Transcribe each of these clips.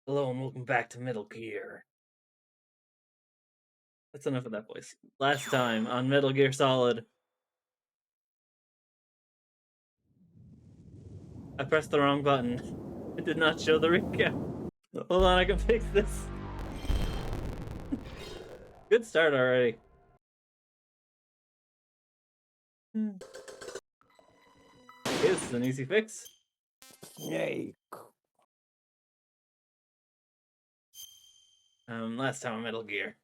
Hello and welcome back to Metal Gear. That's enough of that voice. Last time on Metal Gear Solid, I pressed the wrong button. It did not show the recap. Hold on, I can fix this. Good start already. This is an easy fix. Yay. Last time on Metal Gear.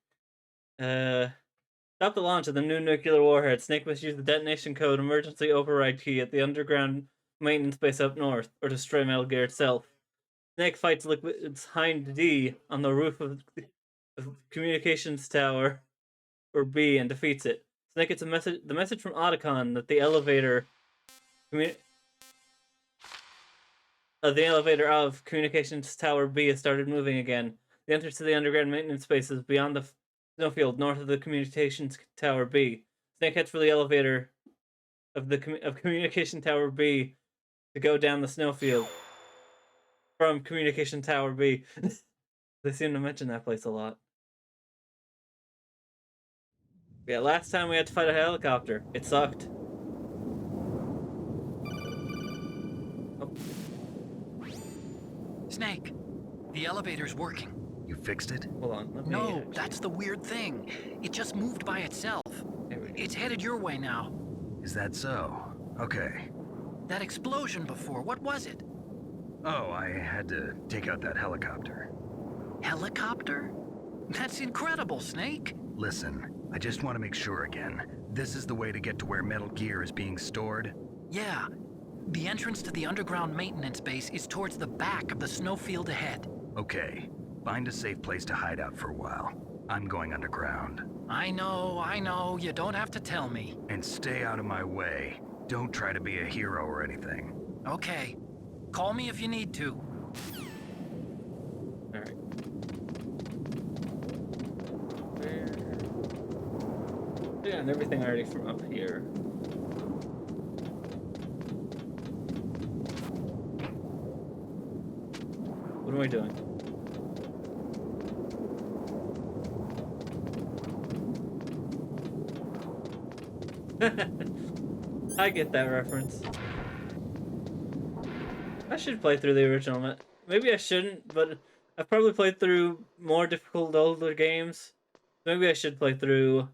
Stop the launch of the new nuclear warhead. Snake must use the detonation code emergency override key at the underground maintenance base up north, or destroy Metal Gear itself. Snake fights Liquid's Hind D on the roof of the communications tower, or B, and defeats it. Snake gets the message from Otacon that the elevator of communications tower B has started moving again. The entrance to the underground maintenance space is beyond the snowfield north of the communications tower B. Snake heads for the elevator of communication tower B to go down the snowfield from communication tower B. They seem to mention that place a lot. Yeah, last time we had to fight a helicopter. It sucked. Oh. Snake, the elevator's working. You fixed it? Hold on. No, that's the weird thing. It just moved by itself. It's headed your way now. Is that so? Okay. That explosion before, what was it? Oh, I had to take out that helicopter. Helicopter? That's incredible, Snake. Listen, I just want to make sure again. This is the way to get to where Metal Gear is being stored? Yeah. The entrance to the underground maintenance base is towards the back of the snowfield ahead. Okay. Find a safe place to hide out for a while. I'm going underground. I know. You don't have to tell me. And stay out of my way. Don't try to be a hero or anything. Okay. Call me if you need to. Alright. Yeah, and everything already from up here. What am I doing? I get that reference. I should play through the original. Maybe I shouldn't, but I've probably played through more difficult older games. Maybe I should play through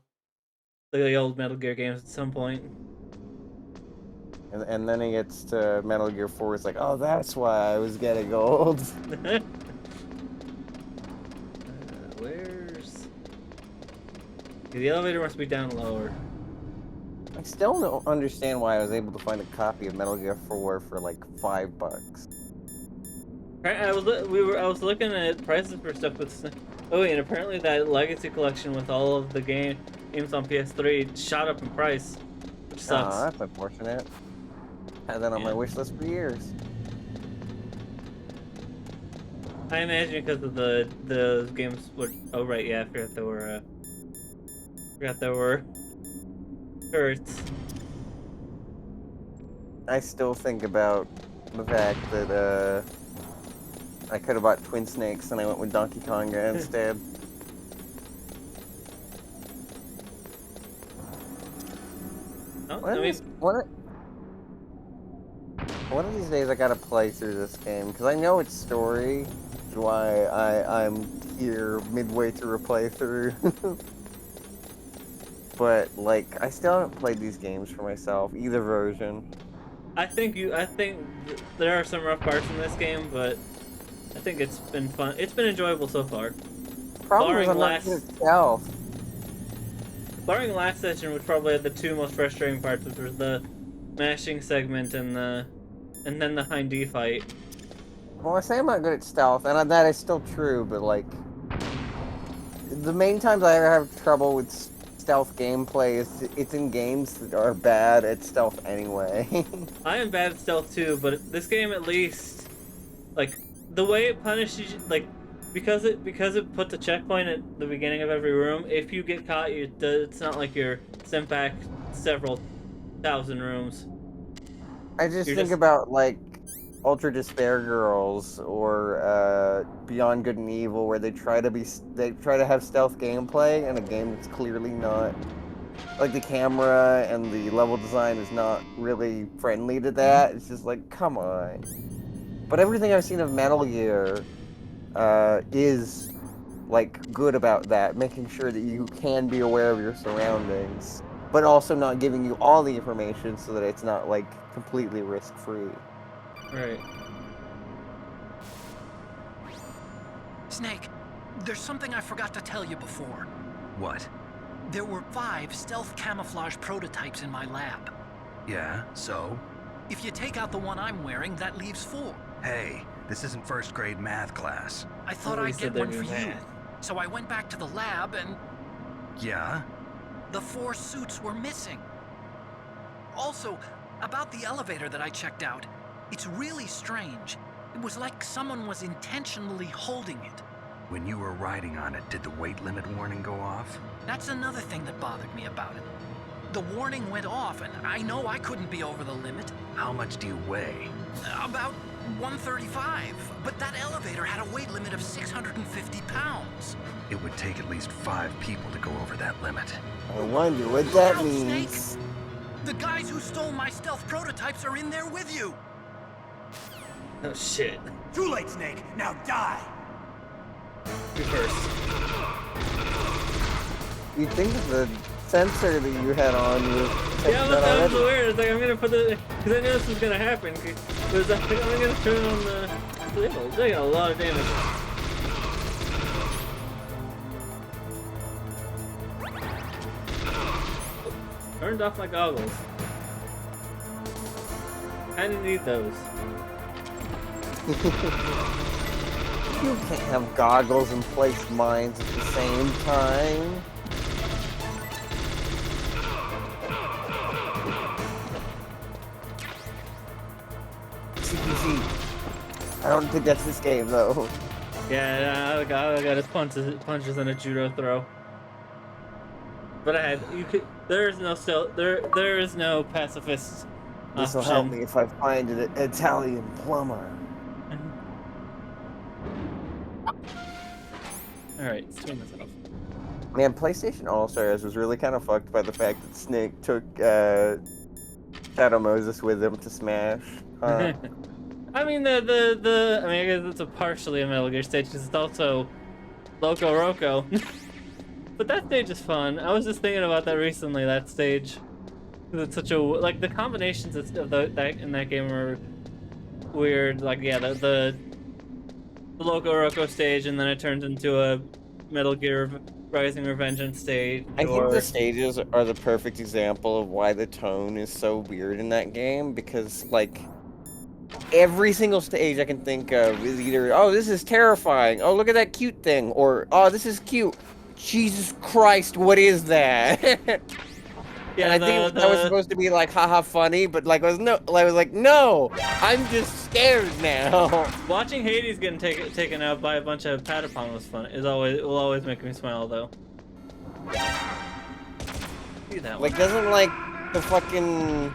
the old Metal Gear games at some point. And then he gets to Metal Gear 4. It's like, oh, that's why I was getting old. Where's... The elevator must be down lower. I still don't understand why I was able to find a copy of Metal Gear 4 for like $5. I was looking at prices for stuff with... Oh wait, and apparently that Legacy Collection with all of the games on PS3 shot up in price, which sucks. Oh, that's unfortunate. Had that on my wish list for years. I imagine because of the games were... Oh right, yeah, I forgot there were shirts. I still think about the fact that I could have bought Twin Snakes and I went with Donkey Konga instead. One of these days I gotta play through this game, because I know its story, which is why I'm here midway through a playthrough. But, like, I still haven't played these games for myself, either version. I think there are some rough parts in this game, but I think it's been fun. It's been enjoyable so far. Problem is I'm not good at stealth. Barring last session, which probably had the two most frustrating parts, which was the mashing segment and then the Hind D fight. Well, I say I'm not good at stealth, and that is still true, but, like, the main times I ever have trouble with stealth gameplay is it's in games that are bad at stealth anyway. I am bad at stealth too, but this game at least, like, the way it punishes you, like, because it puts a checkpoint at the beginning of every room, if you get caught, it's not like you're sent back several thousand rooms. I just think about, like, Ultra Despair Girls or Beyond Good and Evil, where they try to have stealth gameplay in a game that's clearly not. Like, the camera and the level design is not really friendly to that. It's just like, come on. But everything I've seen of Metal Gear is, like, good about that, making sure that you can be aware of your surroundings, but also not giving you all the information so that it's not, like, completely risk-free. Right. Snake, there's something I forgot to tell you before. What? There were 5 stealth camouflage prototypes in my lab. Yeah, so? If you take out the one I'm wearing, that leaves 4. Hey, this isn't first grade math class. I thought Somebody I'd said get they one knew for you. math. So I went back to the lab and Yeah? the 4 suits were missing. Also, about the elevator that I checked out, it's really strange. It was like someone was intentionally holding it. When you were riding on it, did the weight limit warning go off? That's another thing that bothered me about it. The warning went off, and I know I couldn't be over the limit. How much do you weigh? About 135, but that elevator had a weight limit of 650 pounds. It would take at least 5 people to go over that limit. I wonder what that Out, means. Snake! The guys who stole my stealth prototypes are in there with you! Oh shit. Too late, Snake. Now die. You first. You'd think that the sensor that you had on was Yeah, that but that was already. weird. It's like I'm gonna put the because I knew this was gonna happen. Because I'm gonna turn on the. They got a lot of damage. Turned off my goggles. Kinda need those. You can't have goggles and place mines at the same time. CPC. I don't think that's this game though. Yeah, I got his punches and a judo throw. But there is no there is no pacifist This will option. help me if I find an Italian plumber. Alright, stream myself. Man, PlayStation All-Stars was really kind of fucked by the fact that Snake took Shadow Moses with him to Smash. I mean I guess it's a partially a Metal Gear stage because it's also Loco Roco. But that stage is fun. I was just thinking about that recently. That stage, 'cause it's such a like the combinations of that in that game are weird. Like yeah, the Loco Roco stage, and then it turns into a Metal Gear Rising Revengeance stage. I think the stages are the perfect example of why the tone is so weird in that game, because, like, every single stage I can think of is either, oh, this is terrifying, oh, look at that cute thing, or, oh, this is cute, Jesus Christ, what is that? Yeah, and I think that was supposed to be, like, haha funny, but, like, I was like, no, I'm just scared now. watching Hades getting taken out by a bunch of Patapon was fun. Will always make me smile though. See that one. Like, doesn't, like, the fucking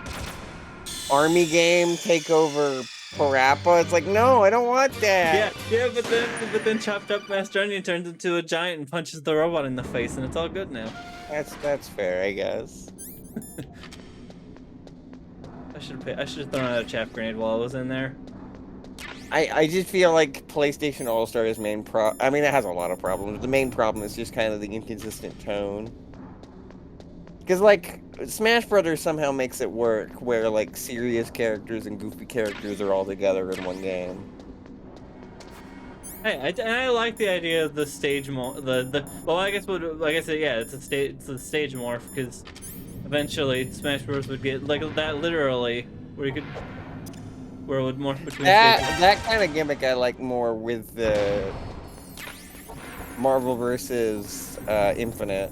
army game take over Parappa? It's like, no, I don't want that. Yeah, but then chopped up Master Onion turns into a giant and punches the robot in the face, and it's all good now. That's fair, I guess. I should have thrown out a chaff grenade while I was in there. I just feel like PlayStation All-Stars main I mean, it has a lot of problems. The main problem is just kind of the inconsistent tone. Because, like, Smash Brothers somehow makes it work, where, like, serious characters and goofy characters are all together in one game. Hey, I like the idea of the stage well, I guess yeah, it's a stage morph because eventually Smash Bros would get like that literally where it would morph between stages. That kind of gimmick I like more with the Marvel vs. Infinite.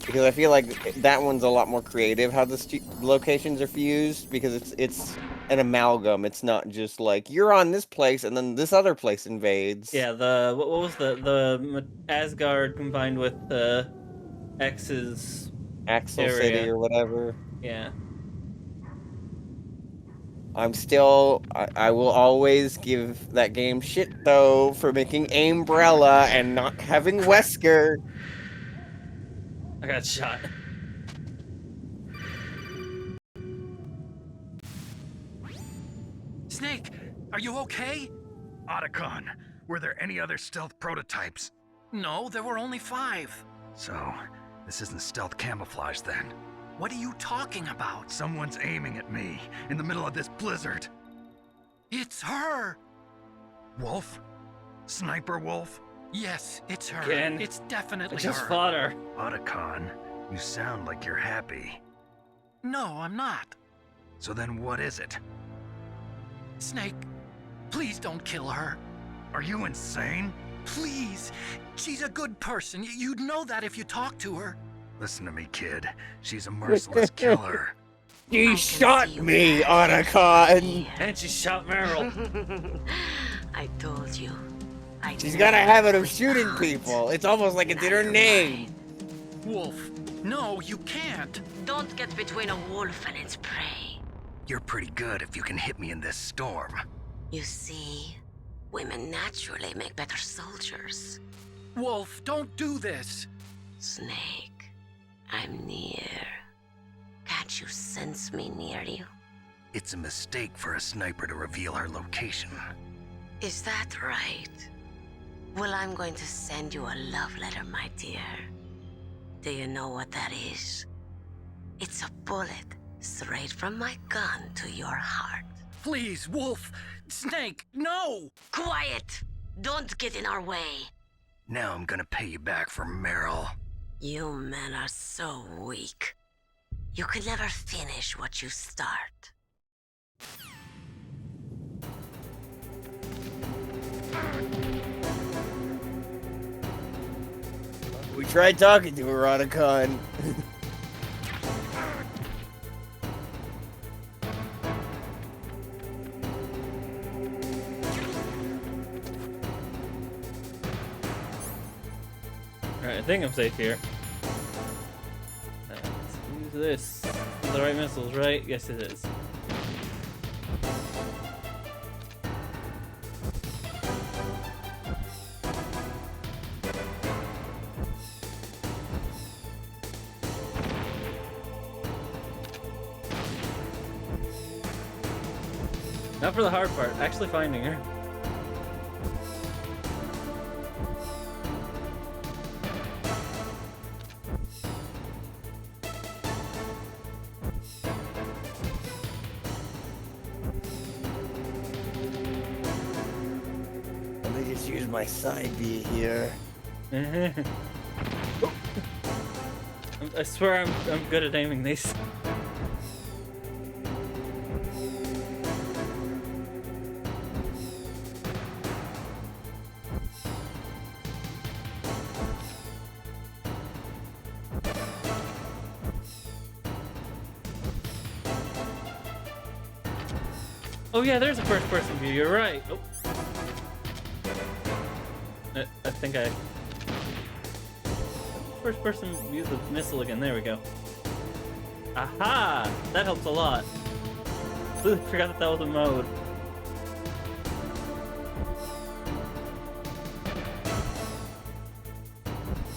Because I feel like that one's a lot more creative how the locations are fused, because it's an amalgam. It's not just like you're on this place and then this other place invades. Yeah, what was the Asgard combined with X's Axel area. City or whatever. Yeah. I will always give that game shit though for making Umbrella and not having Wesker. I got shot. Snake, are you okay? Otacon, were there any other stealth prototypes? No, there were only 5. So, this isn't stealth camouflage then. What are you talking about? Someone's aiming at me in the middle of this blizzard. It's her! Wolf? Sniper Wolf? Yes, it's her. Again? It's I definitely just her. fought her. Otacon, you sound like you're happy. No, I'm not. So then what is it? Snake, please don't kill her. Are you insane? Please. She's a good person. You'd know that if you talked to her. Listen to me, kid. She's a merciless killer. She shot me, Otacon. And she shot Meryl. I told you. She's got a habit of shooting people. It's almost like it's in her name. Wolf, no, you can't. Don't get between a wolf and its prey. You're pretty good if you can hit me in this storm. You see, women naturally make better soldiers. Wolf, don't do this. Snake, I'm near. Can't you sense me near you? It's a mistake for a sniper to reveal her location. Is that right? Well, I'm going to send you a love letter, my dear. Do you know what that is? It's a bullet straight from my gun to your heart. Please, Wolf. Snake, no! Quiet! Don't get in our way. Now I'm gonna pay you back for Meryl. You men are so weak. You can never finish what you start. We tried talking to her, Otacon. Alright, I think I'm safe here. Let's use this. The right missiles, right? Yes, it is. Not for the hard part, actually finding her. Let me just use my side B here. I swear I'm good at aiming these. Oh yeah, there's a first-person view. You're right. Oh. I think I first-person view the missile again. There we go. Aha! That helps a lot. Ooh, forgot that was a mode.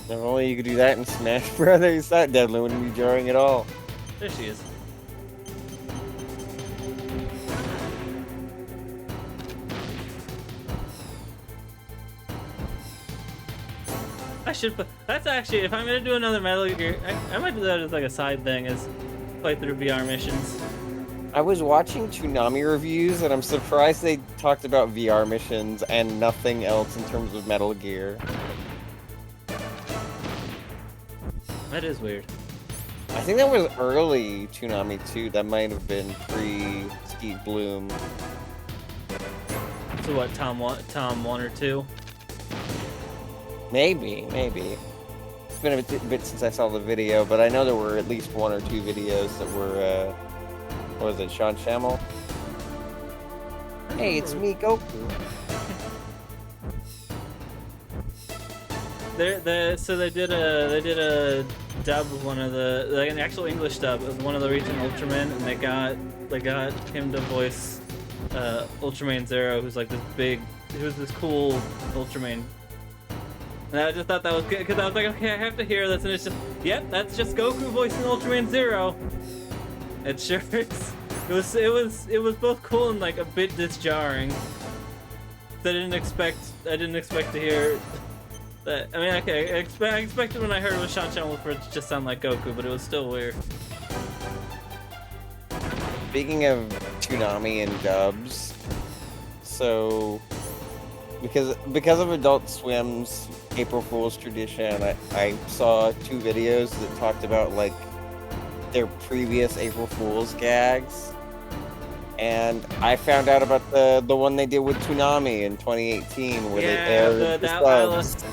If only you could do that in Smash Brothers. That deadly wouldn't be jarring at all. There she is. I should put. That's actually, if I'm gonna do another Metal Gear, I might do that as like a side thing, is play through VR missions. I was watching Toonami reviews, and I'm surprised they talked about VR missions and nothing else in terms of Metal Gear. That is weird. I think that was early Toonami too. That might have been pre-Steve Bloom. So what, Tom 1 or 2? Maybe. It's been a bit since I saw the video, but I know there were at least 1 or 2 videos that were, what was it, Sean Shamel? Hey, it's me, Goku. So they did a dub of one of the, like an actual English dub of one of the recent Ultraman, and they got him to voice Ultraman Zero, who's like this big, who's this cool Ultraman. And I just thought that was good because I was like, okay, I have to hear this, and it's just, yep, that's just Goku voicing Ultraman Zero. It sure is. It was both cool and like a bit disjarring. I didn't expect to hear that. I mean, okay, I expected when I heard it was Sean Chan for it to just sound like Goku, but it was still weird. Speaking of Toonami and dubs, so because of Adult Swim's April Fool's tradition, I saw 2 videos that talked about like their previous April Fool's gags, and I found out about the one they did with Toonami in 2018 where they aired the subs,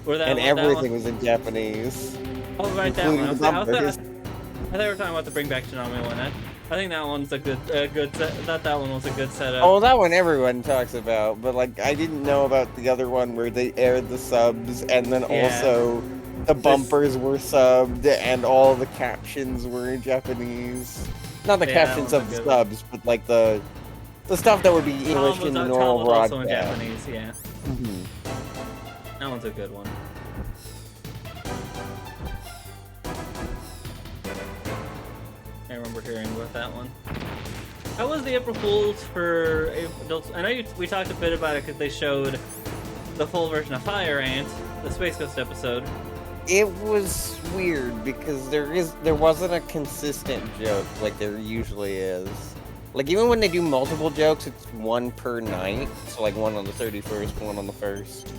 and everything was in Japanese. Oh, right, that one. including the bumpers. I thought we were talking about the Bring Back Toonami one. I think that one's a good set. I thought that one was a good setup. Oh, that one everyone talks about, but like I didn't know about the other one where they aired the subs and then also the bumpers were subbed and all the captions were in Japanese. Not the captions of the subs, but like the stuff that would be English in the normal broadcast. Also in Japanese, yeah. Mm-hmm. That one's a good one. I remember hearing about that one. How was the April Fools for adults? I know we talked a bit about it because they showed the full version of Fire Ant, the Space Ghost episode. It was weird because there wasn't a consistent joke like there usually is. Like even when they do multiple jokes, it's one per night. So like one on the 31st, one on the 1st.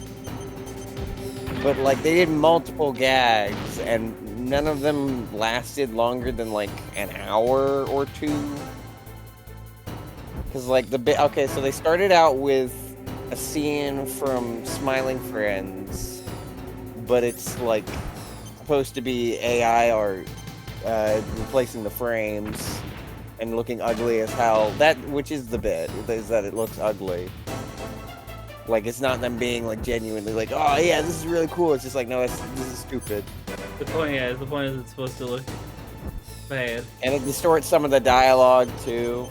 But like they did multiple gags and none of them lasted longer than like an hour or 2. Cause like okay, so they started out with a scene from Smiling Friends, but it's like supposed to be AI art replacing the frames and looking ugly as hell. Which is the bit, is that it looks ugly. Like it's not them being like genuinely like, oh yeah, this is really cool. It's just like, no, this is stupid. The point is it's supposed to look bad. And it distorts some of the dialogue too.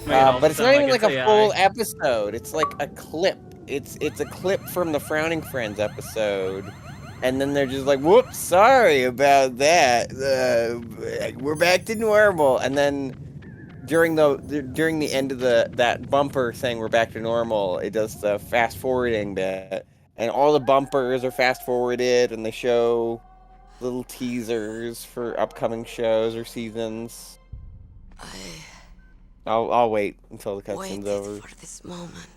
But it's not even like a full episode. It's like a clip. It's a clip from the Frowning Friends episode, and then they're just like, "Whoops, sorry about that. We're back to normal." And then during the end of that bumper saying "We're back to normal," it does the fast forwarding bit, and all the bumpers are fast forwarded, and they show little teasers for upcoming shows or seasons. I'll wait until the cutscene's over. For this moment.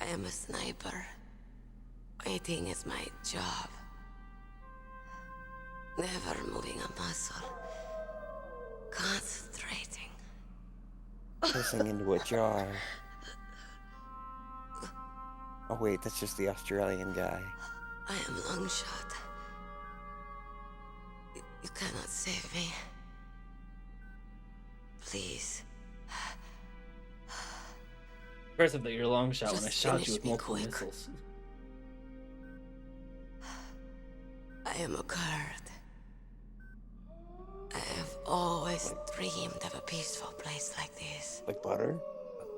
I am a sniper. Waiting is my job. Never moving a muscle. Concentrating. Pissing into a jar. Oh wait, that's just the Australian guy. I am Longshot. You cannot save me. Please. Impressive that you're long shot when I Just shot you finish with me multiple quick. missiles. I am a Kurd. I have always dreamed of a peaceful place like this. Like butter?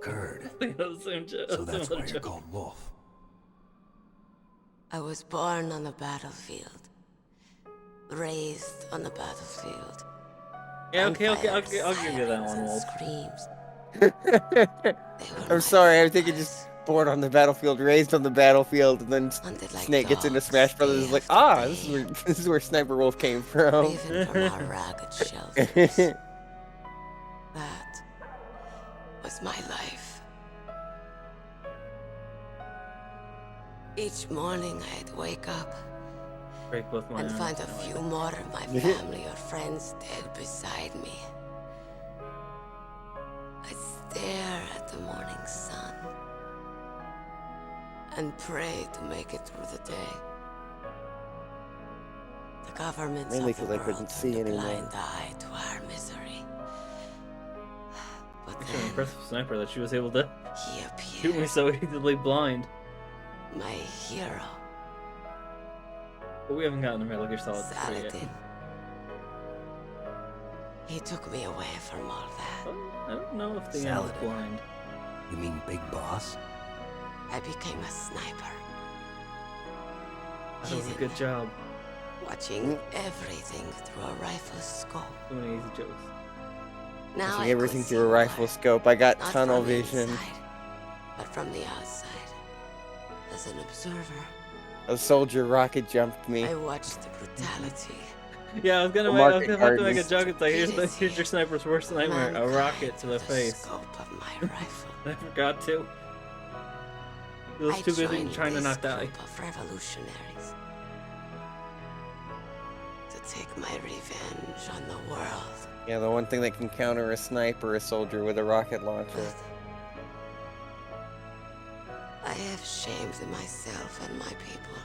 Kurd. So That's why you're called Wolf. I was born on the battlefield. Raised on the battlefield. Yeah, okay, And I'll fired give you that one, sirens Wolf. and screams. I'm sorry, I think it just born on the battlefield, raised on the battlefield, and then Hunted like Snake gets into dogs, Smash Brothers. Is like, this is where Sniper Wolf came from. Even from our ragged shelters. That was my life. Each morning I'd wake up Break both my and arms. find a few more of my family or friends dead beside me. I'd stare at the morning sun and pray to make it through the day. The governments Mainly of the 'cause I world couldn't see turned a anymore. blind eye to our misery. But Actually, an then impressive sniper that she was able to he shoot me appeared, so easily blind. my hero. But we haven't gotten to Metal Gear Solid 3 yet. Saladin. He took me away from all that. Well, I don't know if the end is Saladin. blind. You mean Big Boss? I became a sniper. That was a Hidden, good job. watching everything through a rifle scope. Too many easy jokes. Now See I everything could through a see rifle more, scope. I got not tunnel from vision. inside, but from the outside. As an observer, A soldier rocket jumped me. I watched the brutality. Yeah, I was gonna The make, I was market about to make a gardens. joke. It's like, here's your sniper's worst nightmare, a Mankind rocket to through the face. scope of my rifle. I forgot to. He was I too busy joined trying to this not die. group of revolutionaries to take my revenge on the world. Yeah, the one thing that can counter a sniper, a soldier with a rocket launcher. But I have shamed myself and my people.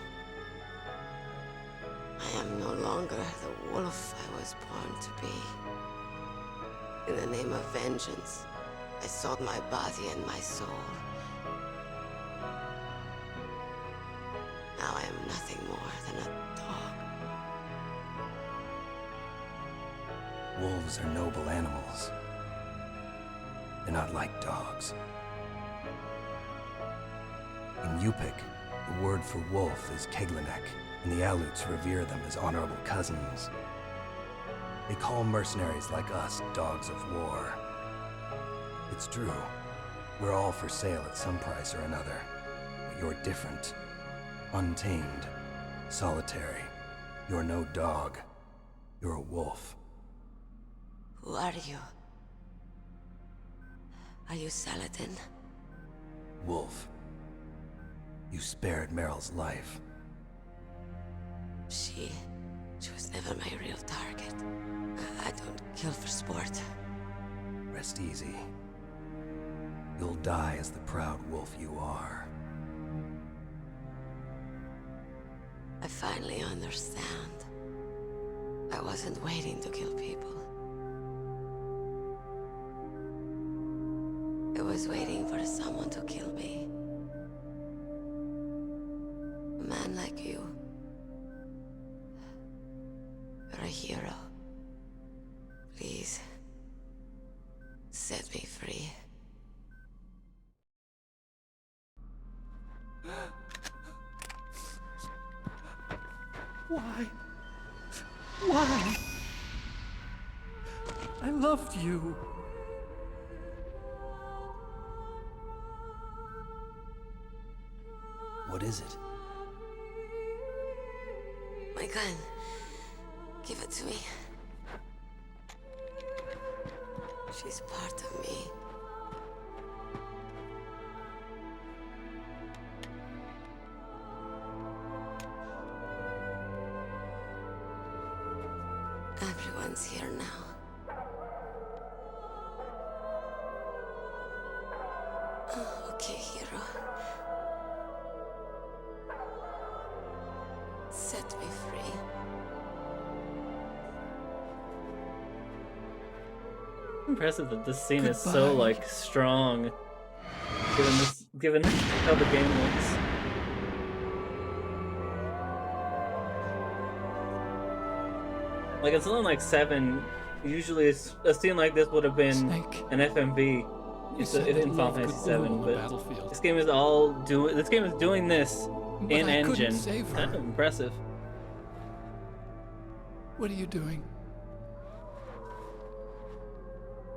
I am no longer the wolf I was born to be. In the name of vengeance, I sold my body and my soul. Now I am nothing more than a dog. Wolves are noble animals. They're not like dogs. In Yupik, the word for wolf is Keglenek, and the Aleuts revere them as honorable cousins. They call mercenaries like us dogs of war. It's true. We're all for sale at some price or another. But you're different. Untamed. Solitary. You're no dog. You're a wolf. Who are you? Are you Saladin? Wolf. You spared Meryl's life. She was never my real target. I don't kill for sport. Rest easy. You'll die as the proud wolf you are. I finally understand. I wasn't waiting to kill people. I was waiting for someone to kill me. A man like you. You're a hero. Please, set me free. Why? Why? I loved you. What is it? My gun. Give it to me. She's part of me. Everyone's here now. Oh, okay, hero. Set me free. Impressive that this scene is so Goodbye. like strong, given how the game looks. Like it's only like 7. Usually, a scene like this would have been Snake. an FMV. You It's said in that Final love Fantasy could 7, rule the but battlefield. this game is all doing. This game is doing this But in I couldn't engine. save her. Kind of impressive. What are you doing?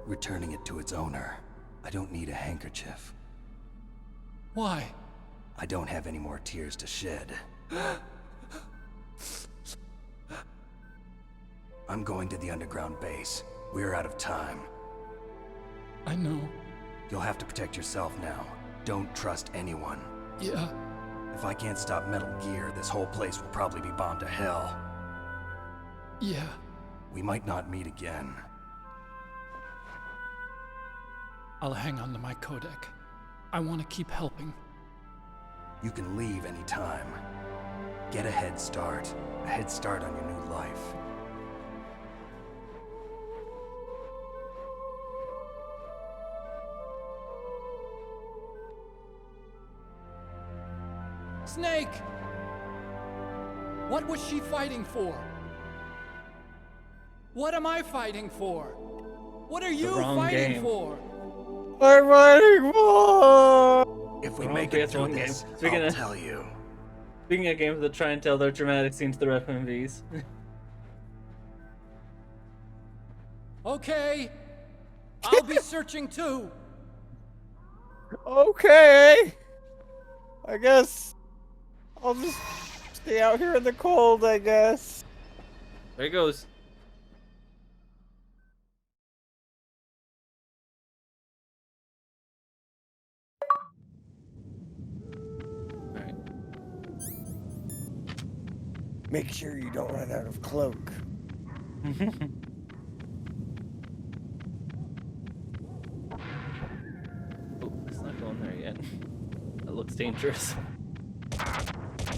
Returning it to its owner. I don't need a handkerchief. Why? I don't have any more tears to shed. I'm going to the underground base. We're out of time. I know. You'll have to protect yourself now. Don't trust anyone. Yeah. If I can't stop Metal Gear, this whole place will probably be bombed to hell. Yeah. We might not meet again. I'll hang on to my codec. I want to keep helping. You can leave anytime. Get a head start. A head start on your new life. Snake! What was she fighting for? What am I fighting for? What are you wrong fighting game. for? I'm fighting for. If we Wrong make it through PS1 game. this, Speaking I'll of- tell you. Speaking of games that try and tell their dramatic scenes through FMVs. Okay. I'll be searching too. Okay. I guess I'll just stay out here in the cold, I guess. There he goes. Alright. Make sure you don't run out of cloak. Oh, it's not going there yet. That looks dangerous.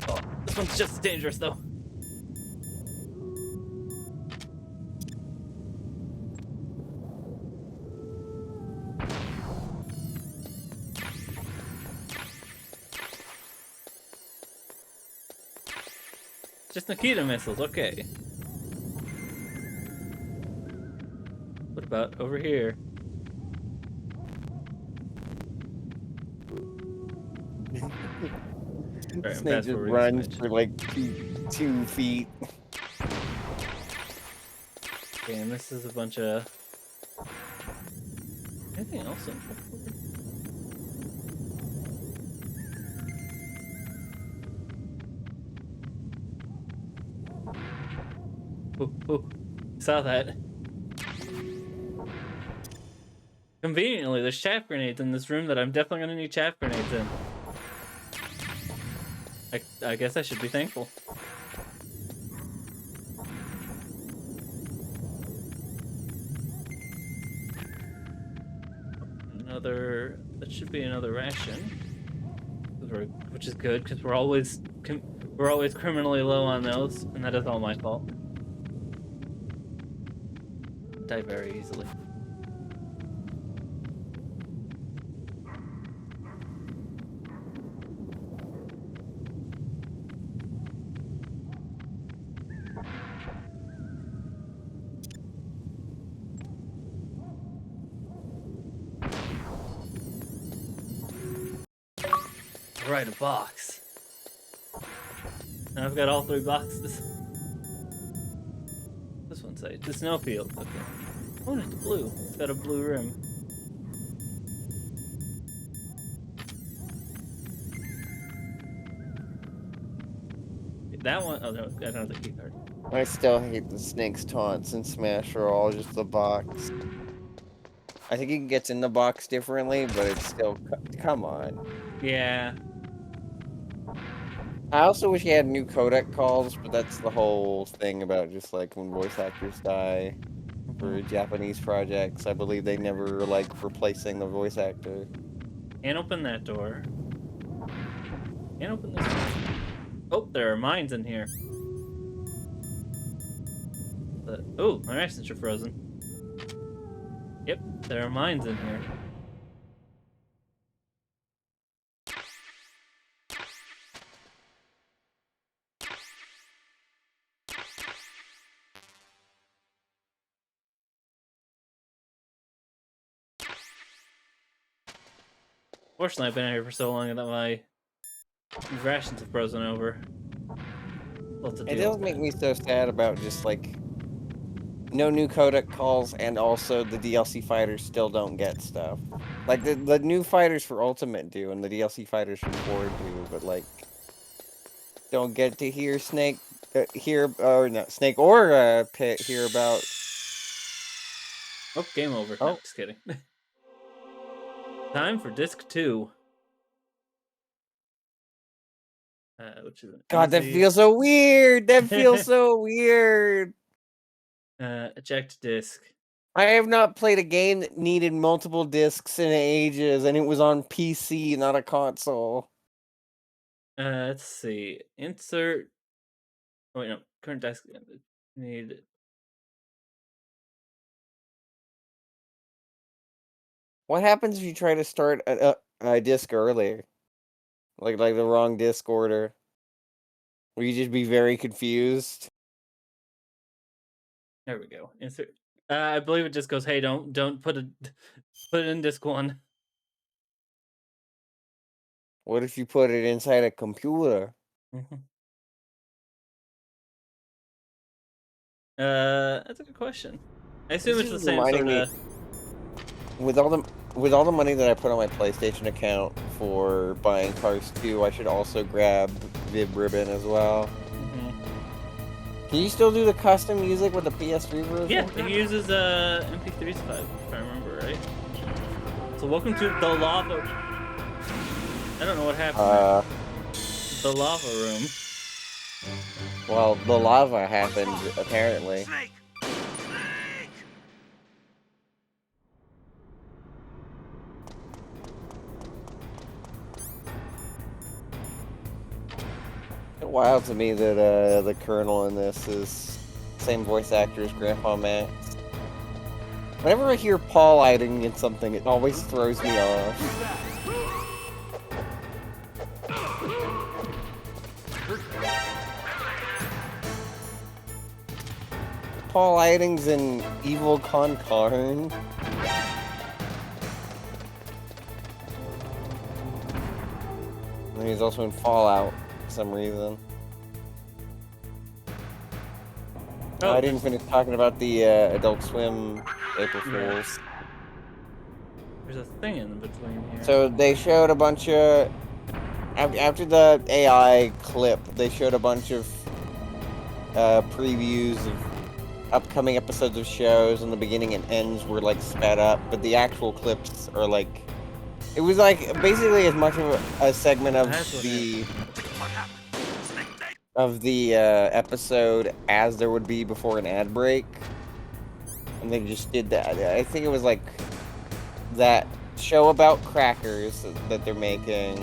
Oh, this one's just as dangerous though. Just Nikita missiles, okay. What about over here? Alright, I'm Snake fast just forwarding runs this for like 2 feet. Okay, and this is a bunch of... Anything else in here? Ooh, saw that. Conveniently, there's chaff grenades in this room that I'm definitely gonna need chaff grenades in. I guess I should be thankful. That should be another ration, which is good because we're always criminally low on those, and that is all my fault. Die very easily. Right, a box. Now I've got all 3 boxes. This one's say the snowfield. Okay. Oh, it's blue. It's got a blue rim. That one, oh no, I don't have the key card. I still hate the snake's taunts in Smash are all just the box. I think it gets in the box differently, but it's still... Come on. Yeah. I also wish he had new codec calls, but that's the whole thing about just like when voice actors die for Japanese projects. I believe they never like replacing the voice actor. Can't open that door. Can't open this door. Oh, there are mines in here. Oh, my rations are frozen. Yep, there are mines in here. Fortunately, I've been out here for so long that my rations have frozen over. Lots of It deal does with make that. me so sad about just like no new codec calls, and also the DLC fighters still don't get stuff. Like the new fighters for Ultimate do, and the DLC fighters for 4 do, but like don't get to hear Snake or not Snake or Pit hear about. Oh, game over. Oh. No, just kidding. Time for disc 2. Which is an God, that easy, feels so weird. That feels so weird. eject disc. I have not played a game that needed multiple discs in ages, and it was on PC, not a console. Let's see. Insert. Oh, wait, no. Current disc. Need. What happens if you try to start a disc earlier? Like the wrong disc order? Will you just be very confused? There we go. Insert. I believe it just goes, "Hey, don't put it in disc 1." What if you put it inside a computer? Mhm. That's a good question. I assume This it's the is same reminding sort me, of. with all the money that I put on my PlayStation account for buying Cars 2, I should also grab Vib Ribbon as well. Can you still do the custom music with the PS3 version? Yeah, it uses MP3s if I remember right. So welcome to the lava. I don't know what happened. There. The lava room. Well, the lava happened apparently. Snake! It's wild to me that the Colonel in this is same voice actor as Grandpa Max. Whenever I hear Paul Lighting in something, it always throws me off. Paul Lighting's in Evil Con Carn. And he's also in Fallout for some reason. Oh, I didn't finish talking about the Adult Swim April Yeah. Fools. There's a thing in between here. So they showed a bunch of after the AI clip, they showed a bunch of previews of upcoming episodes of shows, and the beginning and ends were like sped up, but the actual clips are like it was like basically as much of a segment of That's what the episode as there would be before an ad break, and they just did that. I think it was like that show about crackers that they're making,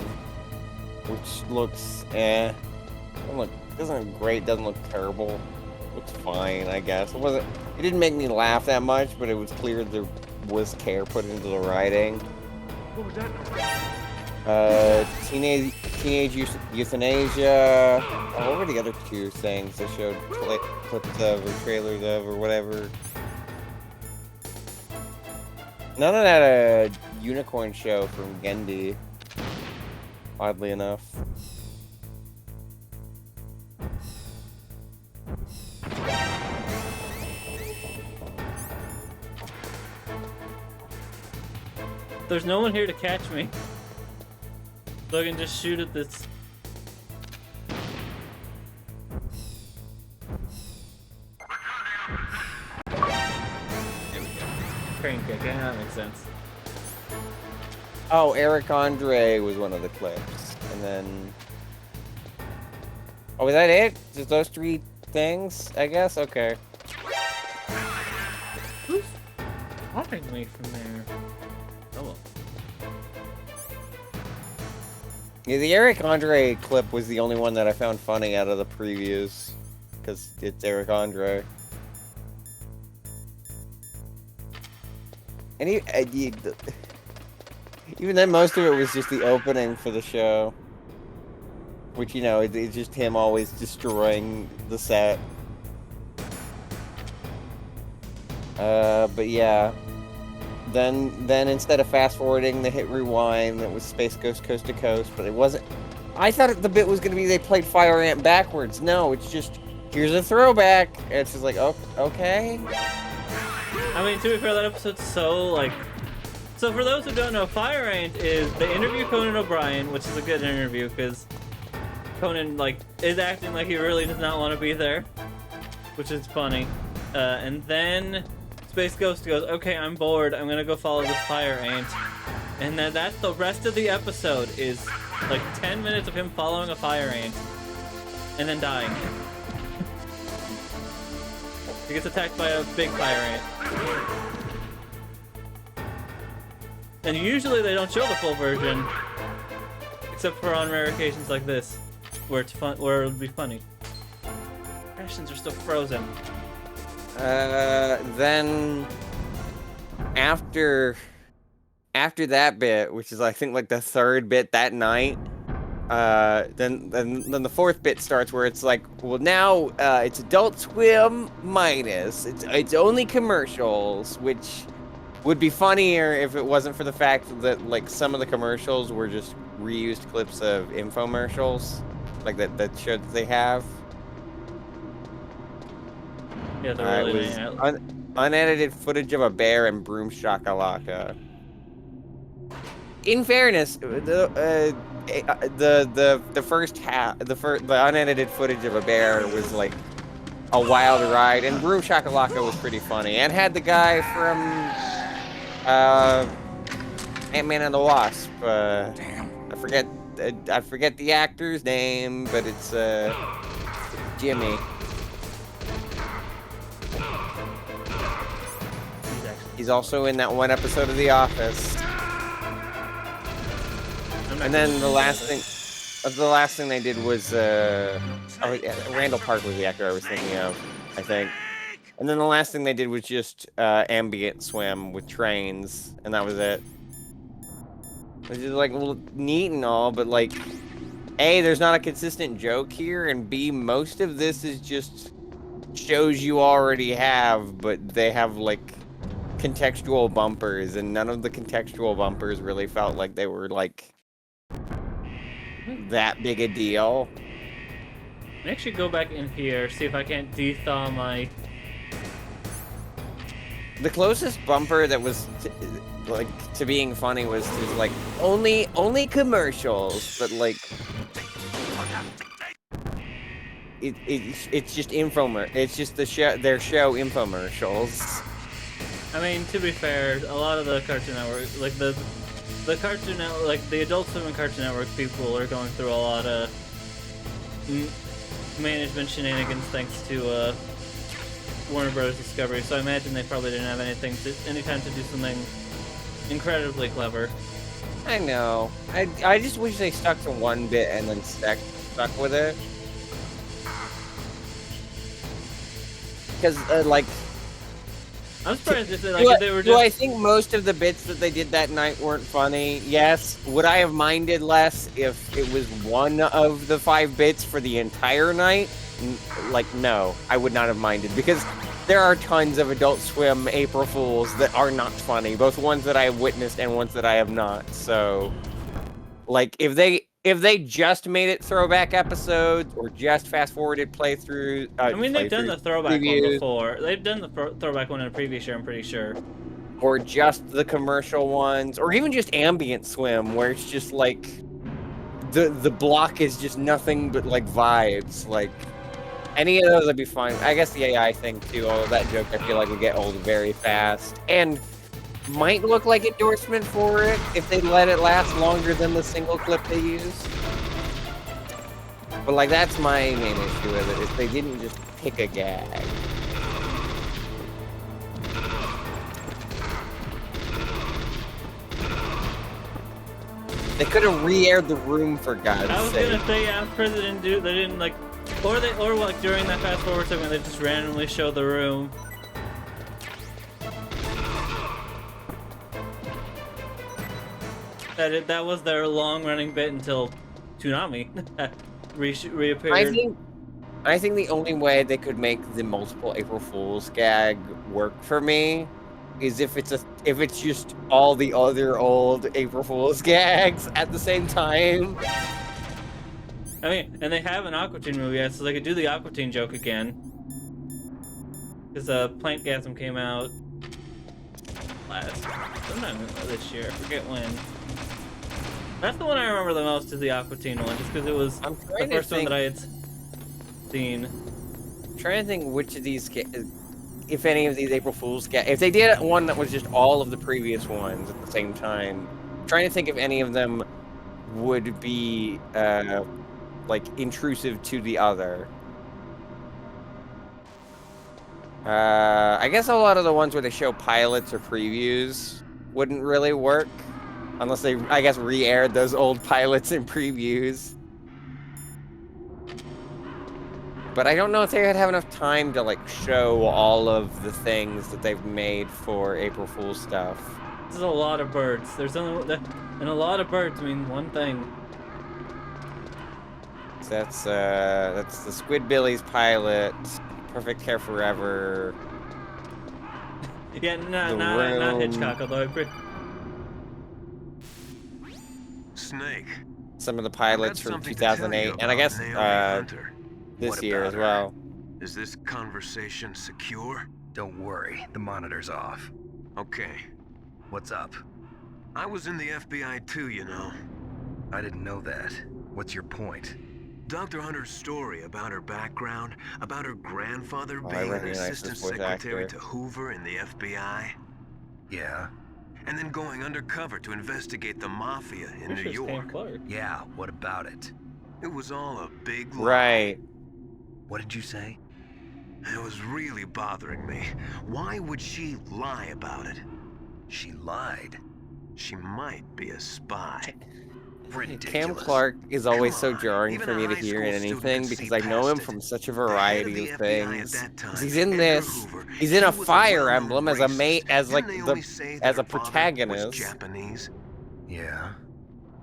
which looks doesn't look great, doesn't look terrible, looks fine, I guess. It didn't make me laugh that much, but it was clear there was care put into the writing. What was that? Teenage euthanasia. Oh, what were the other two things they showed clips of or trailers of or whatever? None of that unicorn show from Gendy, oddly enough. There's no one here to catch me. So I can just shoot at this. There we go. Crane kick, yeah, that makes sense. Oh, Eric Andre was one of the clips. And then... Oh, was that it? Just those three things, I guess? Okay. Who's popping me from there? Oh well. Yeah, the Eric Andre clip was the only one that I found funny out of the previews. Because it's Eric Andre. And even then, most of it was just the opening for the show. Which, you know, it's just him always destroying the set. But yeah. Then instead of fast forwarding, they hit rewind. That was Space Ghost Coast to Coast, but it wasn't. I thought the bit was going to be they played Fire Ant backwards. No, it's just, here's a throwback. And it's just like, oh, okay. I mean, to be fair, that episode's so, like... So for those who don't know, Fire Ant is... They interview Conan O'Brien, which is a good interview, because Conan, like, is acting like he really does not want to be there, which is funny. And then Space Ghost goes, okay, I'm bored, I'm gonna go follow this Fire Ant. And then that's the rest of the episode is, like, 10 minutes of him following a Fire Ant, and then dying. He gets attacked by a big Fire Ant. And usually they don't show the full version, except for on rare occasions like this, where it's fun, where it would be funny. Rations are still frozen. Then after that bit, which is I think like the third bit that night, then the fourth bit starts where it's like, well, now it's Adult Swim minus. It's only commercials, which would be funnier if it wasn't for the fact that like some of the commercials were just reused clips of infomercials, like that show that they have. Yeah, they're It really was unedited footage of a bear and Broom Shakalaka. In fairness, the first half, the unedited footage of a bear was like a wild ride, and Broom Shakalaka was pretty funny, and had the guy from Ant-Man and the Wasp. Damn. I forget the actor's name, but it's Jimmy. He's also in that one episode of The Office. And then the last thing they did was Randall Park was the actor I was thinking of, I think. And then the last thing they did was just ambient swim with trains, and that was it. Which is like neat and all, but like, A, there's not a consistent joke here, and B, most of this is just shows you already have, but they have like contextual bumpers, and none of the contextual bumpers really felt like they were like that big a deal. I actually go back in here, see if I can't de-thaw my... The closest bumper that was to being funny was just like only commercials, but like it's just it's just their show infomercials. I mean, to be fair, a lot of the Cartoon Network, like the Cartoon Network, like the Adult Swim and Cartoon Network people are going through a lot of management shenanigans thanks to Warner Bros. Discovery. So I imagine they probably didn't have any time to do something incredibly clever. I know. I just wish they stuck to one bit and then stuck with it. Because like. I'm surprised if they, Do they were just... I think most of the bits that they did that night weren't funny? Yes. Would I have minded less if it was one of the 5 bits for the entire night? Like, no. I would not have minded, because there are tons of Adult Swim April Fools that are not funny, both ones that I have witnessed and ones that I have not. So, like, if they just made it throwback episodes or just fast-forwarded playthrough... I mean, they've done the throwback previews, one before. They've done the throwback one in a previous year, I'm pretty sure. Or just the commercial ones, or even just ambient swim, where it's just, like, the block is just nothing but, like, vibes. Like, any of those would be fine. I guess the AI thing, too, although that joke I feel like would get old very fast. And might look like endorsement for it if they let it last longer than the single clip they use. But like, that's my main issue with it, is they didn't just pick a gag. They could have re-aired The Room, for God's sake. I was gonna say, after they didn't do, they didn't like, or like during that fast forward segment, they just randomly show The Room. That was their long-running bit until Toonami reappeared. I think the only way they could make the multiple April Fool's gag work for me is if it's just all the other old April Fool's gags at the same time. I mean, and they have an Aqua Teen movie, so they could do the Aqua Teen joke again. Because Plantgasm came out sometime this year, I forget when. That's the one I remember the most, is the Aqua Teen one, just because it was the first one that I had seen. I'm trying to think which of these, if any of these April Fool's gags, if they did one that was just all of the previous ones at the same time, I'm trying to think if any of them would be like intrusive to the other. I guess a lot of the ones where they show pilots or previews wouldn't really work. Unless they, I guess, re-aired those old pilots and previews. But I don't know if they would have enough time to, like, show all of the things that they've made for April Fool's stuff. This is a lot of birds. There's only... And a lot of birds mean one thing. That's the Squidbillies pilot. Perfect Hair Forever. Yeah, not The not Room. Hitchcock, although Snake. Some of the I've got pilots from something to tell you 2008, and I about guess Naomi Hunter. this What year about as her? well. Is this conversation secure? Don't worry, the monitor's off. Okay. What's up? I was in the FBI too, you know. I didn't know that. What's your point? Dr. Hunter's story about her background, about her grandfather Oh, I being an recognize assistant this voice secretary actor. to Hoover in the FBI, Yeah? and then going undercover to investigate the mafia in New York. Clark. Yeah, what about it? It was all a big lie. Right. What did you say? It was really bothering me. Why would she lie about it? She lied. She might be a spy. Ridiculous. Cam Clark is always Come so on, jarring even for a me to high hear school in student anything could because see I know him past from it. such a The head variety of of the FBI at things. that time, 'Cause he's in Edgar this. Hoover, He's in a he was Fire well-known Emblem as a racist. as like Didn't the Naomi say that as a her father was protagonist. Japanese? Yeah?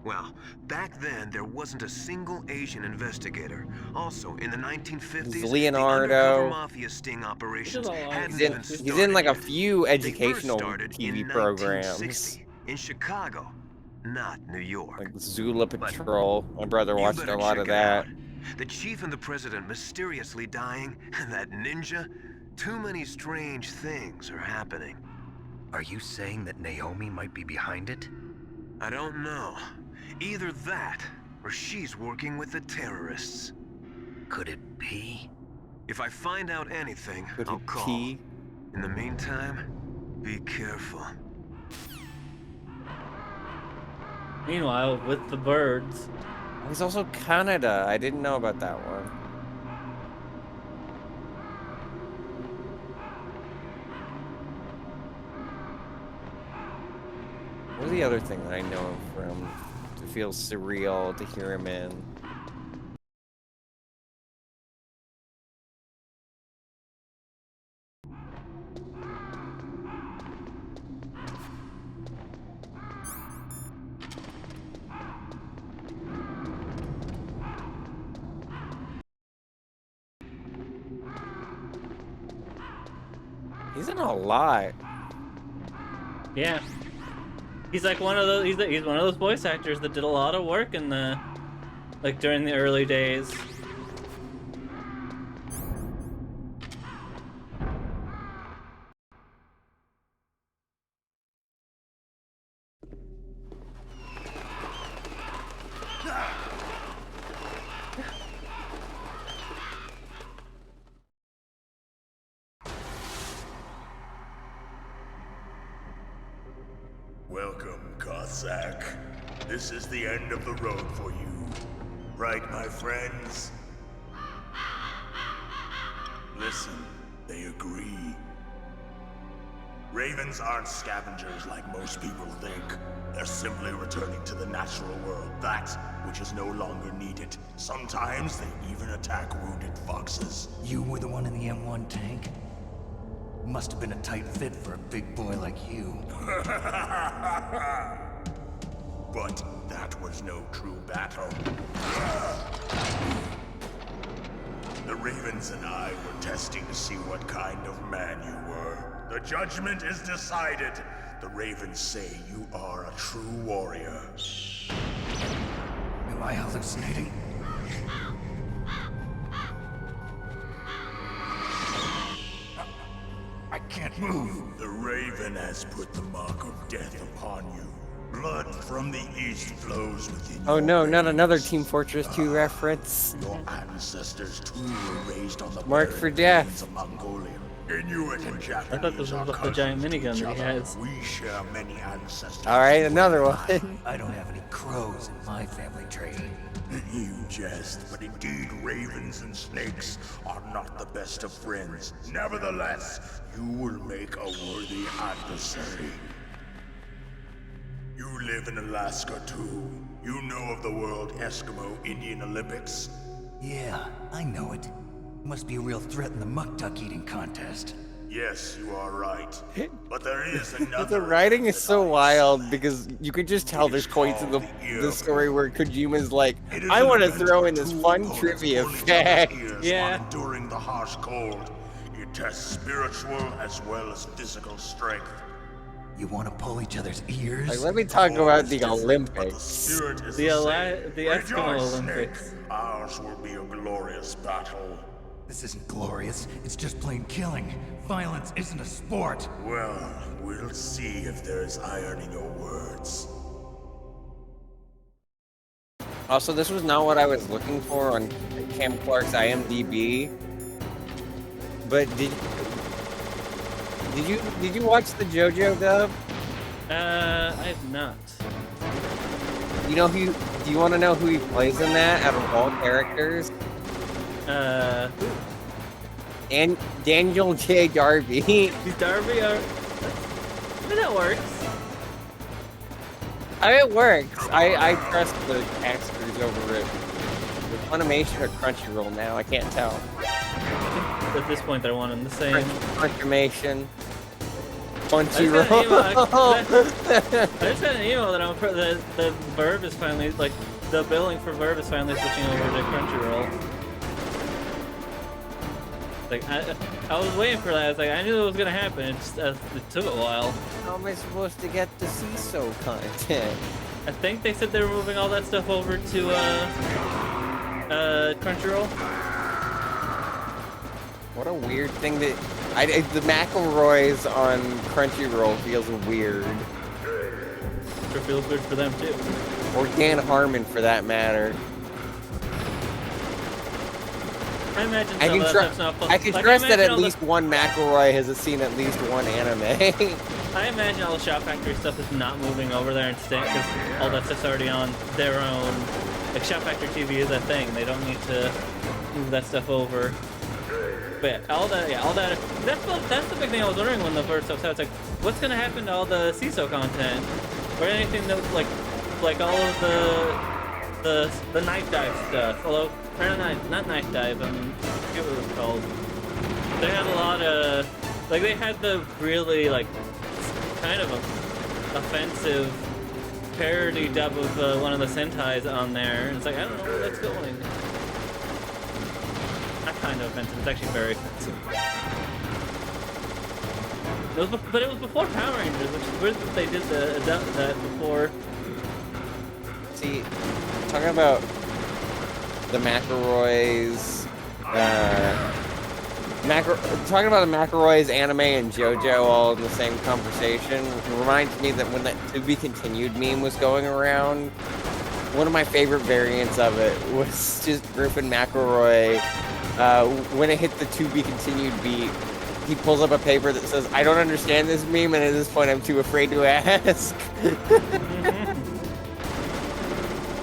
Well, back then there wasn't a single Asian investigator. Also, in the 1950s, He's the Leonardo. undercover mafia sting operations all on hadn't He's in, even started he's in like a yet. few They first educational started TV in programs, 1960 in Chicago, not New York. like Zula Patrol. My brother You watched better a lot check of it that. out. The chief and the president mysteriously dying, and that ninja. Too many strange things are happening. Are you saying that Naomi might be behind it? I don't know. Either that, or she's working with the terrorists. Could it be? If I find out anything, Could I'll it call. be? In the meantime, be careful. Meanwhile, with the birds, He's also Canada. I didn't know about that one. What's the other thing that I know him from? It feels surreal to hear him in. He's in a lot. yeah, he's like one of those. He's one of those voice actors that did a lot of work in the, like during the early days. Welcome, Cossack. This is the end of the road for you. Right, my friends? Listen, they agree. Ravens aren't scavengers like most people think. They're simply returning to the natural world, that which is no longer needed. Sometimes they even attack wounded foxes. You were the one in the M1 tank? Must have been a tight fit for a big boy like you. But that was no true battle. The Ravens and I were testing to see what kind of man you were. The judgment is decided. The Ravens say you are a true warrior. Am I hallucinating? I can't move. The Raven has put the mark of death upon you. Blood from the east flows within Oh your no, not veins. another Team Fortress 2 reference. Your ancestors too were raised on the Marked barren for death. plains of Mongolia. Inuit and Japanese I thought this are was the giant cousins to minigun each that he other. has. We share many ancestors. Alright, you another and one. I don't have any crows in my family tree. You jest, but indeed ravens and snakes are not the best of friends. Nevertheless, you will make a worthy adversary. You live in Alaska too. You know of the World Eskimo Indian Olympics? Yeah, I know it. Must be a real threat in the muck duck eating contest. Yes, you are right. But there is another. The writing is event so that I wild expect. because you could just tell It there's is points in called the story where Kojima's like, It is I an want to event throw where in this two fun opponents trivia pull each other's fact. ears Yeah. while enduring the harsh cold. It tests spiritual as well as physical strength. You want to pull each other's ears? Like, let me talk about the But the Olympics. spirit is The the Eskimo Rejoice, Olympics. Snake. Ours will be a glorious battle. This isn't glorious. It's just plain killing. Violence isn't a sport. Well, we'll see if there's iron in your words. Also, this was not what I was looking for on Cam Clark's IMDb. But did you watch the JoJo dub? I have not. You know who? Do you want to know who he plays in that out of all characters? And Daniel J. Darby. These Darby are. I mean, that works. It works. I trust the actors over it. With Funimation or Crunchyroll now, I can't tell. At this point, they're one and the same. Funimation. I Crunchyroll. just got an email that the Verve is finally, like, the billing for Verve is finally switching over to Crunchyroll. Like, I was waiting for that. I was like, I knew it was gonna happen. It just it took a while. How am I supposed to get the CISO content? I think they said they were moving all that stuff over to Crunchyroll. What a weird thing that the McElroys on Crunchyroll feels weird. Sure feels weird for them too. Or Dan Harmon, for that matter. I imagine some of that stuff's not I can trust that at least one McElroy has seen at least one anime. I imagine all the Shop Factory stuff is not moving over there instead because all that stuff's already on their own. Like, Shop Factory TV is a thing. They don't need to move that stuff over. But yeah, all that. That's the big thing I was wondering when the first stuff started. It's like, what's gonna happen to all the CISO content or anything that like all of the knife dive stuff? Although, or not knife dive. I forget what it was called. They had a lot of they had the really kind of offensive parody dub of one of the Sentais on there, and it's like, I don't know where that's going. Not kind of offensive, it's actually very offensive. But it was before Power Rangers, which is weird that they did that before. See, talking about the McElroys, talking about the McElroys, anime, and JoJo all in the same conversation reminds me that when that To Be Continued meme was going around, one of my favorite variants of it was just Griffin McElroy. When it hit the To Be Continued beat, he pulls up a paper that says, I don't understand this meme, and at this point I'm too afraid to ask.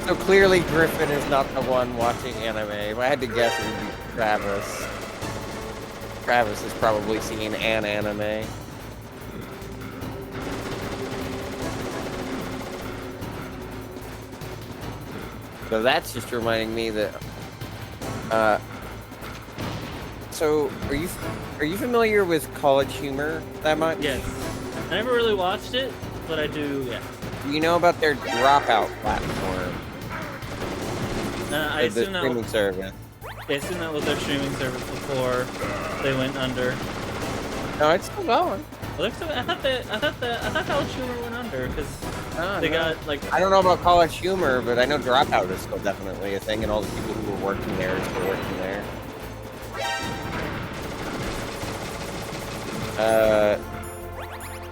So clearly Griffin is not the one watching anime. If I had to guess, it would be Travis. Travis has probably seen an anime. So that's just reminding me that. So are you familiar with College Humor that much? Yes. I never really watched it, but I do. Yeah. Do you know about their Dropout platform? I assume the streaming service. I assume that was their streaming service before they went under. No, it's still going. Well, I thought College Humor went under because they got I don't know about College Humor, but I know Dropout is still definitely a thing, and all the people who were working there are still working there.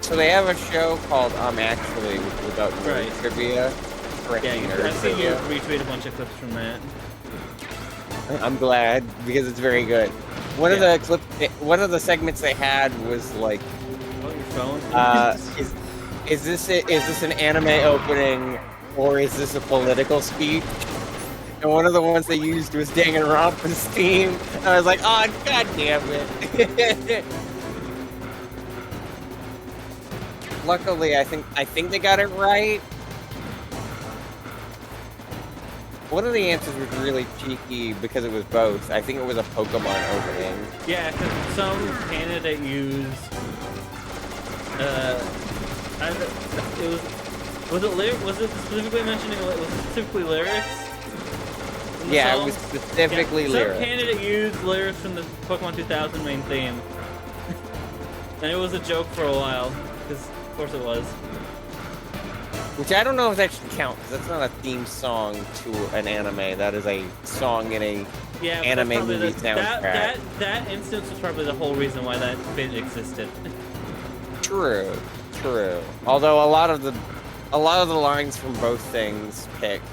So they have a show called Actually, which is about nerd trivia. Yeah, I've seen you retweet a bunch of clips from that. I'm glad, because it's very good. One of the segments they had was like, oh, your phone? is this an anime opening, or is this a political speech? And one of the ones they used was Danganronpa's theme. I was like, oh, god damn it. Luckily, I think they got it right. One of the answers was really cheeky because it was both. I think it was a Pokemon opening. Yeah, because some candidate used. Was it specifically mentioning? Was it specifically lyrics? Yeah, songs? it was specifically lyrics. Some candidate used lyrics from the Pokemon 2000 main theme, and it was a joke for a while. Because of course it was. Which I don't know if that should count, because that's not a theme song to an anime. That is a song in a anime movie soundtrack. That instance was probably the whole reason why that bit existed. True. Although a lot of the lines from both things picked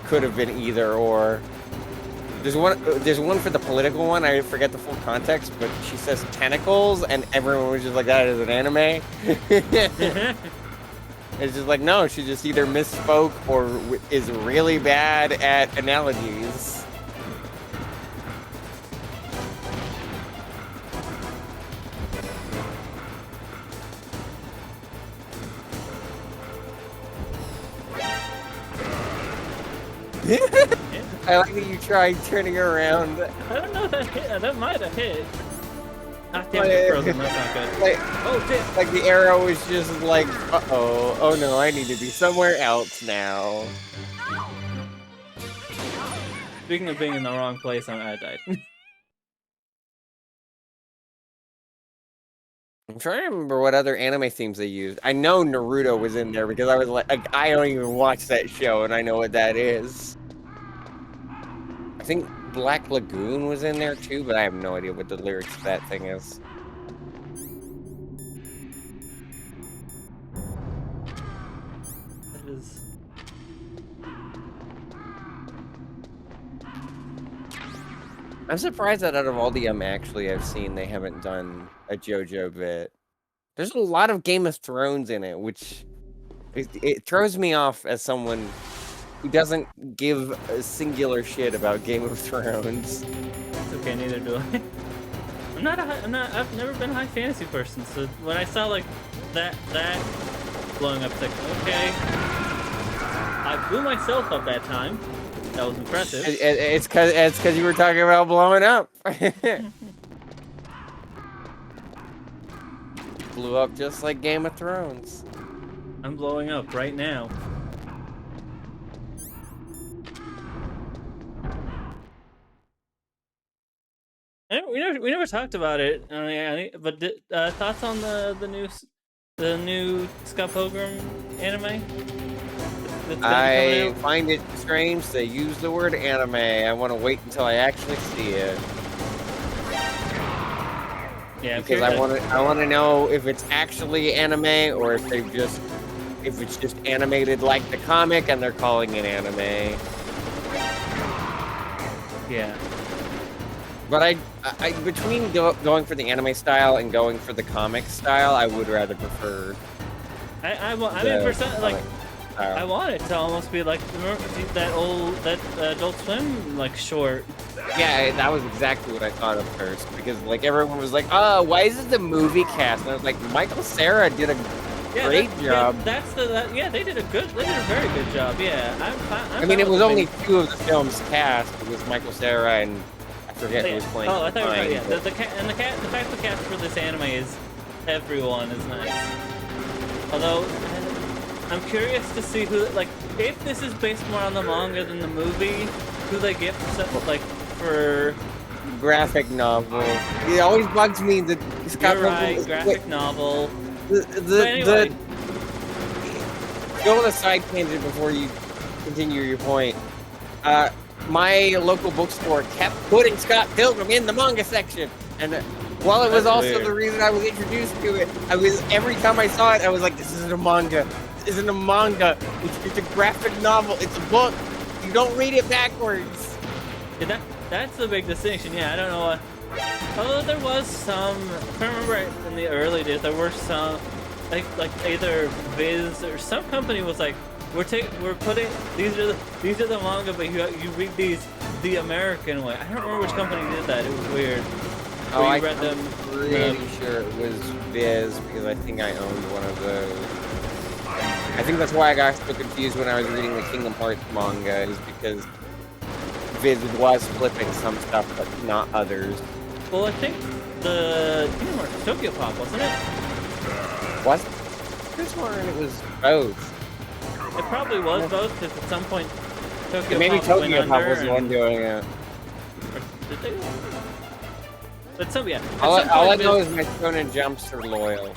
could have been either or. There's one for the political one. I forget the full context, but she says tentacles, and everyone was just like, "That is an anime." It's just like, no, she just either misspoke or is really bad at analogies. I like that you tried turning around. I don't know that might have hit. Ah, damn it, frozen. That's not good. Oh, shit. Like the arrow was just like, uh-oh. Oh no, I need to be somewhere else now. Speaking of being in the wrong place, I died. I'm trying to remember what other anime themes they used. I know Naruto was in there because I was like, I don't even watch that show and I know what that is. I think Black Lagoon was in there too, but I have no idea what the lyrics of that thing is. That is... I'm surprised that out of all the actually I've seen, they haven't done a JoJo bit. There's a lot of Game of Thrones in it, which it throws me off as someone who doesn't give a singular shit about Game of Thrones. It's okay, neither do I. I've never been a high fantasy person, so when I saw like that blowing up, it's like, okay. I blew myself up that time. That was impressive. It's cause you were talking about blowing up. Blew up just like Game of Thrones. I'm blowing up right now. We never talked about it, but thoughts on the new Scott Pilgrim anime? I find it strange they use the word anime. I want to wait until I actually see it. Yeah, because I want to know if it's actually anime or if it's just animated like the comic and they're calling it anime. Yeah. But I between going for the anime style and going for the comic style, I would rather prefer. I want it to almost be like that Adult Swim like short. Yeah, that was exactly what I thought of first because like everyone was like, "Oh, why is it the movie cast?" And I was like, Michael Cera did a great job. Yeah, they did a very good job. Yeah, I mean, it was only 2 of the film's cast. It was Michael Cera and I forget who was playing. Oh, I thought you were the fact the cast for this anime is everyone is nice. Although I'm curious to see who, like, if this is based more on the manga than the movie, who they get for graphic novel. It always bugs me that Scott Pilgrim graphic novel. Go on a side tangent before you continue your point. My local bookstore kept putting Scott Pilgrim in the manga section, and while it was also the reason I was introduced to it, every time I saw it, I was like, "This isn't a manga. This isn't a manga. It's a graphic novel. It's a book. You don't read it backwards." Yeah, that's the big distinction. Yeah, I don't know. Although there was some, if I remember in the early days, there were some, like either Viz or some company was like, we're putting these are the manga, but you read these the American way. I don't remember which company did that. It was weird. Oh, I'm pretty sure it was Viz because I think I owned one of those. I think that's why I got so confused when I was reading the Kingdom Hearts manga, is because Viz was flipping some stuff, but not others. Well, I think the Kingdom Hearts was Tokyo Pop, wasn't it? Was this one? It was both. It probably was both, because at some point Tokyo Maybe Pop went Tokyo Pop under was the one doing it. Or did they? But some, yeah. At All some I point, know Viz- is my Shonen Jumps are loyal.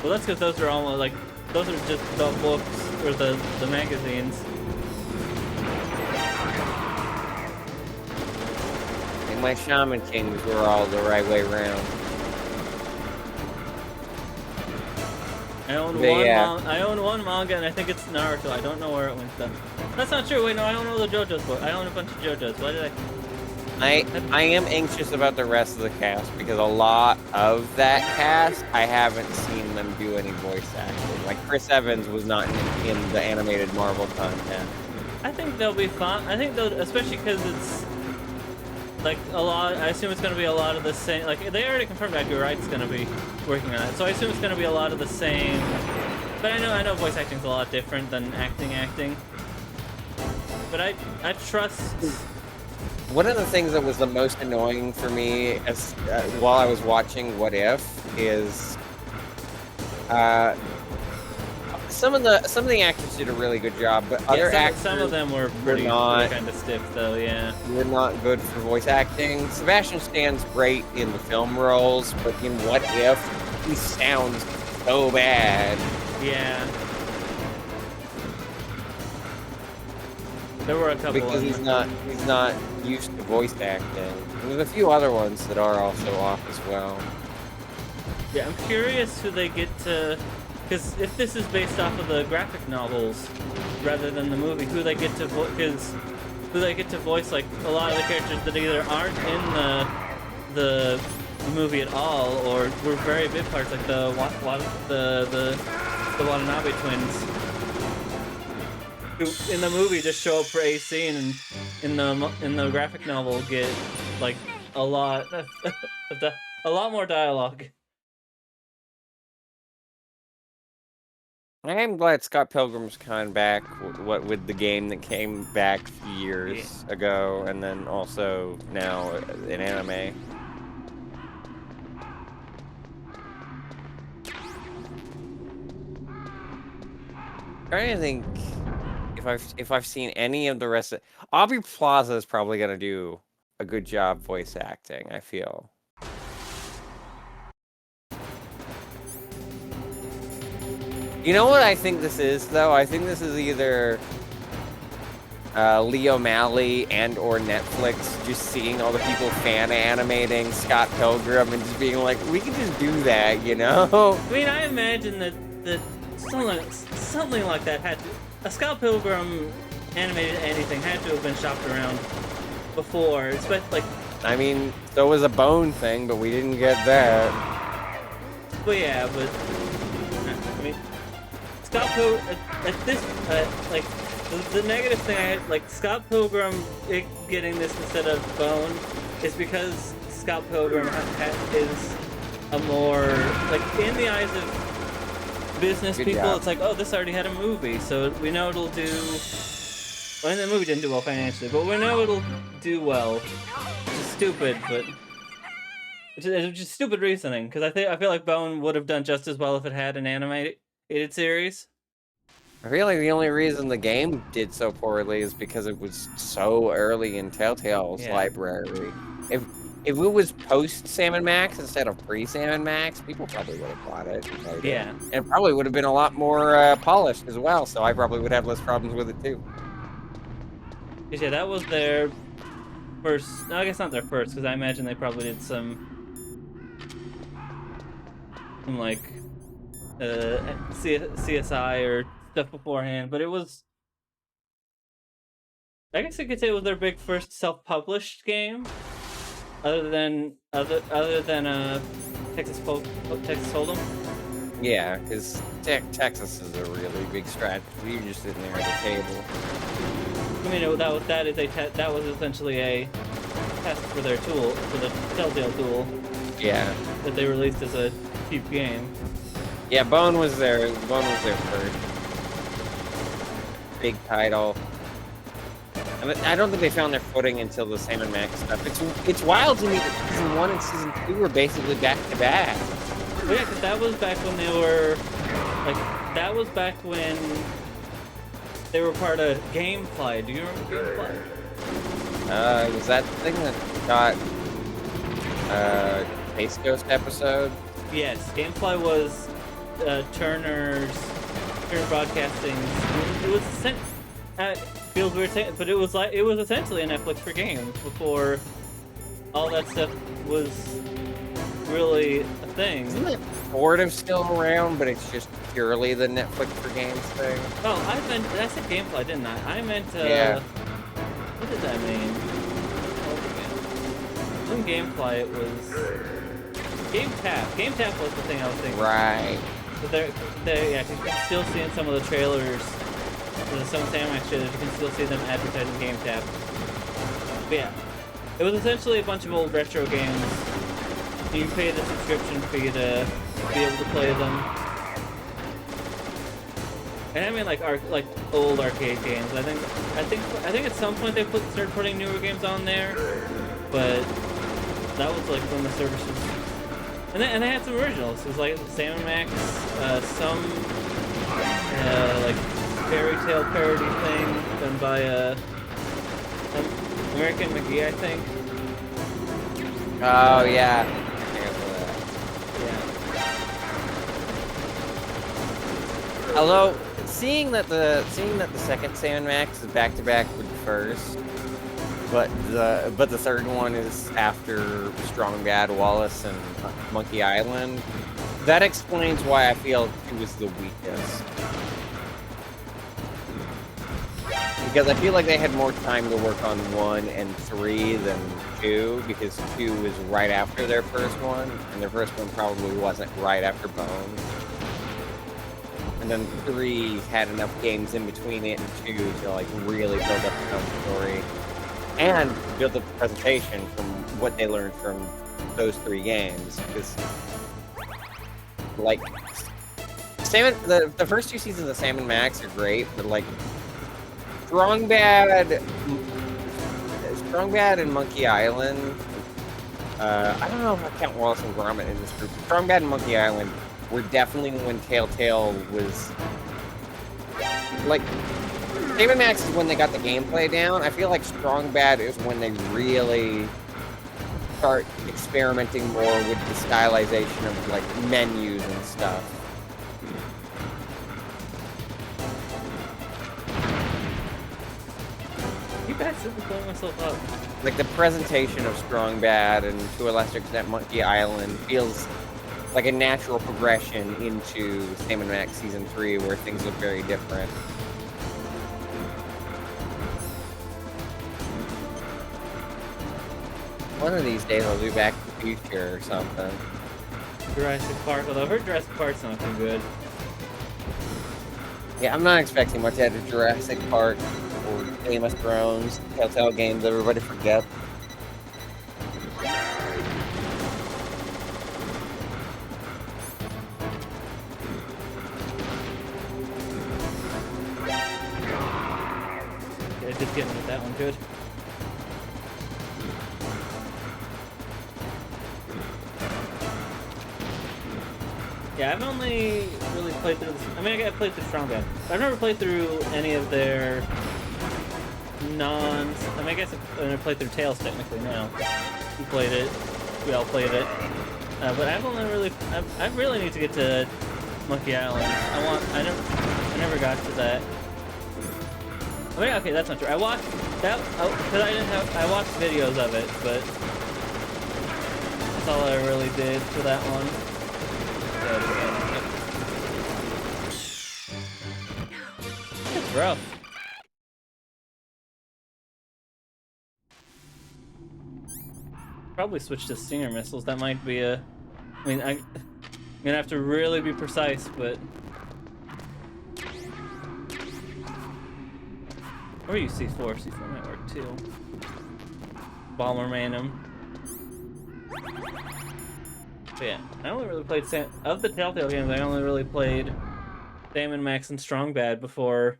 Well, that's because those are almost like those are just the books or the magazines. And my Shaman Kings were all the right way around. I own But one. yeah. I own one manga, and I think it's Naruto. I don't know where it went though. That's not true. Wait, no, I don't know the JoJo's book. I own a bunch of JoJo's. Why did I? I am anxious about the rest of the cast because a lot of that cast I haven't seen them do any voice acting. Like Chris Evans was not in the animated Marvel content. I think they'll be fun. I think they'll, especially because it's like a lot. I assume it's going to be a lot of the same. Like they already confirmed Edgar Wright's going to be working on it, so I assume it's going to be a lot of the same. But I know voice acting's a lot different than acting. But I trust. One of the things that was the most annoying for me as while I was watching What If is some of the actors did a really good job, but other actors Some of them were pretty kind of stiff, though. Yeah. were not good for voice acting. Sebastian Stan's great in the film roles, but in What If, he sounds so bad. Yeah. There were a couple Because he's not used to voice acting. And there's a few other ones that are also off as well. Yeah, I'm curious who they get to, because if this is based off of the graphic novels rather than the movie, who they get to voice like a lot of the characters that either aren't in the movie at all or were very big parts, like the Watanabe twins, who in the movie just show up for a scene, and in the graphic novel get like a lot more dialogue. I am glad Scott Pilgrim's coming back with the game that came back years ago, and then also now in anime. I'm trying to think if I've seen any of the rest of Aubrey Plaza is probably gonna do a good job voice acting, I feel. You know what I think this is, though? I think this is either Leo Malley and or Netflix just seeing all the people fan animating Scott Pilgrim and just being like, we can just do that, you know? I mean, I imagine that something like that had to... A Scott Pilgrim animated anything had to have been shopped around before. Especially, like... I mean, so was a Bone thing, but we didn't get that. But yeah, but... I mean... Scott Pilgrim... At this... like... The negative thing I had... Like, Scott Pilgrim getting this instead of Bone is because Scott Pilgrim is a more... Like, in the eyes of business people, it's like, oh, this already had a movie, so we know it'll do... Well, the movie didn't do well financially, but we know it'll do well. Which is stupid, but... It's just stupid reasoning, because I feel like Bone would have done just as well if it had an animated series. I feel like the only reason the game did so poorly is because it was so early in Telltale's library. If it was post Sam & Max instead of pre-Sam & Max, people probably would have bought it. Yeah. And it probably would have been a lot more polished as well, so I probably would have less problems with it too. Yeah, that was their first... No, I guess not their first, because I imagine they probably did some like, CSI or stuff beforehand, but it was... I guess you could say it was their big first self-published game. Other than Texas Hold'em. Yeah, because Texas is a really big strategy. You're just sitting there at the table. I mean, that was essentially a test for their tool, for the Telltale tool. Yeah. That they released as a cheap game. Yeah, Bone was their first big title. And I don't think they found their footing until the Sam and Max stuff. It's wild to me that season 1 and season 2 were basically back to back. Well, yeah, because that was back when they were like that was back when they were part of Gamefly. Do you remember Gamefly? Was that the thing that got Space Ghost episode? Yes, Gamefly was Turner Broadcasting. It was feels weird, but it was essentially a Netflix for games before all that stuff was really a thing. Isn't it sort of still around, but it's just purely the Netflix for games thing? Oh, I said Gamefly, didn't I? I meant yeah. What did that mean? In Gamefly, it was GameTap. GameTap was the thing I was thinking. Right. But yeah, you can still see in some of the trailers, some Sam Max trailers, you can still see them advertising GameTap. But yeah, it was essentially a bunch of old retro games. You pay the subscription fee to be able to play them. And I mean like old arcade games. I think at some point they started putting newer games on there, but that was like when the services. And they had some originals. It was like Sam and Max, some like fairy tale parody thing done by American McGee, I think. Oh yeah. Yeah. Although seeing that the second Sam and Max is back to back with the first, but the third one is after Strong Bad Wallace and Monkey Island. That explains why I feel 2 is the weakest. Because I feel like they had more time to work on 1 and 3 than 2, because 2 was right after their first one, and their first one probably wasn't right after Bones. And then 3 had enough games in between it and 2 to like really build up the story. And build up the presentation from what they learned from those 3 games. Because, like, the first 2 seasons of Sam and Max are great, but like, Strong Bad and Monkey Island. I don't know if I count Wallace and Gromit in this group. Strong Bad and Monkey Island were definitely when Telltale was like. Sam and Max is when they got the gameplay down. I feel like Strong Bad is when they really start experimenting more with the stylization of like menus and stuff. You bad simply blowing myself up. Like the presentation of Strong Bad and to a lesser extent Monkey Island feels like a natural progression into Sam and Max Season 3 where things look very different. One of these days I'll do Back to the Future or something. Jurassic Park, although I heard Jurassic Park's not too good. Yeah, I'm not expecting much out of Jurassic Park or Game of Thrones, Telltale games everybody forget. Yeah, just getting with that one good. Yeah, I've only really played through this. I mean, I played through Strong Bad. I've never played through any of their I mean, I guess I played through Tales technically now. We played it. We all played it. But I've only really. I really need to get to Monkey Island. I never got to that. I mean, okay, that's not true. I watched that because I watched videos of it, but that's all I really did for that one. It's rough. Probably switch to Stinger missiles. That might be a. I mean, I'm gonna have to really be precise, but. Or use C4. C4 might work too. Bomberman him. But yeah, I only really played of the Telltale games. I only really played Sam and Max and Strong Bad before.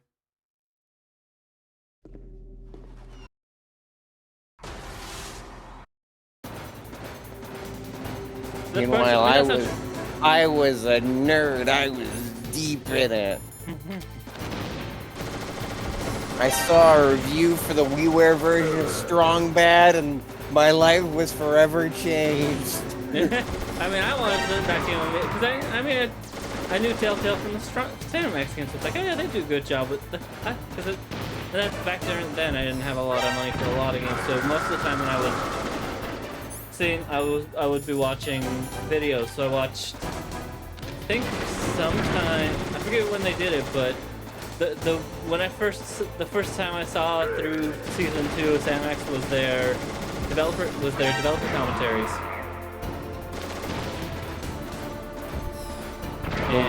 Meanwhile, I was a nerd. I was deep in it. I saw a review for the WiiWare version of Strong Bad, and my life was forever changed. I mean, I wanted to back in because I knew Telltale from the Sam Max games. So it's like, oh yeah, they do a good job with because that's back there and then I didn't have a lot of money for a lot of games, so most of the time when I was seeing, I would be watching videos. So I watched, I think sometime, I forget when they did it, but the first time I saw through season 2 of Sam Max was their developer commentaries. The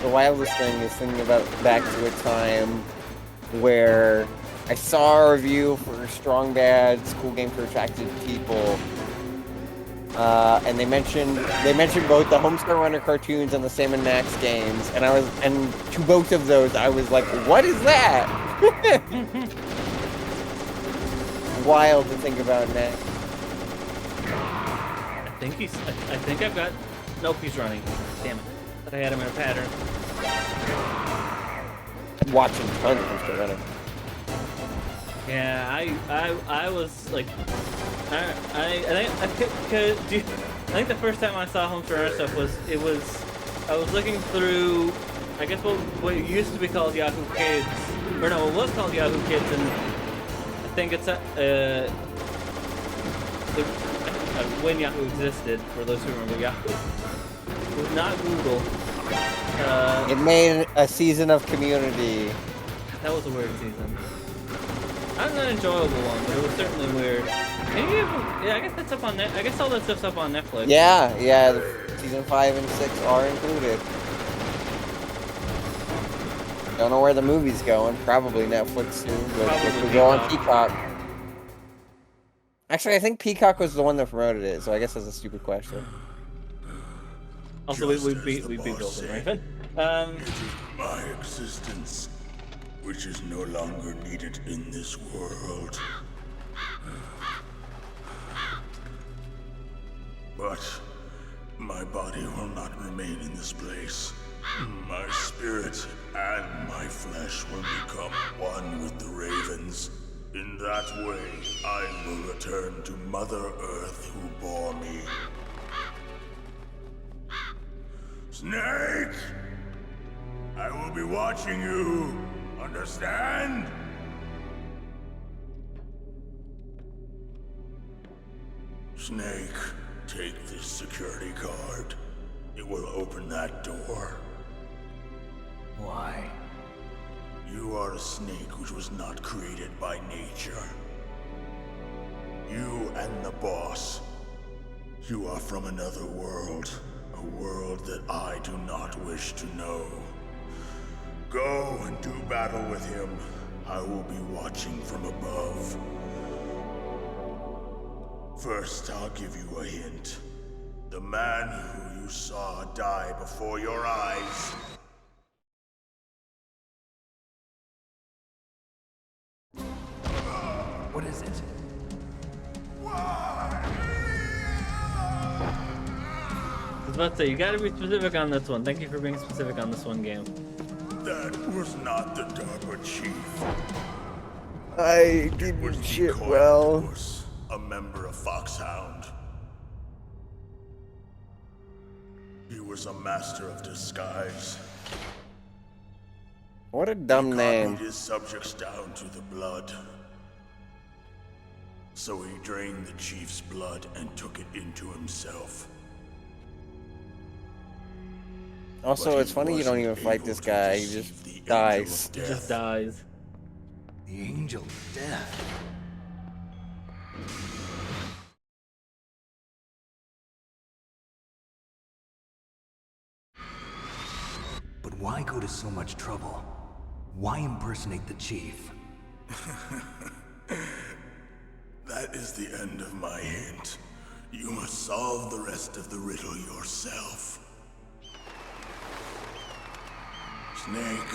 wildest thing is thinking about back to a time where I saw a review for Strong Bad, School Game for Attracted People, and they mentioned both the Homestar Runner cartoons and the Sam and Max games, and to both of those I was like, what is that? Wild to think about now. I think I've got. Nope, he's running. Damn it! But I had him in a pattern. Watching tons of Homestar Runner. Yeah, I was like, I think the first time I saw Homestar Runner stuff I was looking through, I guess what used to be called Yahoo Kids, or no, it was called Yahoo Kids, and I think it's when Yahoo existed, for those who remember Yahoo. It was not Google. It made a season of Community. That was a weird season. Not an enjoyable one, but it was certainly weird. Yeah, I guess that's up on Net. I guess all that stuff's up on Netflix. Yeah, season 5 and 6 are included. Don't know where the movie's going. Probably Netflix soon, but it could go on Peacock. Actually, I think Peacock was the one that promoted it, so I guess that's a stupid question. Also, we beat Golden Raven. It is my existence which is no longer needed in this world. But my body will not remain in this place. My spirit and my flesh will become one with the ravens. In that way, I will return to Mother Earth who bore me. Snake! I will be watching you. Understand? Snake, take this security card. It will open that door. Why? You are a snake which was not created by nature. You and the boss. You are from another world. A world that I do not wish to know. Go and do battle with him. I will be watching from above. First, I'll give you a hint. The man who you saw die before your eyes. What is it? I was about to say, you gotta be specific on this one. Thank you for being specific on this one game. That was not the DARPA chief. I didn't shit well. A member of Foxhound. He was a master of disguise. What a dumb name. He copied his subjects down to the blood. So he drained the chief's blood and took it into himself. Also, it's funny you don't even fight this guy, he just dies. He just dies. The Angel of Death. But why go to so much trouble? Why impersonate the chief? That is the end of my hint. You must solve the rest of the riddle yourself. Snake,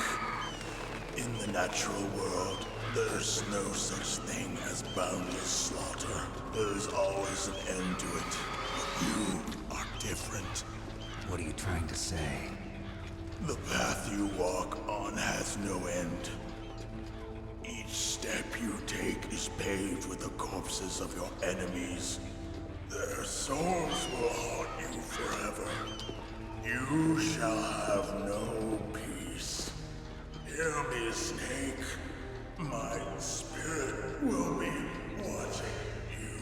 in the natural world, there's no such thing as boundless slaughter. There's always an end to it. But you are different. What are you trying to say? The path you walk on has no end. Each step you take is paved with the corpses of your enemies. Their souls will haunt you forever. You shall have no peace. Hear me, Snake. My spirit will be watching you.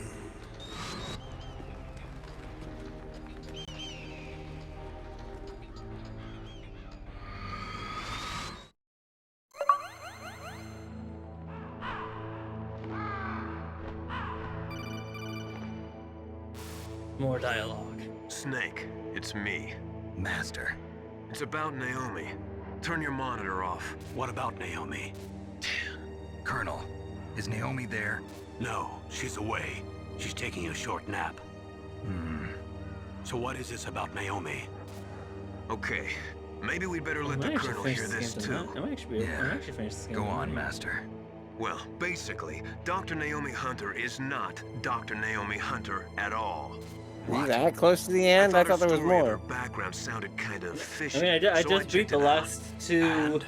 More dialogue. Snake, it's me. Master. It's about Naomi. Turn your monitor off. What about Naomi? Colonel, is Naomi there? No, she's away. She's taking a short nap. So what is this about Naomi? Okay, maybe we'd better let the Colonel hear this too. I might actually finish this game. Go on, Master. Well, basically, Dr. Naomi Hunter is not Dr. Naomi Hunter at all. Are you that close to the end? I thought there was more. Her background sounded kind of fishy. I mean, I so just beat checked the it out. last two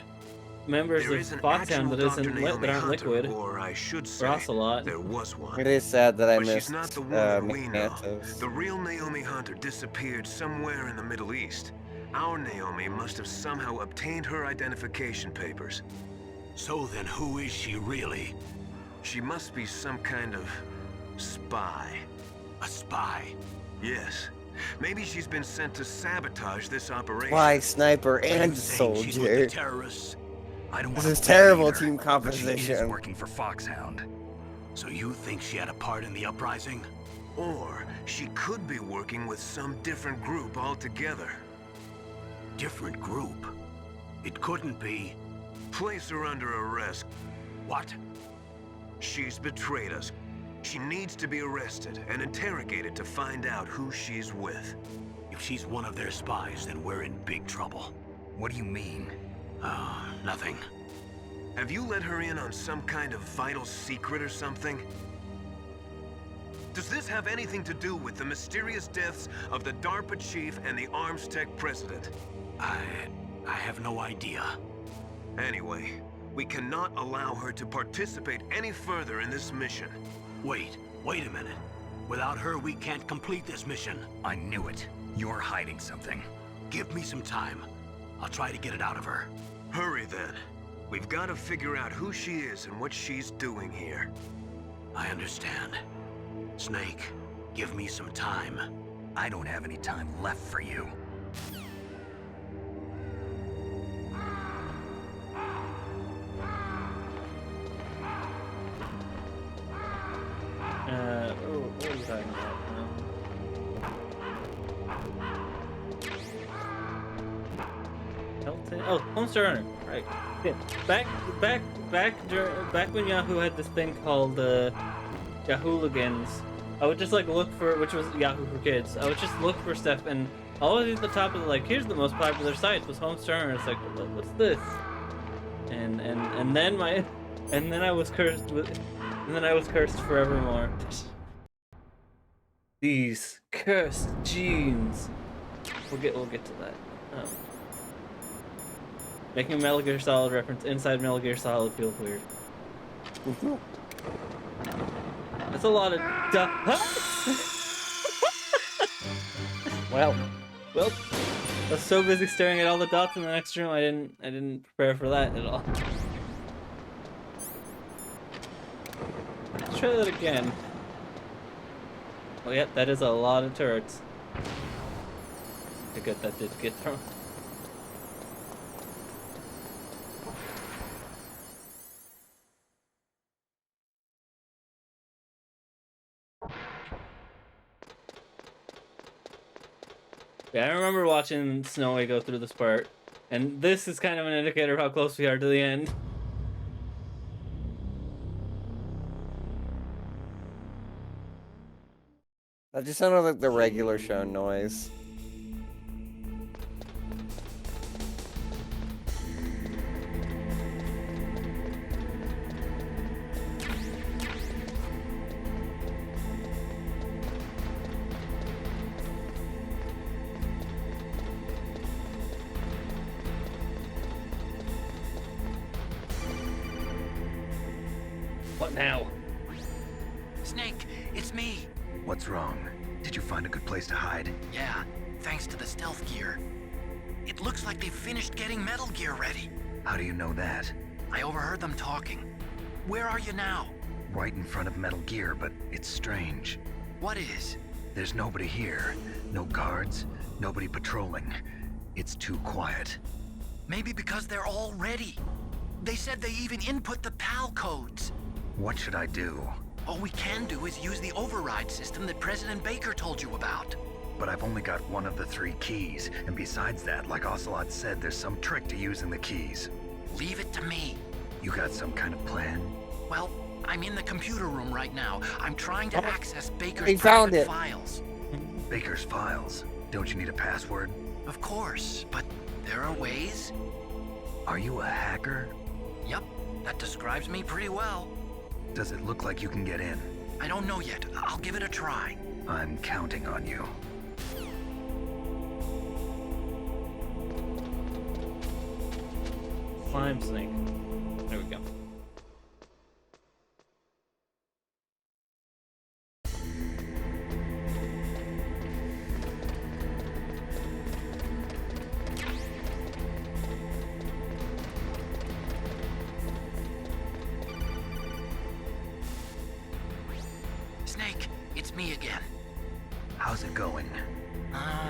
members There is of an Foxhound actual that isn't Dr. that aren't Naomi Hunter, liquid. or I should say, Or Ocelot. there was one. It is sad that I But missed she's not the one that we know. McMantos. The real Naomi Hunter disappeared somewhere in the Middle East. Our Naomi must have somehow obtained her identification papers. So then who is she really? She must be some kind of spy. A spy? Yes. Maybe she's been sent to sabotage this operation. Why, sniper Are you and saying she's with soldier? the terrorists? I don't This want is to terrible either, team but composition. She is working for Foxhound. So you think she had a part in the uprising? Or she could be working with some different group altogether. Different group? It couldn't be. Place her under arrest. What? She's betrayed us. She needs to be arrested and interrogated to find out who she's with. If she's one of their spies, then we're in big trouble. What do you mean? Nothing. Have you let her in on some kind of vital secret or something? Does this have anything to do with the mysterious deaths of the DARPA chief and the ArmsTech president? I have no idea. Anyway, we cannot allow her to participate any further in this mission. Wait a minute. Without her, we can't complete this mission. I knew it. You're hiding something. Give me some time. I'll try to get it out of her. Hurry then. We've got to figure out who she is and what she's doing here. I understand. Snake, give me some time. I don't have any time left for you. What are you talking about? Elton? Oh, Homestar Runner. Right. Yeah. Back when Yahoo had this thing called Yahooligans, I would just like look for, which was Yahoo for Kids. I would just look for stuff, and always at the top of the, like, here's the most popular site was Homestar Runner. It's like, what's this? And then I was cursed with, and then I was cursed forevermore. These cursed genes. We'll get to that. Making a Metal Gear Solid reference inside Metal Gear Solid feels weird. That's a lot of well, I was so busy staring at all the dots in the next room, I didn't prepare for that at all. Let's try that again. Oh yeah, that is a lot of turrets. Good, that did get thrown. Yeah, I remember watching Snowy go through this part, and this is kind of an indicator of how close we are to the end. That just sounded like the regular show noise. What now? Snake, it's me. What's wrong? Did you find a good place to hide? Yeah, thanks to the stealth gear. It looks like they've finished getting Metal Gear ready. How do you know that? I overheard them talking. Where are you now? Right in front of Metal Gear, but it's strange. What is? There's nobody here. No guards, nobody patrolling. It's too quiet. Maybe because they're all ready. They said they even input the PAL codes. What should I do? All we can do is use the override system that President Baker told you about. But I've only got one of the 3 keys, and besides that, like Ocelot said, there's some trick to using the keys. Leave it to me. You got some kind of plan? Well, I'm in the computer room right now. I'm trying to access Baker's He found private it. files. Baker's files? Don't you need a password? Of course, but there are ways. Are you a hacker? Yep, that describes me pretty well. Does it look like you can get in? I don't know yet. I'll give it a try. I'm counting on you. Slime snake. There we go. Snake, it's me again. How's it going?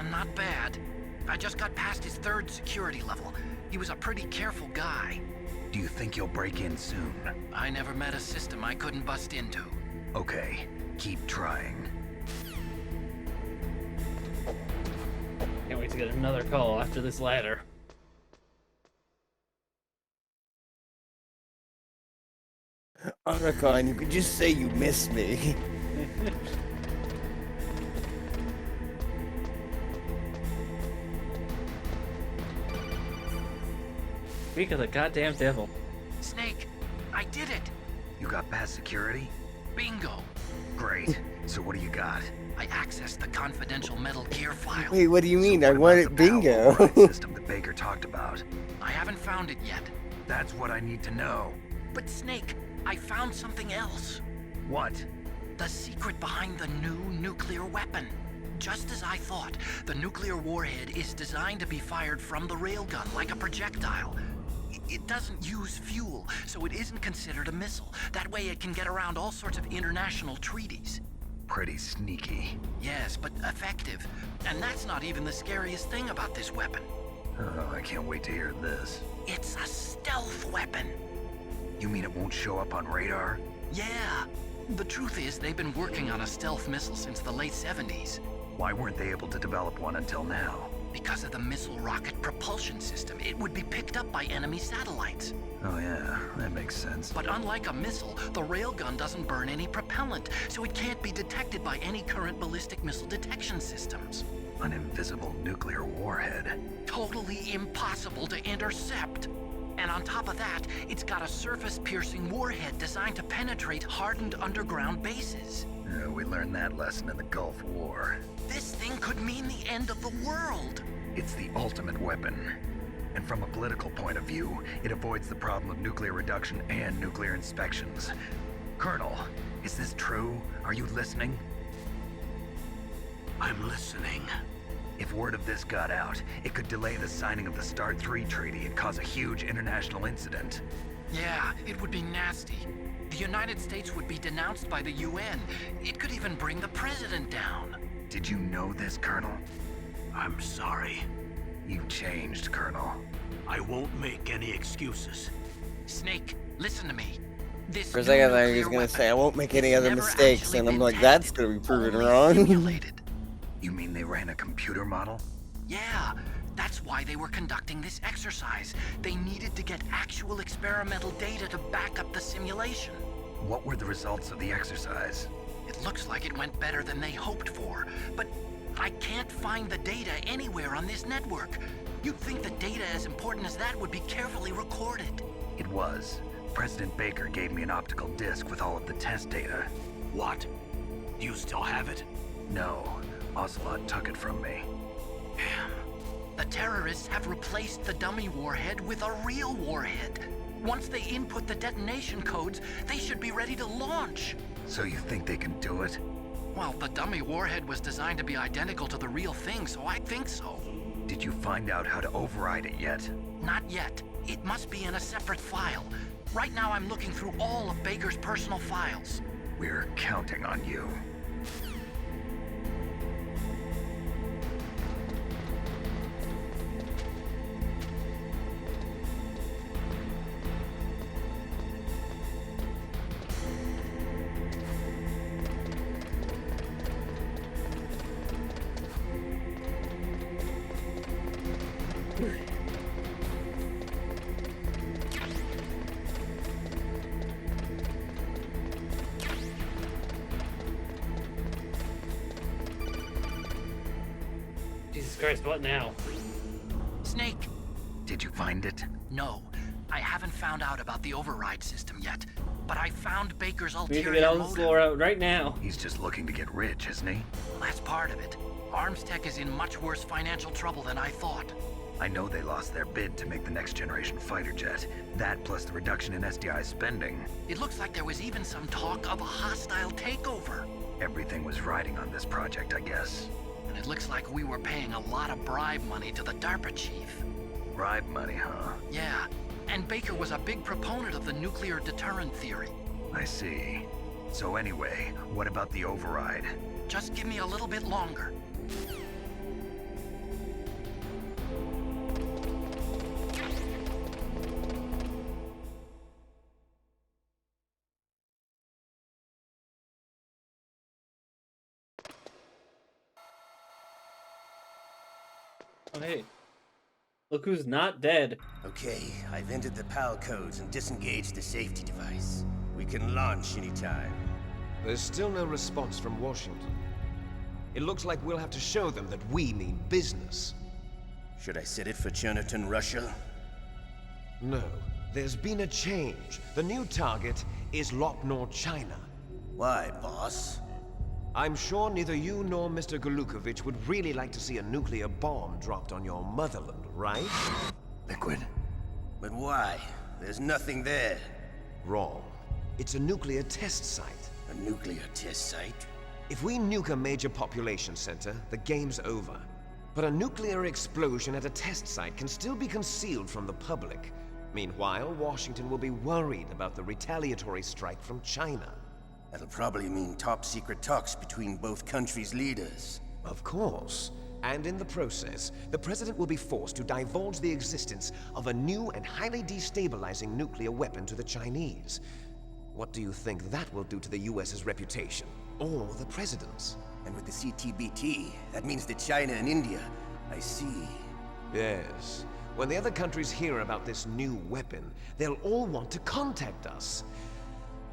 Not bad. I just got past his 3rd security level. He was a pretty careful guy. Do you think you'll break in soon? I never met a system I couldn't bust into. Okay, keep trying. Can't wait to get another call after this ladder. Otacon, you could just say you miss me. Speak of the goddamn devil. Snake, I did it! You got past security? Bingo! Great. So what do you got? I accessed the confidential Metal Gear file. Wait, what do you mean? I What want about it the PAL bingo. override system that Baker talked about. I haven't found it yet. That's what I need to know. But Snake, I found something else. What? The secret behind the new nuclear weapon. Just as I thought, the nuclear warhead is designed to be fired from the railgun like a projectile. It doesn't use fuel, so it isn't considered a missile. That way it can get around all sorts of international treaties. Pretty sneaky. Yes, but effective. And that's not even the scariest thing about this weapon. Oh, I can't wait to hear this. It's a stealth weapon. You mean it won't show up on radar? Yeah. The truth is, they've been working on a stealth missile since the late 70s. Why weren't they able to develop one until now? Because of the missile rocket propulsion system, it would be picked up by enemy satellites. Oh yeah, that makes sense. But unlike a missile, the railgun doesn't burn any propellant, so it can't be detected by any current ballistic missile detection systems. An invisible nuclear warhead. Totally impossible to intercept. And on top of that, it's got a surface-piercing warhead designed to penetrate hardened underground bases. We learned that lesson in the Gulf War. This thing could mean the end of the world. It's the ultimate weapon. And from a political point of view, it avoids the problem of nuclear reduction and nuclear inspections. Colonel, is this true? Are you listening? I'm listening. If word of this got out, it could delay the signing of the START 3 treaty and cause a huge international incident. Yeah, it would be nasty. The United States would be denounced by the UN. It could even bring the president down. Did you know this, Colonel? I'm sorry. You've changed, Colonel. I won't make any excuses. Snake, listen to me. This For a second, I was gonna say I won't make any other mistakes, and I'm like, that's gonna be proven wrong. You mean they ran a computer model? Yeah, that's why they were conducting this exercise. They needed to get actual experimental data to back up the simulation. What were the results of the exercise? It looks like it went better than they hoped for, but I can't find the data anywhere on this network. You'd think the data as important as that would be carefully recorded. It was. President Baker gave me an optical disc with all of the test data. What? Do you still have it? No, Ocelot took it from me. Damn. The terrorists have replaced the dummy warhead with a real warhead. Once they input the detonation codes, they should be ready to launch. So you think they can do it? Well, the dummy warhead was designed to be identical to the real thing, so I think so. Did you find out how to override it yet? Not yet. It must be in a separate file. Right now I'm looking through all of Baker's personal files. We're counting on you. Jesus Christ, what now? Snake! Did you find it? No, I haven't found out about the override system yet, but I found Baker's We need to ulterior get all this motive. lore out right now. He's just looking to get rich, isn't he? That's part of it. Armstech is in much worse financial trouble than I thought. I know they lost their bid to make the next generation fighter jet. That plus the reduction in SDI spending. It looks like there was even some talk of a hostile takeover. Everything was riding on this project, I guess. And it looks like we were paying a lot of bribe money to the DARPA chief. Bribe money, huh? Yeah, and Baker was a big proponent of the nuclear deterrent theory. I see. So anyway, what about the override? Just give me a little bit longer. Oh, hey. Look who's not dead. Okay, I've entered the PAL codes and disengaged the safety device. We can launch anytime. There's still no response from Washington. It looks like we'll have to show them that we mean business. Should I set it for Cherniton, Russia? No. There's been a change. The new target is Lopnor, China. Why, boss? I'm sure neither you nor Mr. Golukovich would really like to see a nuclear bomb dropped on your motherland, right? Liquid. But why? There's nothing there. Wrong. It's a nuclear test site. A nuclear test site? If we nuke a major population center, the game's over. But a nuclear explosion at a test site can still be concealed from the public. Meanwhile, Washington will be worried about the retaliatory strike from China. That'll probably mean top-secret talks between both countries' leaders. Of course. And in the process, the President will be forced to divulge the existence of a new and highly destabilizing nuclear weapon to the Chinese. What do you think that will do to the US's reputation? Or the President's? And with the CTBT, that means that China and India... I see. Yes. When the other countries hear about this new weapon, they'll all want to contact us.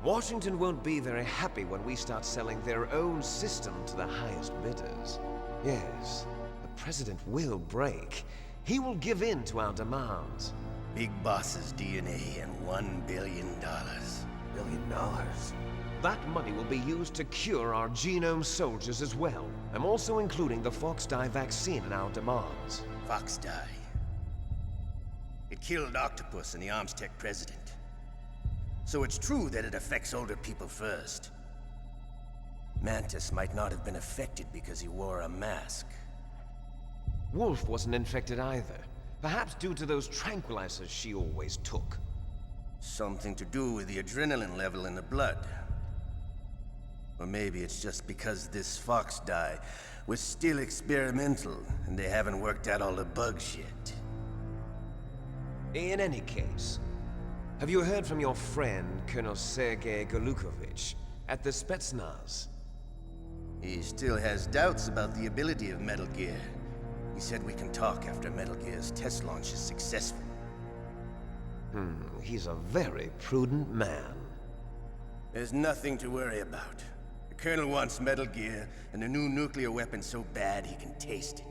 Washington won't be very happy when we start selling their own system to the highest bidders. Yes, the President will break. He will give in to our demands. Big Boss's DNA and $1 billion. $1 billion? That money will be used to cure our genome soldiers as well. I'm also including the Foxdie vaccine in our demands. Foxdie. It killed Octopus and the Armstech president. So it's true that it affects older people first. Mantis might not have been affected because he wore a mask. Wolf wasn't infected either. Perhaps due to those tranquilizers she always took. Something to do with the adrenaline level in the blood. Or maybe it's just because this Foxdie was still experimental and they haven't worked out all the bugs yet. In any case, have you heard from your friend, Colonel Sergei Golukovich, at the Spetsnaz? He still has doubts about the ability of Metal Gear. He said we can talk after Metal Gear's test launch is successful. He's a very prudent man. There's nothing to worry about. The Colonel wants Metal Gear and a new nuclear weapon so bad he can taste it.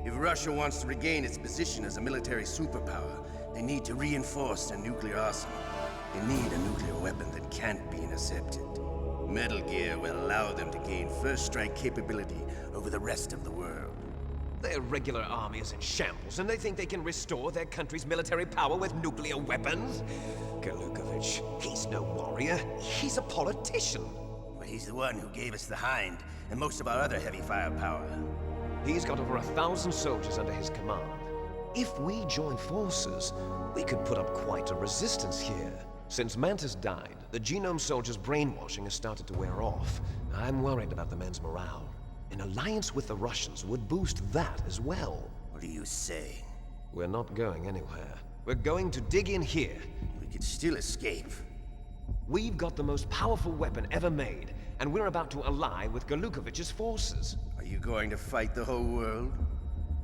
If Russia wants to regain its position as a military superpower, they need to reinforce their nuclear arsenal. They need a nuclear weapon that can't be intercepted. Metal Gear will allow them to gain first strike capability over the rest of the world. Their regular army is in shambles, and they think they can restore their country's military power with nuclear weapons? Galukovich, he's no warrior. He's a politician. But he's the one who gave us the Hind and most of our other heavy firepower. He's got over 1,000 soldiers under his command. If we join forces, we could put up quite a resistance here. Since Mantis died, the Genome soldiers' brainwashing has started to wear off. I'm worried about the men's morale. An alliance with the Russians would boost that as well. What are you saying? We're not going anywhere. We're going to dig in here. We could still escape. We've got the most powerful weapon ever made, and we're about to ally with Galukovich's forces. Are you going to fight the whole world?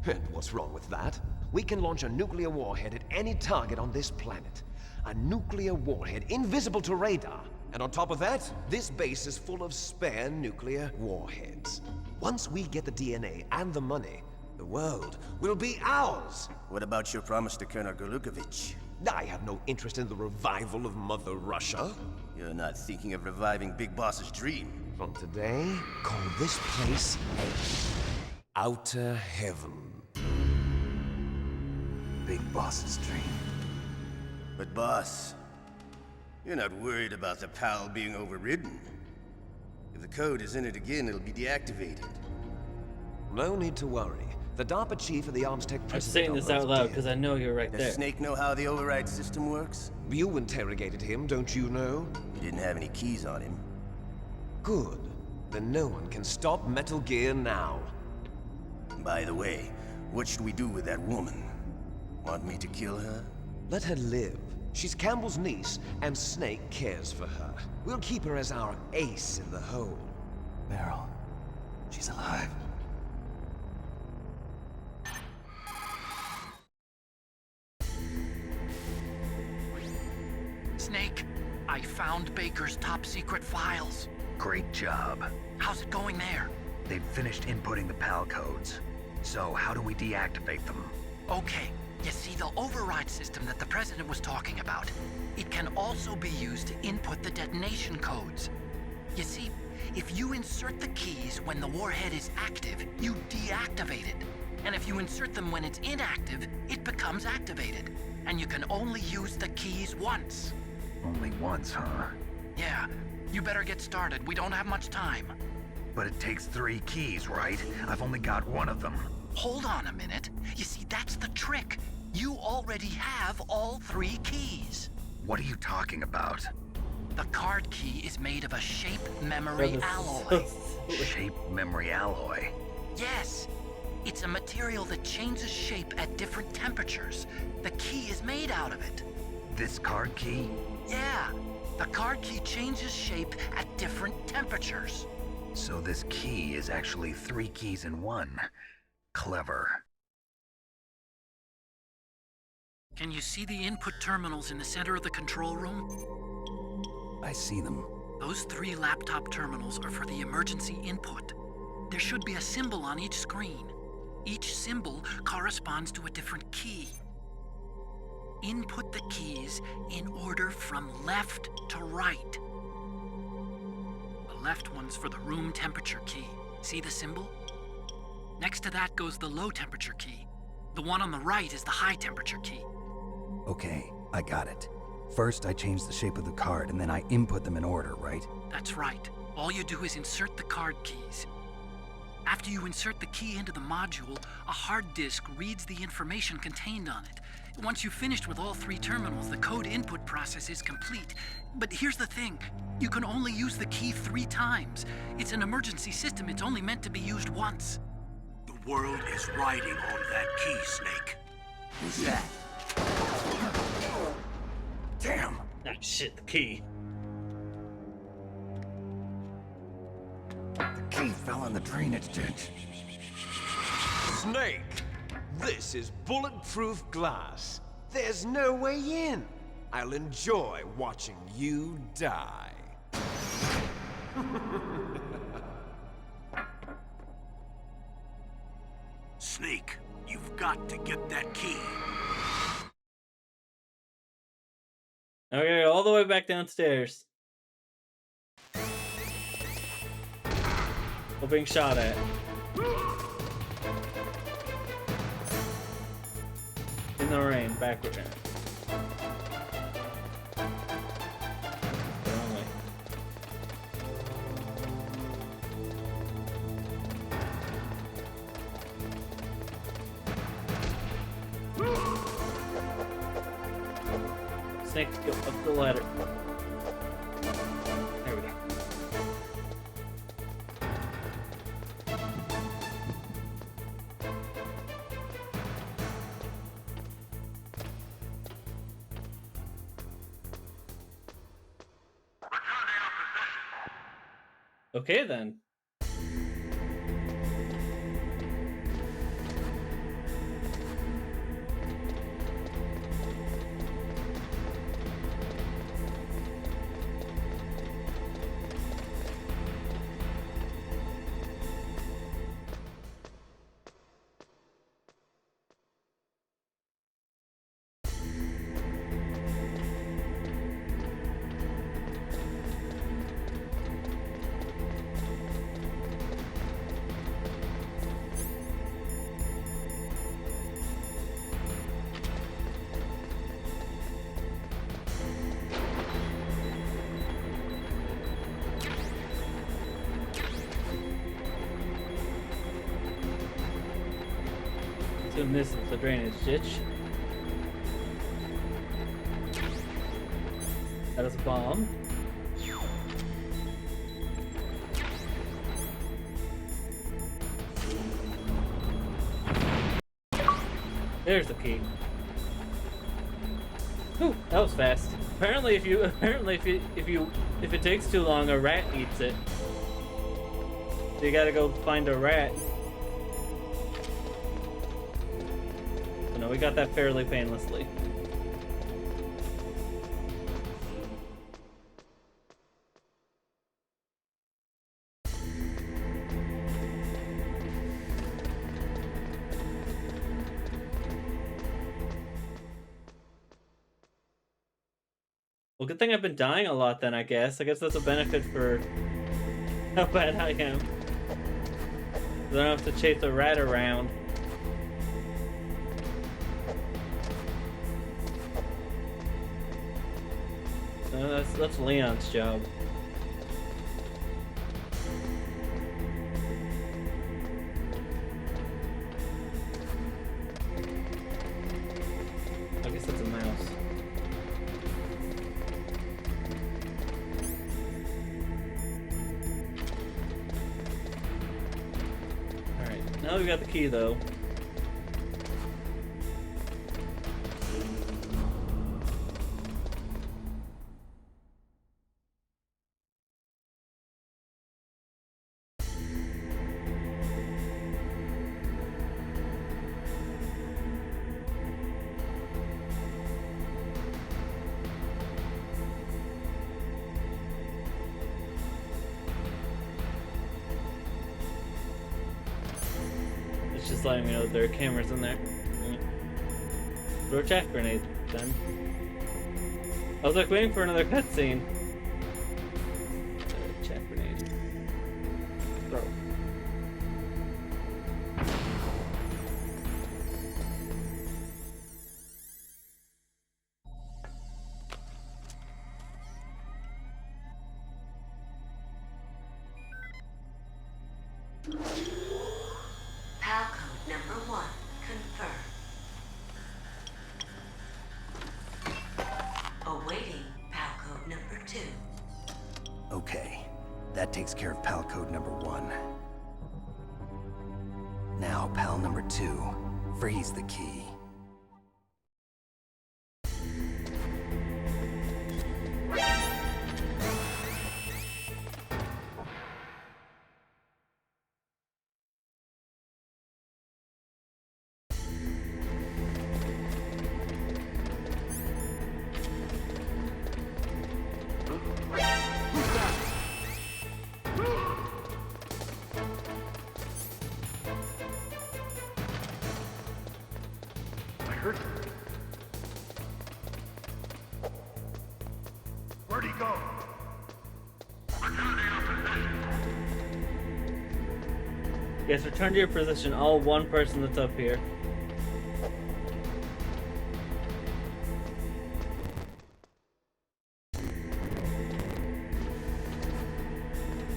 And what's wrong with that? We can launch a nuclear warhead at any target on this planet. A nuclear warhead invisible to radar. And on top of that, this base is full of spare nuclear warheads. Once we get the DNA and the money, the world will be ours! What about your promise to Colonel Galukovich? I have no interest in the revival of Mother Russia. You're not thinking of reviving Big Boss's dream. From today, call this place Outer Heaven. Big Boss's dream. But boss, you're not worried about the PAL being overridden. If the code is in it again, it'll be deactivated. No need to worry. The DARPA chief of the Armstech president... I'm saying this out loud because I know you're right there. Does Snake know how the override system works? You interrogated him, don't you know? He didn't have any keys on him. Good. Then no one can stop Metal Gear now. By the way, what should we do with that woman? Want me to kill her? Let her live. She's Campbell's niece, and Snake cares for her. We'll keep her as our ace in the hole. Meryl, she's alive. Snake, I found Baker's top secret files. Great job. How's it going there? They've finished inputting the PAL codes. So how do we deactivate them? Okay. You see, the override system that the President was talking about, it can also be used to input the detonation codes. You see, if you insert the keys when the warhead is active, you deactivate it. And if you insert them when it's inactive, it becomes activated. And you can only use the keys once. Only once, huh? Yeah, you better get started. We don't have much time. But it takes 3 keys, right? I've only got 1 of them. Hold on a minute. You see, that's the trick. You already have all 3 keys. What are you talking about? The card key is made of a shape memory alloy. Shape memory alloy? Yes. It's a material that changes shape at different temperatures. The key is made out of it. This card key? Yeah. The card key changes shape at different temperatures. So this key is actually 3 keys in 1. Clever. Can you see the input terminals in the center of the control room? I see them. Those 3 laptop terminals are for the emergency input. There should be a symbol on each screen. Each symbol corresponds to a different key. Input the keys in order from left to right. The left one's for the room temperature key. See the symbol? Next to that goes the low temperature key. The one on the right is the high temperature key. Okay, I got it. First, I change the shape of the card, and then I input them in order, right? That's right. All you do is insert the card keys. After you insert the key into the module, a hard disk reads the information contained on it. Once you've finished with all 3 terminals, the code input process is complete. But here's the thing. You can only use the key 3 times. It's an emergency system. It's only meant to be used once. The world is riding on that key, Snake. Who's that? Damn! Ah, shit, the key. The key fell in the drainage ditch. Snake! This is bulletproof glass. There's no way in. I'll enjoy watching you die. Snake, you've got to get that key. Okay, all the way back downstairs. We're being shot at. In the rain, backward. Wrong way. Snake, go up the ladder. There we go. Okay then. Assume this is the drainage ditch. That is a bomb. There's the key. Whew, that was fast. Apparently, if it takes too long, a rat eats it. So you gotta go find a rat. So no, we got that fairly painlessly. Well, good thing I've been dying a lot then, I guess. I guess that's a benefit for how bad I am. I don't have to chase a rat around. That's Leon's job. I guess that's a mouse. Alright, now we got the key though. Just letting me know that there are cameras in there. Throw a chaff grenade, then. I was like waiting for another cutscene. Chaff grenade. Throw. PAL code number 1 confirmed. Awaiting PAL code number 2. Okay, that takes care of PAL code number 1. Now, PAL number 2, freeze the key. Deckard? Where'd he go? Yes, return to your position. All one person that's up here.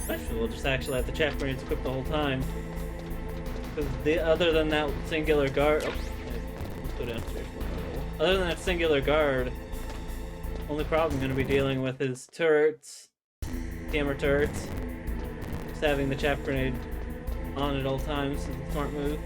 Actually, we'll just actually have the chaff grenades equipped the whole time. Because other than that singular guard... Oh, let's go downstairs. Other than that singular guard, only problem I'm going to be dealing with is turrets, camera turrets. Just having the chaff grenade on at all times is a smart move.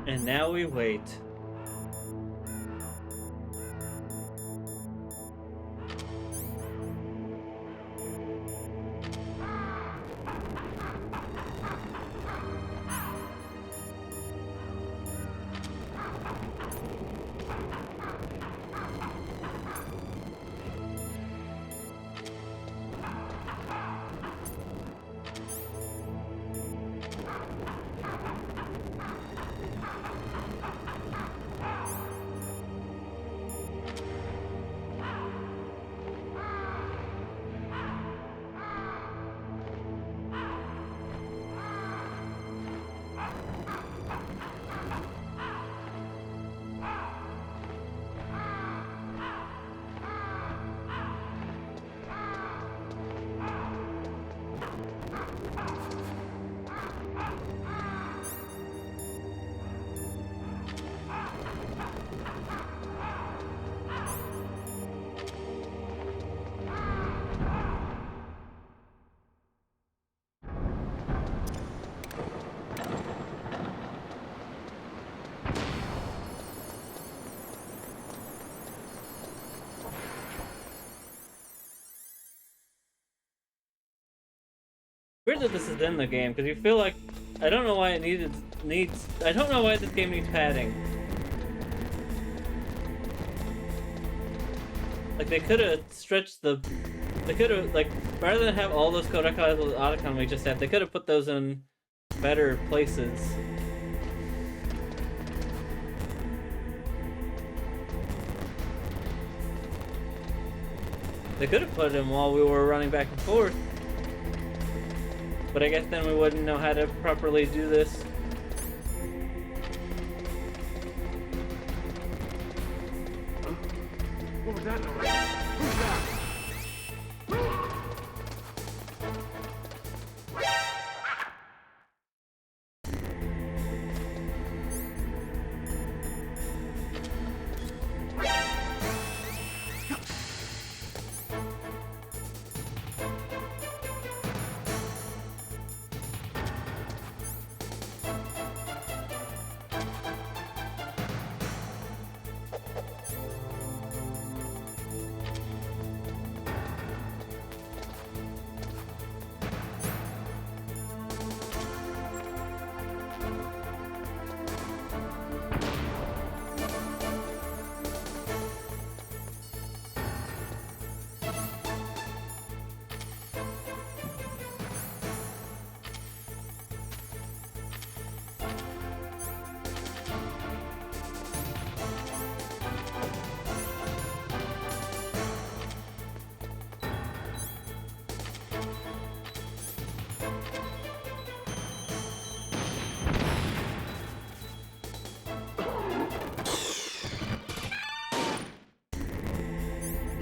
And now we wait. Weird that this is in the game, because you feel like... I don't know why it needs... I don't know why this game needs padding. Like, they could have stretched the... They could have, like, rather than have all those codec autocon we just had, they could have put those in better places. They could have put them while we were running back and forth. But I guess then we wouldn't know how to properly do this. What was that noise? Who's that?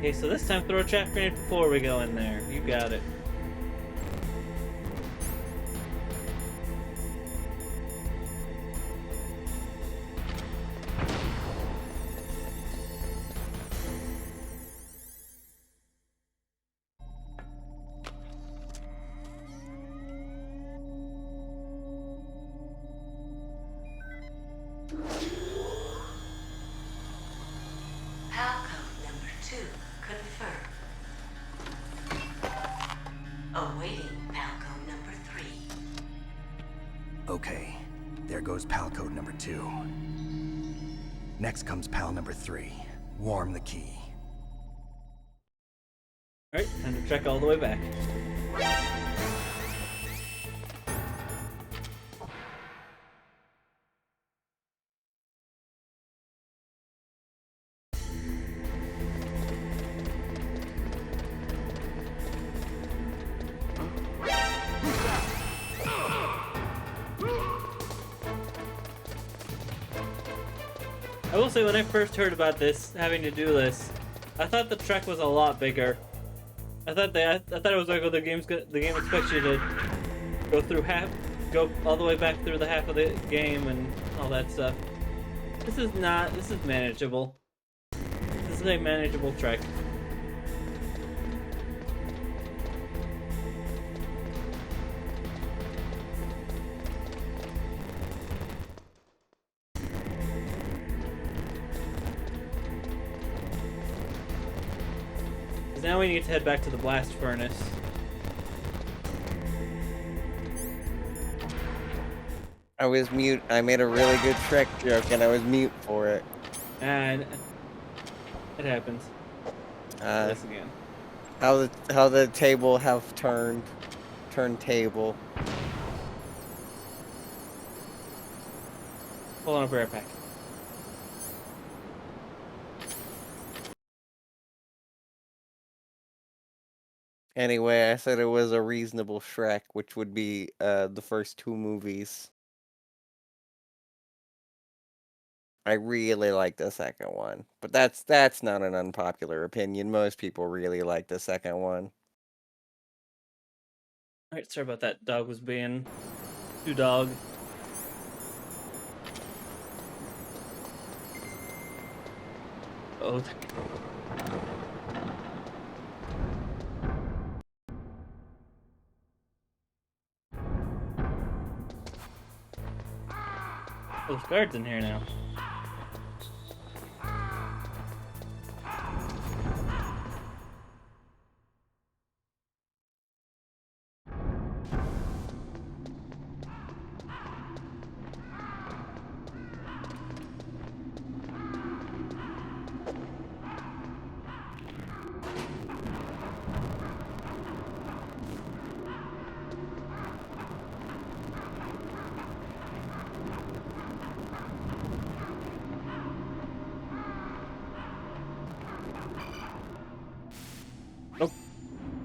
Okay, so this time throw a chaff grenade before we go in there. You got it. Okay, there goes pal code number 2. Next comes pal number 3. Warm the key. Alright, time to trek all the way back. I will say, when I first heard about this, having to do this, I thought the trek was a lot bigger. I thought it was like, oh, the game expects you to go all the way back through the half of the game and all that stuff. This is manageable. This is a manageable trek. Now we need to head back to the blast furnace. I was mute. I made a really good Trek joke and I was mute for it. And it happens. This again. How the table have turned table. Hold on, I'll be right back. Anyway, I said it was a reasonable Shrek, which would be the first 2 movies. I really like the second one, but that's not an unpopular opinion. Most people really like the second one. Alright, sorry about that. Dog was being too dog. Oh. There's guards in here now.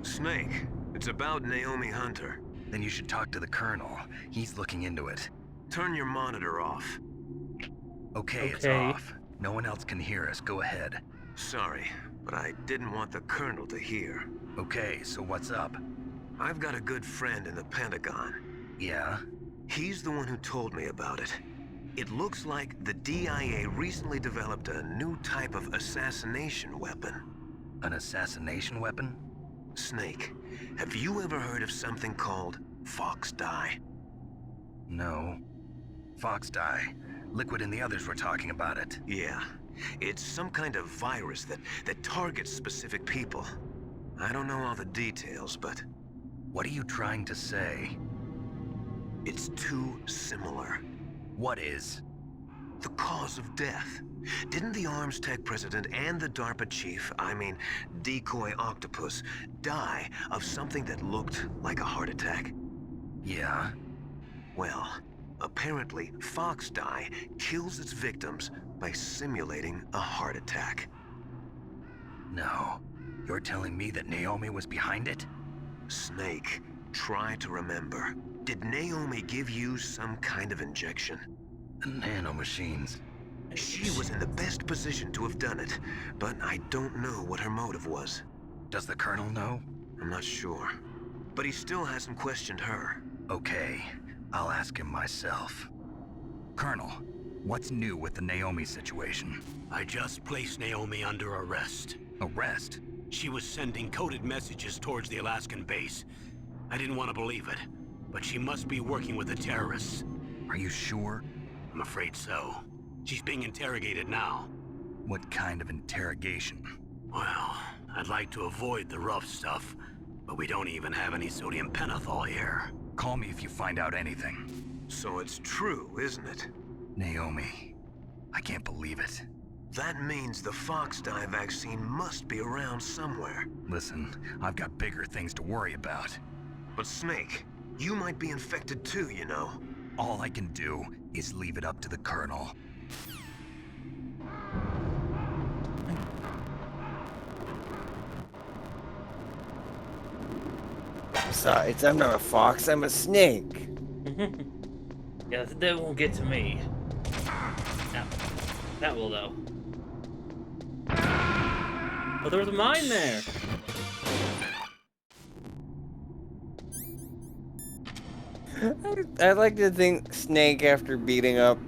Snake, it's about Naomi Hunter. Then you should talk to the Colonel. He's looking into it. Turn your monitor off. Okay, it's off. No one else can hear us. Go ahead. Sorry, but I didn't want the Colonel to hear. Okay, so what's up? I've got a good friend in the Pentagon. Yeah? He's the one who told me about it. It looks like the DIA recently developed a new type of assassination weapon. An assassination weapon? Snake, have you ever heard of something called Fox Dye? No. Fox Dye. Liquid and the others were talking about it. Yeah. It's some kind of virus that targets specific people. I don't know all the details, but... What are you trying to say? It's too similar. What is? The cause of death. Didn't the Arms Tech president and the DARPA chief, I mean, Decoy Octopus, die of something that looked like a heart attack? Yeah? Well, apparently Fox Dye kills its victims by simulating a heart attack. No. You're telling me that Naomi was behind it? Snake, try to remember. Did Naomi give you some kind of injection? The nanomachines. She was in the best position to have done it, but I don't know what her motive was. Does the Colonel know? I'm not sure. But he still hasn't questioned her. Okay, I'll ask him myself. Colonel, what's new with the Naomi situation? I just placed Naomi under arrest. Arrest? She was sending coded messages towards the Alaskan base. I didn't want to believe it, but she must be working with the terrorists. Are you sure? I'm afraid so. She's being interrogated now. What kind of interrogation? Well, I'd like to avoid the rough stuff, but we don't even have any sodium pentothal here. Call me if you find out anything. So it's true, isn't it? Naomi, I can't believe it. That means the Fox dye vaccine must be around somewhere. Listen, I've got bigger things to worry about. But Snake, you might be infected too, you know. All I can do is leave it up to the Colonel. Besides, I'm not a fox, I'm a snake. Yeah, that won't get to me. No, that will though. Oh, there was a mine there. I like to think Snake, after beating up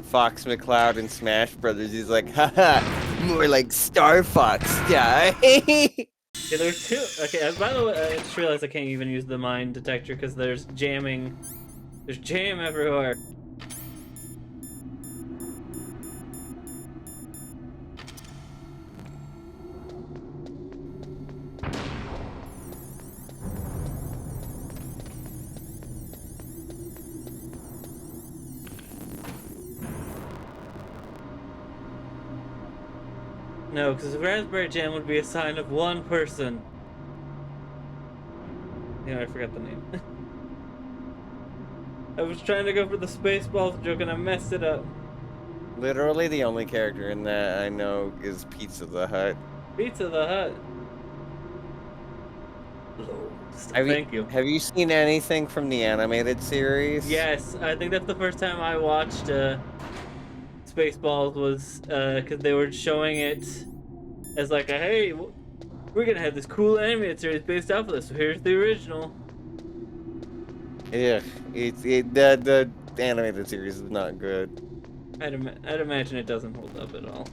Fox McCloud in Smash Brothers, he's like, haha, more like Star Fox die. Yeah, there's two. Okay, by the way, I just realized I can't even use the mine detector because there's jamming. There's jam everywhere. No, because raspberry jam would be a sign of one person. Yeah, I forgot the name. I was trying to go for the Spaceballs joke and I messed it up. Literally the only character in that I know is Pizza the Hut. Pizza the Hut. Thank you. Have you seen anything from the animated series? Yes, I think that's the first time I watched Spaceballs was because they were showing it as like a, hey, we're gonna have this cool animated series based off of this, so here's the original. Yeah, the animated series is not good. I'd imagine it doesn't hold up at all.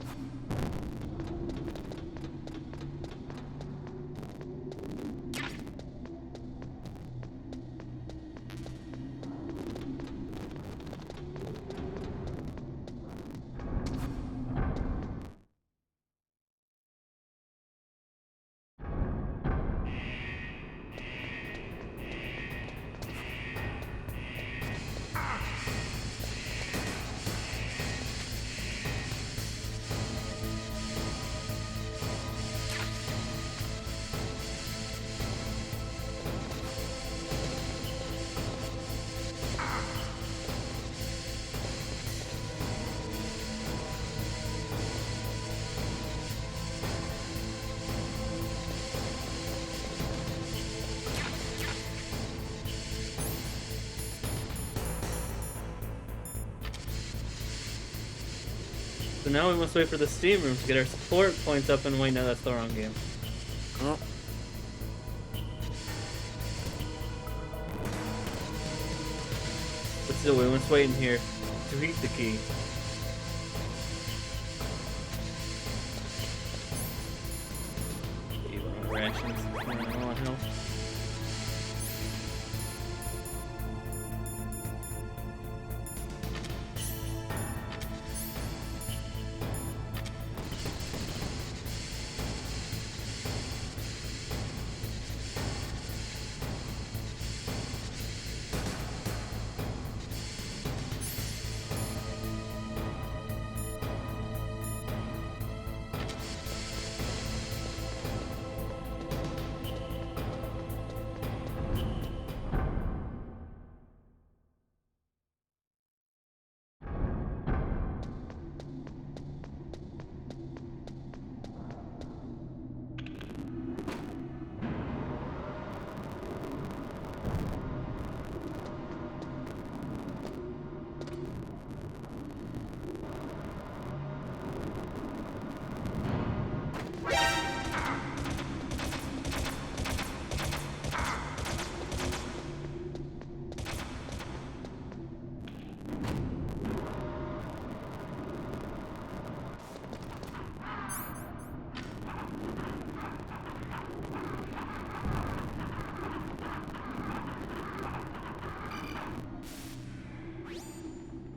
So now we must wait for the Steam Room to get our support points up and wait, no, that's the wrong game. Oh. But still, we must wait in here to eat the key. You want rations? I want help.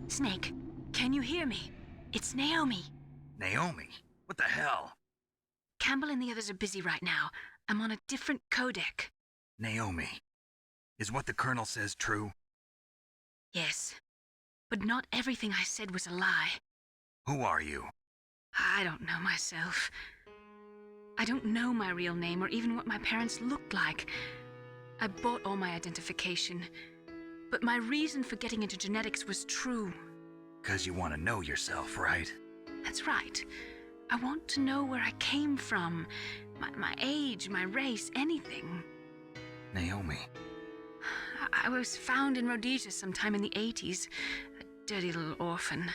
Snake, can you hear me? It's Naomi. Naomi? What the hell? Campbell and the others are busy right now. I'm on a different codec. Naomi, is what the Colonel says true? Yes. But not everything I said was a lie. Who are you? I don't know myself. I don't know my real name or even what my parents looked like. I bought all my identification. But my reason for getting into genetics was true. 'Cause you want to know yourself, right? That's right. I want to know where I came from. My age, my race, anything. Naomi. I was found in Rhodesia sometime in the 80s. A dirty little orphan.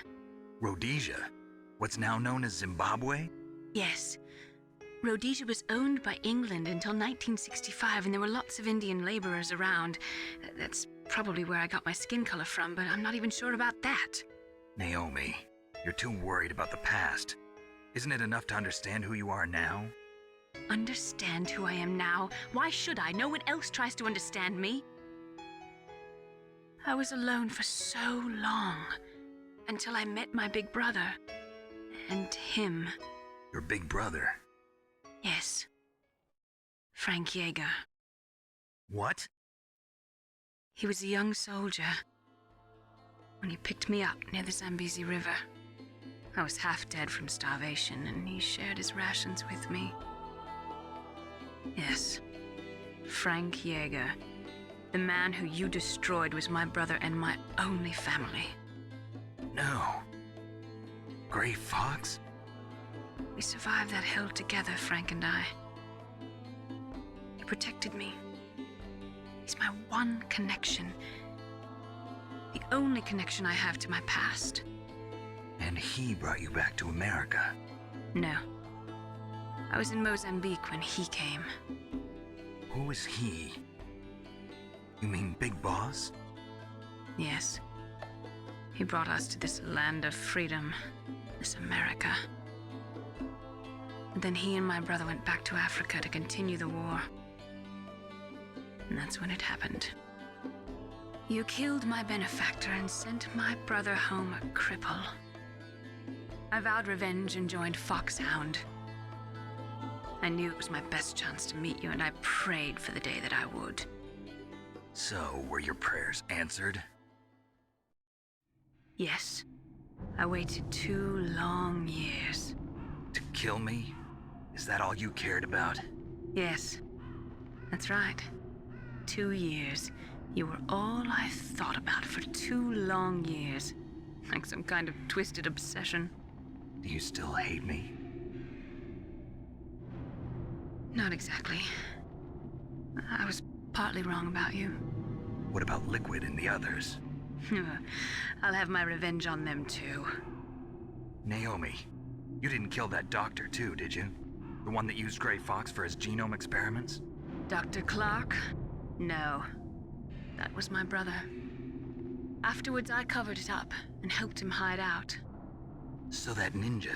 Rhodesia? What's now known as Zimbabwe? Yes. Rhodesia was owned by England until 1965, and there were lots of Indian laborers around. That's probably where I got my skin color from, but I'm not even sure about that. Naomi, you're too worried about the past. Isn't it enough to understand who you are now? Understand who I am now? Why should I? No one else tries to understand me. I was alone for so long, until I met my big brother. And him. Your big brother? Yes. Frank Yeager. What? He was a young soldier when he picked me up near the Zambezi River. I was half dead from starvation, and he shared his rations with me. Yes, Frank Yeager. The man who you destroyed was my brother and my only family. No. Gray Fox? We survived that hell together, Frank and I. He protected me. He's my one connection. The only connection I have to my past. And he brought you back to America? No. I was in Mozambique when he came. Who is he? You mean Big Boss? Yes. He brought us to this land of freedom, this America. And then he and my brother went back to Africa to continue the war. And that's when it happened. You killed my benefactor and sent my brother home a cripple. I vowed revenge and joined Foxhound. I knew it was my best chance to meet you, and I prayed for the day that I would. So, were your prayers answered? Yes. I waited 2 long years. To kill me? Is that all you cared about? Yes. That's right. 2 years. You were all I thought about for 2 long years. Like some kind of twisted obsession. Do you still hate me? Not exactly. I was partly wrong about you. What about Liquid and the others? I'll have my revenge on them too. Naomi, you didn't kill that doctor too, did you? The one that used Gray Fox for his genome experiments? Dr. Clark? No. That was my brother. Afterwards, I covered it up and helped him hide out. So that ninja,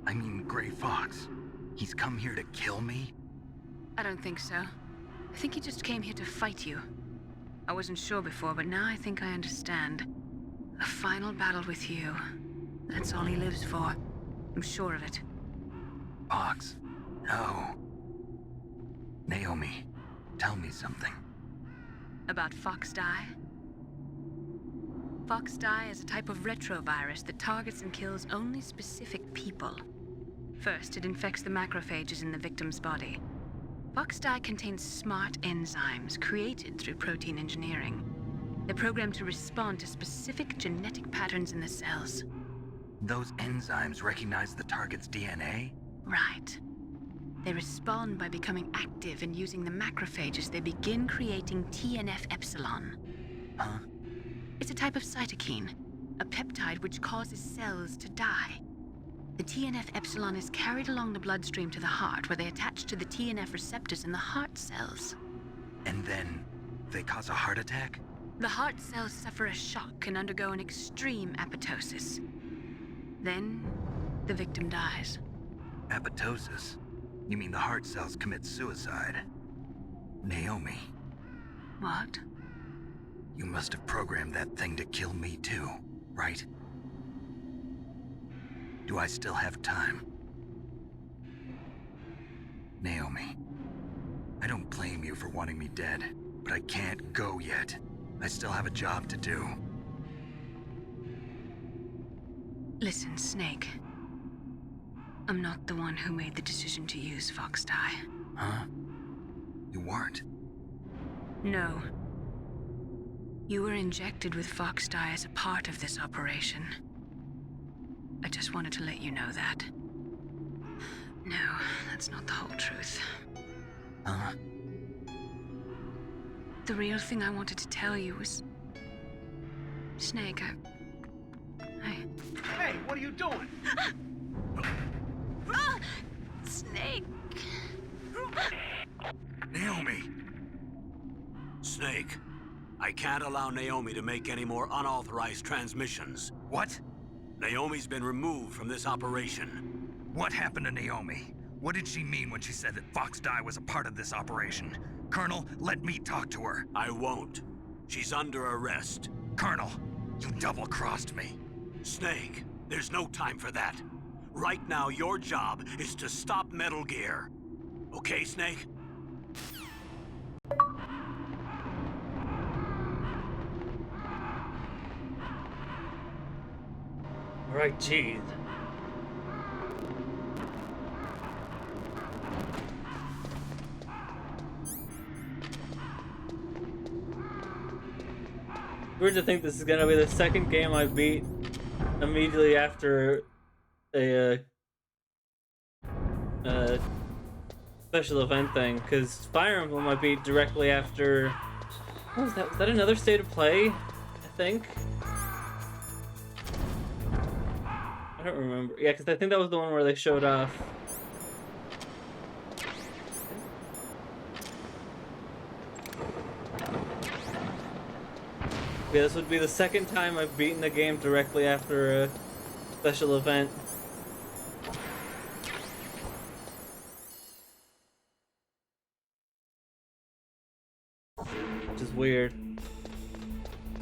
I mean Gray Fox, he's come here to kill me? I don't think so. I think he just came here to fight you. I wasn't sure before, but now I think I understand. A final battle with you. That's all he lives for. I'm sure of it. Fox? No. Naomi, tell me something. About Fox Die? Fox Die is a type of retrovirus that targets and kills only specific people. First, it infects the macrophages in the victim's body. Fox Die contains smart enzymes created through protein engineering. They're programmed to respond to specific genetic patterns in the cells. Those enzymes recognize the target's DNA? Right. They respond by becoming active and using the macrophages. They begin creating TNF-epsilon. Huh? It's a type of cytokine, a peptide which causes cells to die. The TNF-epsilon is carried along the bloodstream to the heart, where they attach to the TNF receptors in the heart cells. And then they cause a heart attack? The heart cells suffer a shock and undergo an extreme apoptosis. Then, the victim dies. Apoptosis? You mean the heart cells commit suicide? Naomi. What? You must have programmed that thing to kill me too, right? Do I still have time? Naomi, I don't blame you for wanting me dead, but I can't go yet. I still have a job to do. Listen, Snake. I'm not the one who made the decision to use Fox Dye. Huh? You weren't? No. You were injected with Fox Dye as a part of this operation. I just wanted to let you know that. No, that's not the whole truth. Huh? The real thing I wanted to tell you was... Snake, I... Hey, what are you doing? Snake! Naomi! Snake, I can't allow Naomi to make any more unauthorized transmissions. What? Naomi's been removed from this operation. What happened to Naomi? What did she mean when she said that Fox Dye was a part of this operation? Colonel, let me talk to her. I won't. She's under arrest. Colonel, you double-crossed me. Snake, there's no time for that. Right now, your job is to stop Metal Gear. Okay, Snake? Alright, geez. Weird to think this is gonna be the second game I beat immediately after a special event thing, because Fire Emblem I beat directly after. What was that? Was that another State of Play? I think. I don't remember. Yeah, because I think that was the one where they showed off. Yeah, this would be the second time I've beaten a game directly after a special event. Which is weird.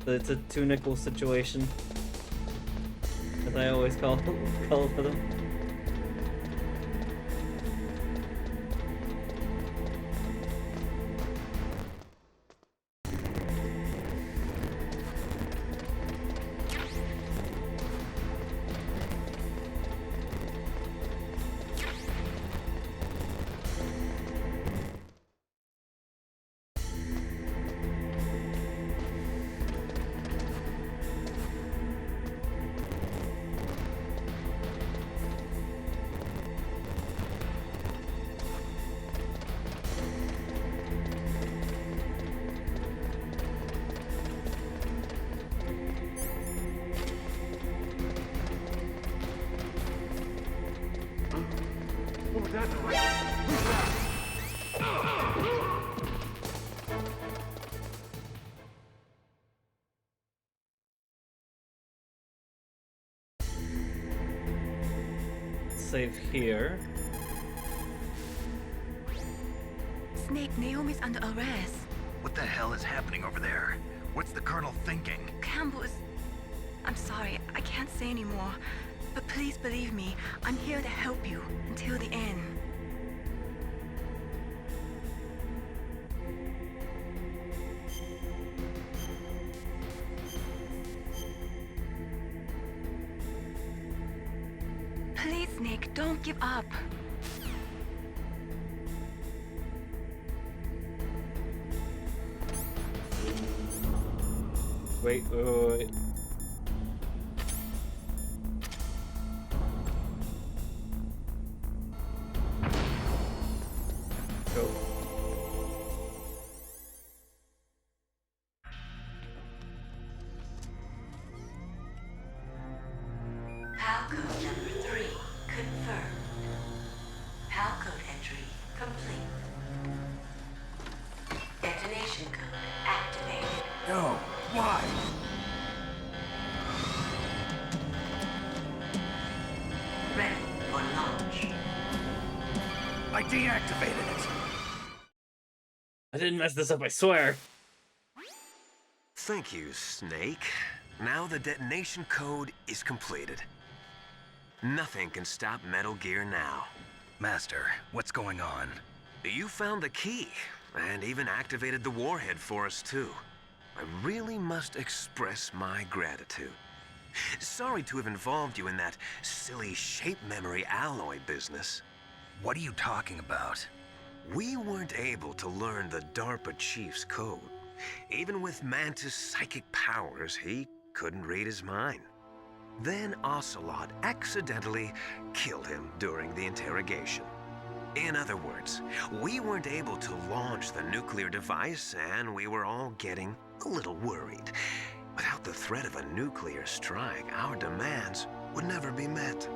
But it's a two-nickel situation. As I always call for them. Save here. Snake, Naomi's under arrest. What the hell is happening over there? What's the Colonel thinking? Campbell is... I'm sorry, I can't say anymore. But please believe me, I'm here to help you until the end. Please, Nick, don't give up. Wait. Go. Palcode number 3 confirmed. Palcode entry complete. Detonation code activated. No, why? Ready for launch. I deactivated it. I didn't mess this up, I swear. Thank you, Snake. Now the detonation code is completed. Nothing can stop Metal Gear now. Master, what's going on? You found the key, and even activated the warhead for us, too. I really must express my gratitude. Sorry to have involved you in that silly shape memory alloy business. What are you talking about? We weren't able to learn the DARPA chief's code. Even with Mantis' psychic powers, he couldn't read his mind. Then Ocelot accidentally killed him during the interrogation. In other words, we weren't able to launch the nuclear device, and we were all getting a little worried. Without the threat of a nuclear strike, our demands would never be met.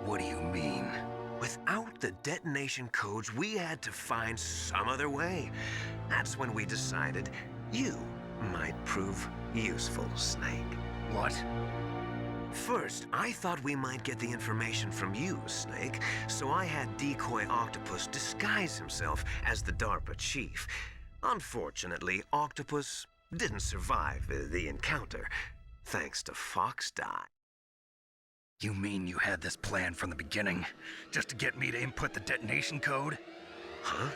What do you mean? Without the detonation codes, we had to find some other way. That's when we decided you might prove useful, Snake. What? First, I thought we might get the information from you, Snake, so I had Decoy Octopus disguise himself as the DARPA chief. Unfortunately, Octopus didn't survive the encounter, thanks to Fox Die. You mean you had this plan from the beginning, just to get me to input the detonation code? Huh?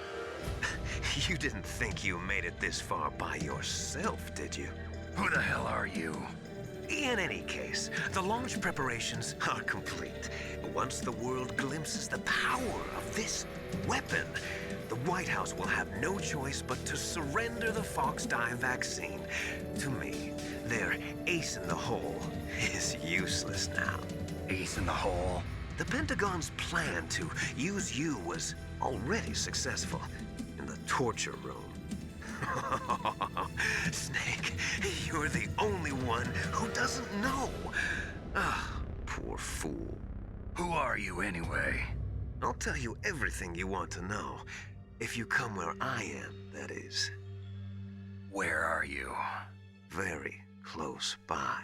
You didn't think you made it this far by yourself, did you? Who the hell are you? In any case, the launch preparations are complete. Once the world glimpses the power of this weapon, the White House will have no choice but to surrender the Fox Die vaccine. To me, their ace in the hole is useless now. Ace in the hole? The Pentagon's plan to use you was already successful in the torture room. Snake, you're the only one who doesn't know. Ah, poor fool. Who are you anyway? I'll tell you everything you want to know. If you come where I am, that is. Where are you? Very close by.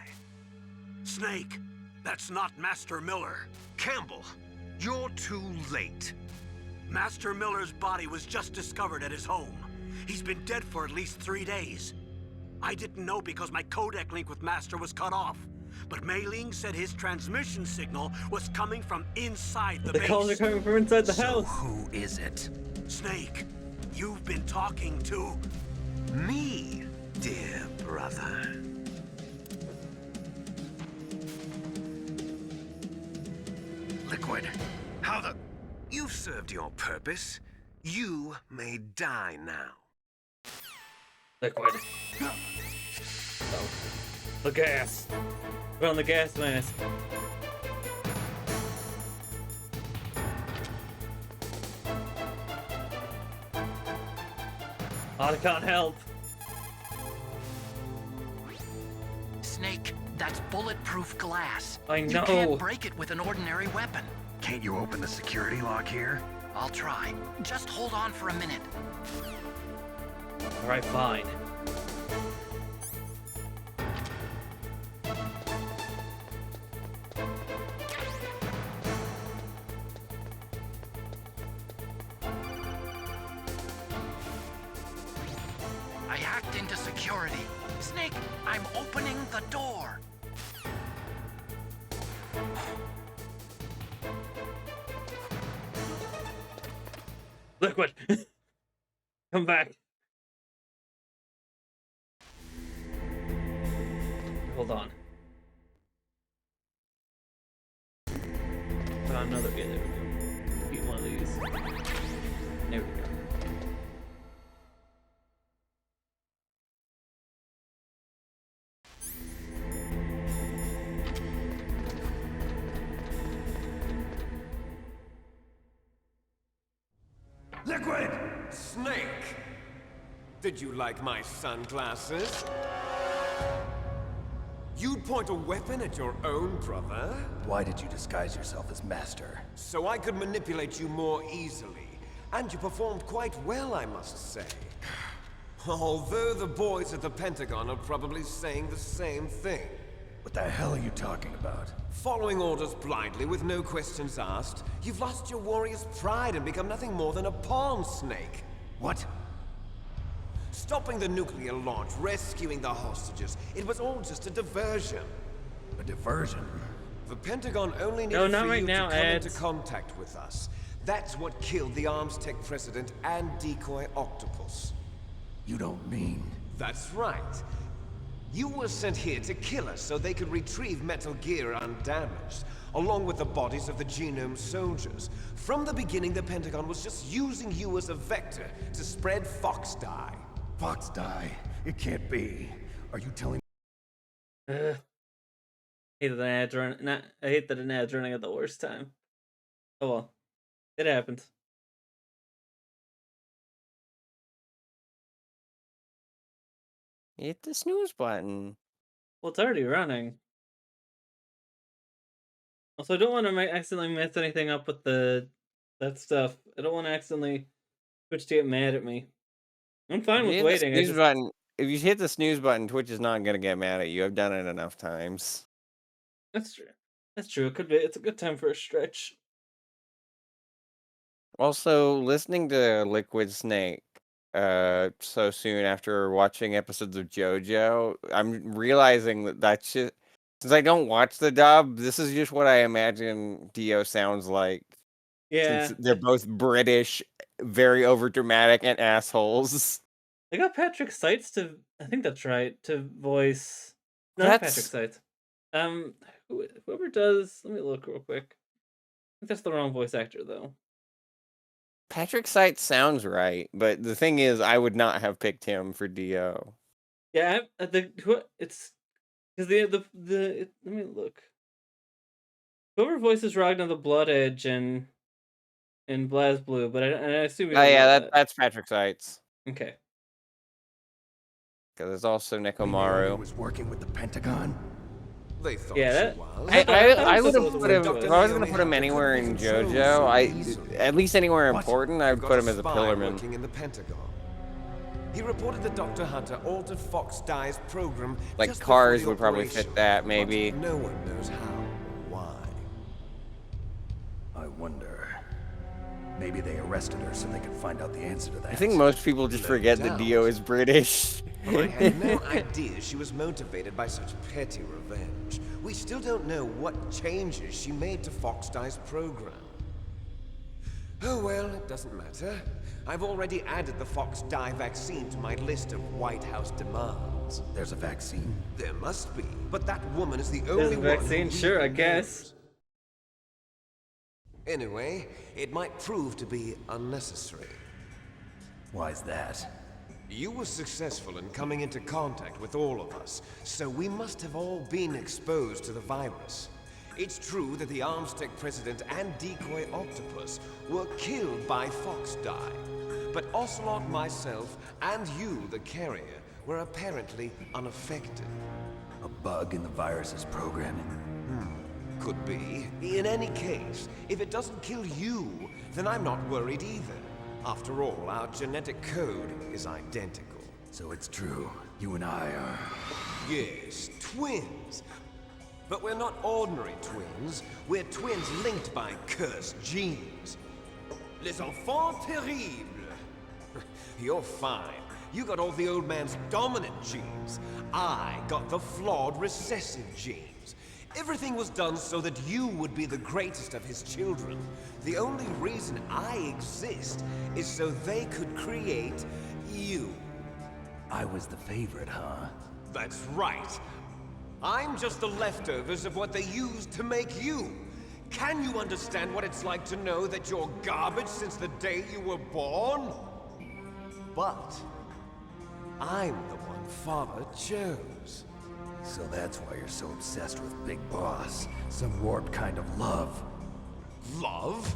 Snake, that's not Master Miller. Campbell, you're too late. Master Miller's body was just discovered at his home. He's been dead for at least 3 days. I didn't know because my codec link with Master was cut off. But Mei Ling said his transmission signal was coming from inside the base. The calls are coming from inside the house. Who is it? Snake, you've been talking to... me, dear brother. Liquid, how the... You've served your purpose. You may die now. Liquid. Oh. The gas. Put on the gas mask. I can't help. Snake, that's bulletproof glass. I know. You can't break it with an ordinary weapon. Can't you open the security lock here? I'll try. Just hold on for a minute. Alright, fine. I hacked into security. Snake, I'm opening the door. Liquid! Come back. Hold on. Put on another. Yeah, there we go. Beat one of these. There we go. Liquid! Snake! Did you like my sunglasses? You'd point a weapon at your own brother? Why did you disguise yourself as Master? So I could manipulate you more easily. And you performed quite well, I must say. Although the boys at the Pentagon are probably saying the same thing. What the hell are you talking about? Following orders blindly with no questions asked, you've lost your warrior's pride and become nothing more than a pawn, Snake. What? Stopping the nuclear launch, rescuing the hostages, it was all just a diversion. A diversion? The Pentagon only No, needed not for right you now, to come Ed. into contact with us. That's what killed the ArmsTech president and Decoy Octopus. You don't mean... That's right. You were sent here to kill us so they could retrieve Metal Gear undamaged, along with the bodies of the Genome soldiers. From the beginning, the Pentagon was just using you as a vector to spread Fox Die. Fox Die? It can't be. Are you telling me? I hate that I hate that an ad's running at the worst time. Oh well, it happens. Hit the snooze button. Well, it's already running. Also, I don't want to accidentally mess anything up with that stuff. I don't want to accidentally Twitch to get mad at me. I'm fine with waiting. If you hit the snooze button, Twitch is not gonna get mad at you. I've done it enough times. That's true. That's true. It could be. It's a good time for a stretch. Also, listening to Liquid Snake so soon after watching episodes of JoJo, I'm realizing that shit. Since I don't watch the dub, this is just what I imagine Dio sounds like. Yeah. Since they're both British, very overdramatic and assholes. They got Patrick Seitz to. I think that's right, to voice. No, not Patrick Seitz. Whoever does. Let me look real quick. I think that's the wrong voice actor though. Patrick Seitz sounds right, but the thing is, I would not have picked him for Dio. Yeah, it's because let me look. Whoever voices Ragnar the Blood Edge and BlazBlue, but I assume. Oh yeah, that's Patrick Seitz. Okay. Because there's also Nekomaru. Was working with the Pentagon. They thought yeah, I would have put him. If I was gonna put him anywhere in JoJo, at least anywhere important, I'd put him as a Pillarman. Working in the Pentagon. He reported that Dr. Hunter altered Fox Die's program. Like Cars would probably fit that, maybe. No one knows how or why. I wonder. Maybe they arrested her so they could find out the answer to that. I think most people just forget that Dio is British. I had no idea she was motivated by such petty revenge. We still don't know what changes she made to Fox Die's program. Oh well, it doesn't matter. I've already added the Fox Die vaccine to my list of White House demands. There's a vaccine? There must be, but that woman is the only one. There's a vaccine, sure, I guess. Anyway, it might prove to be unnecessary. Why's that? You were successful in coming into contact with all of us, so we must have all been exposed to the virus. It's true that the Armstech President and Decoy Octopus were killed by Fox Die, but Ocelot, myself, and you, the carrier, were apparently unaffected. A bug in the virus's programming? Could be. In any case, if it doesn't kill you, then I'm not worried either. After all, our genetic code is identical. So it's true. You and I are... Yes, twins. But we're not ordinary twins. We're twins linked by cursed genes. Les enfants terribles. You're fine. You got all the old man's dominant genes. I got the flawed recessive genes. Everything was done so that you would be the greatest of his children. The only reason I exist is so they could create you. I was the favorite, huh? That's right. I'm just the leftovers of what they used to make you. Can you understand what it's like to know that you're garbage since the day you were born? But I'm the one Father chose. So that's why you're so obsessed with Big Boss. Some warped kind of love. Love?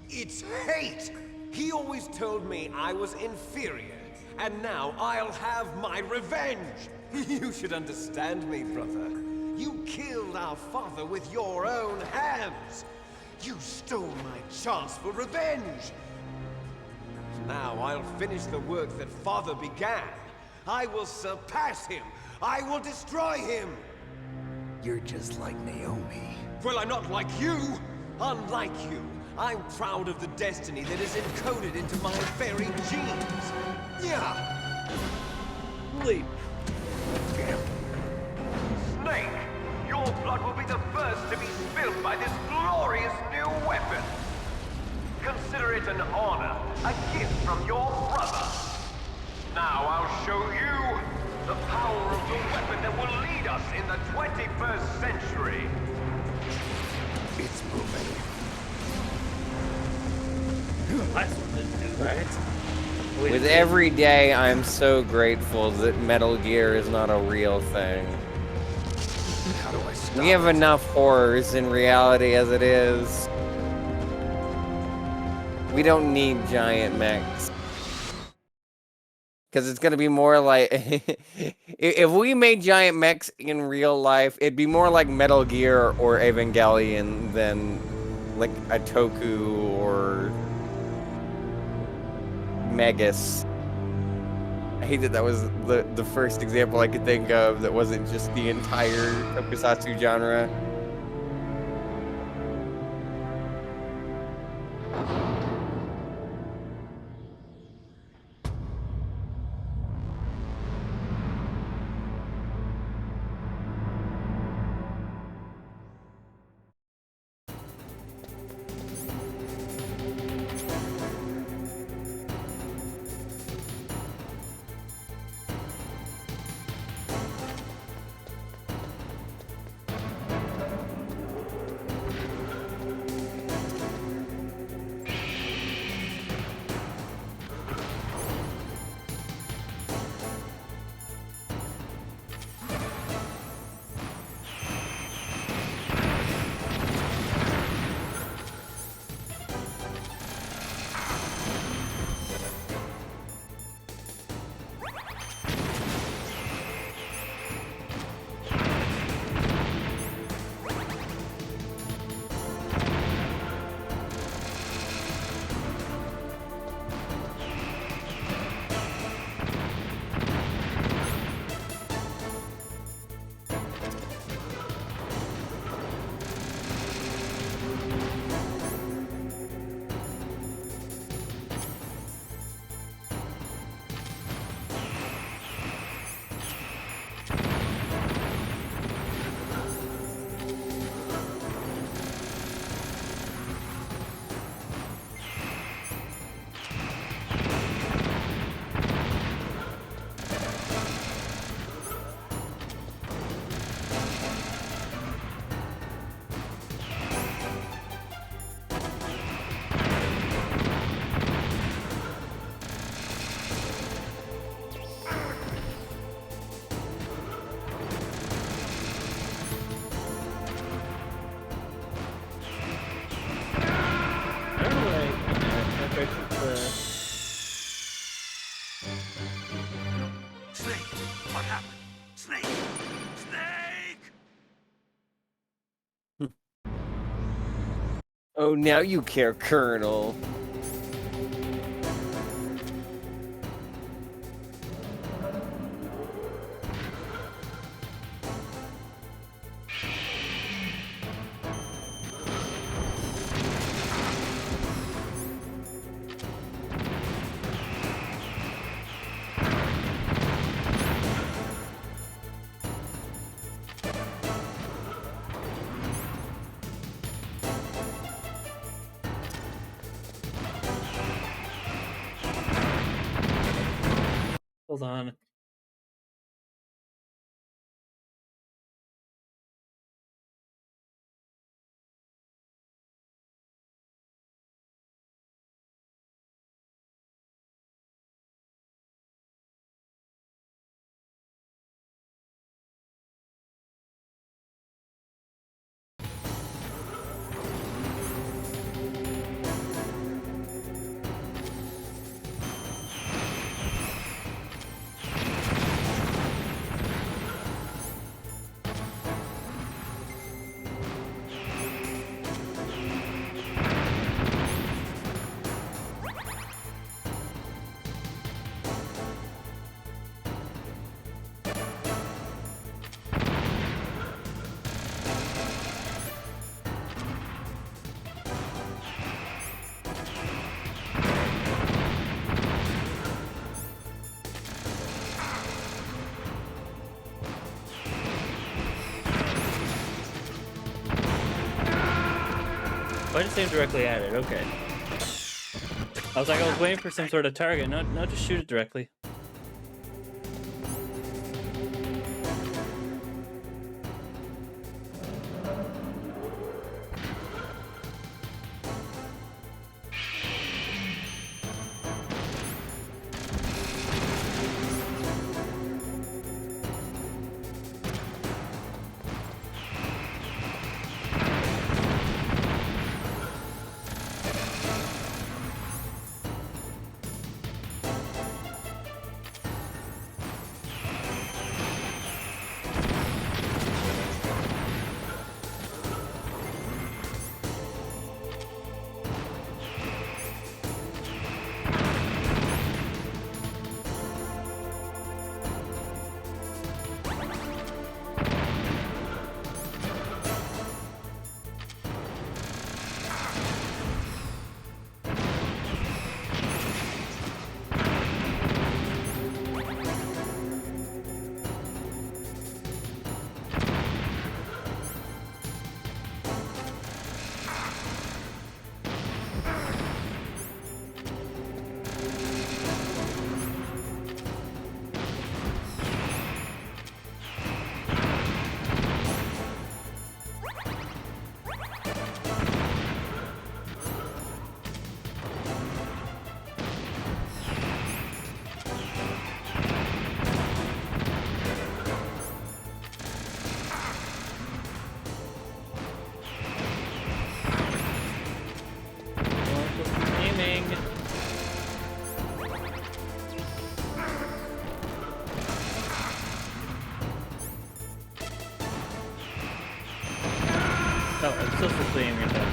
It's hate! He always told me I was inferior, and now I'll have my revenge! You should understand me, brother. You killed our father with your own hands! You stole my chance for revenge! Now I'll finish the work that Father began. I will surpass him! I will destroy him! You're just like Naomi. Well, I'm not like you! Unlike you, I'm proud of the destiny that is encoded into my very genes! Yeah! Leap. Snake, your blood will be the first to be spilled by this glorious new weapon. Consider it an honor, a gift from your brother. Now I'll show you the power of the 21st century. It's moving. Last one didn't do right. With every day, I'm so grateful that Metal Gear is not a real thing. How do I stop We have enough horrors in reality as it is. We don't need giant mechs. Because it's going to be more like... if we made giant mechs in real life, it'd be more like Metal Gear or Evangelion than like a Toku or Megas. I hate that was the first example I could think of that wasn't just the entire tokusatsu genre. Snake, what happened? Snake! Snake! Oh, now you care, Colonel. Hold on. I just aim directly at it, okay. I was waiting for some sort of target, not just shoot it directly. Oh, I'm supposed to stay in your head.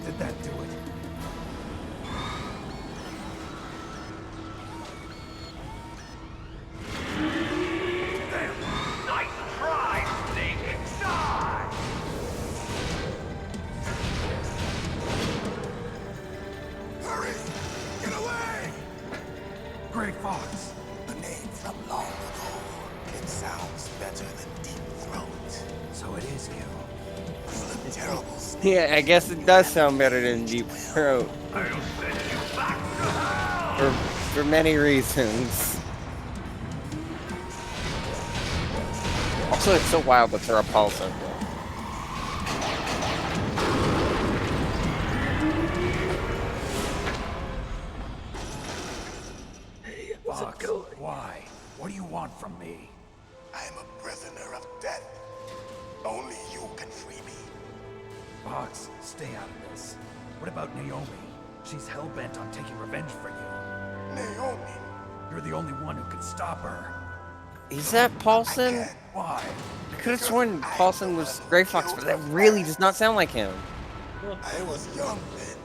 Did that do it? Nice try, Snake! Die! Hurry! Get away! Gray Fox. A name from long ago. It sounds better than Deep Throat. So it is you. You look terrible. Yeah, I guess it does sound better than Deep Throat. I'll send you back to hell! For many reasons. Also, it's so wild that Sarah Paulson. Fox, why? What do you want from me? I am a prisoner of death. Only you can free me. Fox, stay out of this. What about Naomi? She's hell-bent on taking revenge for you. Naomi? You're the only one who can stop her. Is that Paulson? Why? I could have sworn Paulson was Gray Fox, but that really does not sound like him. I was young then,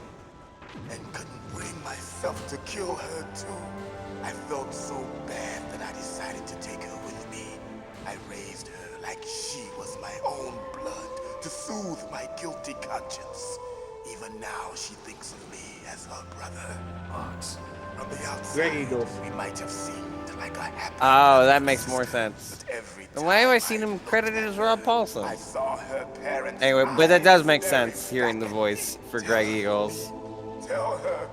and couldn't bring myself to kill her too. I felt so bad that I decided to take her with me. I raised her like she was my own blood to soothe my guilty conscience. Even now, she thinks of me as her brother. Fox, from the outside, Greg Eagles. we might have seemed like a happy. Oh, that makes more sense. Then why have I seen him credited as Rob Paulson? I saw her parents. Anyway, but that does make sense, hearing the voice for Greg Eagles. Tell her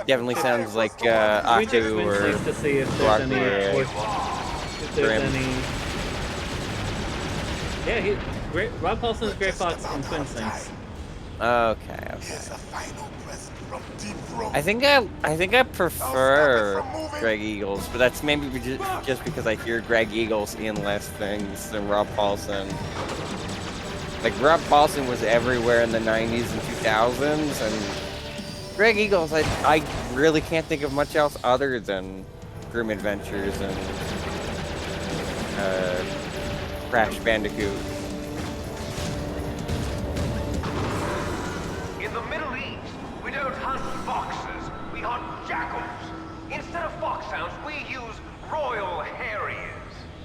Definitely sounds like We just Aku went or to see if there's any, Rockwood. if there's Grim. any. Yeah, Rob Paulson's Gray Fox in Twin Sinks. Okay. I think I prefer Greg Eagles, but that's maybe just because I hear Greg Eagles in less things than Rob Paulson. Like Rob Paulson was everywhere in the 90s and 2000s, and Greg Eagles, I really can't think of much else other than Grim Adventures and Crash Bandicoot. In the Middle East, we don't hunt foxes, we hunt jackals. Instead of foxhounds, we use Royal Harriers.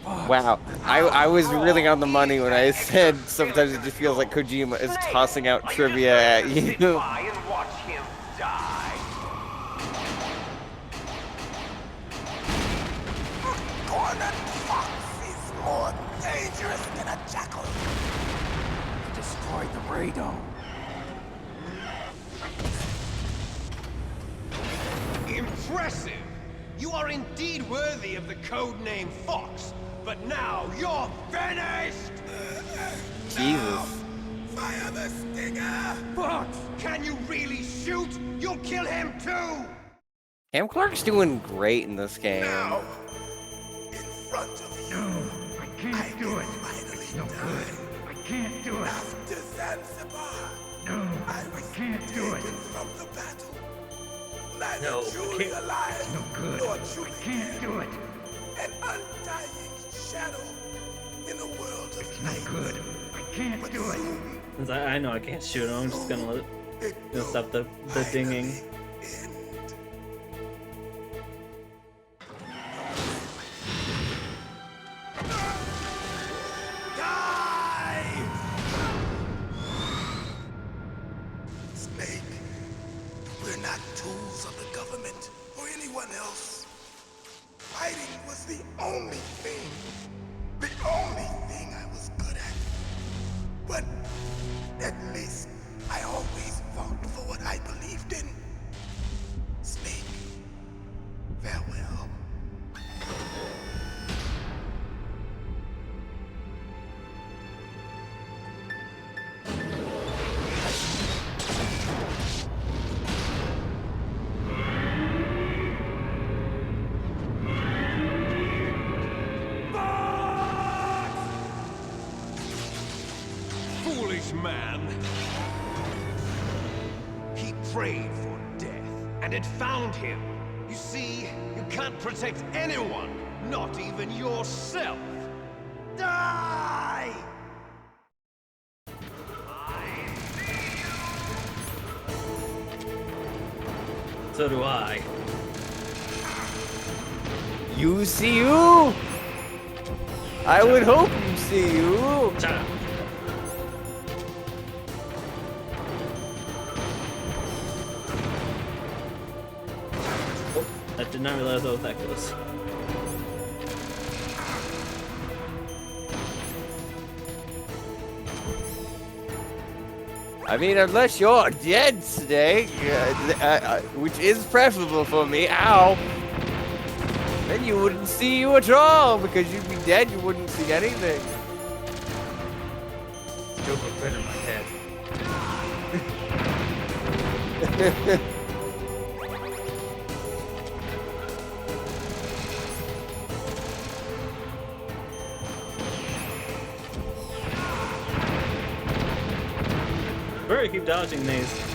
Wow, I was really on the money when I said sometimes it just feels like Kojima is tossing out trivia at you. By and watch him die. Cornered fox is more dangerous than a jackal. Destroyed the radome. Impressive! You are indeed worthy of the codename Fox, but now you're finished! Jesus. Fire the the Stinger! Fox, can you really shoot? You'll kill him too! Cam Clark's doing great in this game. Now, in front of you, I can't do it. finally No good. I can't do it. After Zanzibar, No, I was can't do it. taken from the battle. Neither No, I truly can't. alive, No good. nor truly I can't do it. an undying shadow in a world of No night. good. I can't But do it. soon, Since I know I can't shoot him, I'm just gonna let it gonna stop the dinging. end. Snake, we're not tools of the government or anyone else. Fighting was the only thing I was good at. But at least I always fought for what I believed in. Snake, farewell. Foolish man. He prayed for death, and it found him. You see, you can't protect anyone, not even yourself. Die! So do I. You see you? I would hope you see you. Cha. Oh, I did not realize I was that close. I mean, unless you're dead, Snake, which is preferable for me, ow, then you wouldn't see you at all, because you'd be dead, you wouldn't see anything. Joke was right in my head. Hurry, keep dodging these.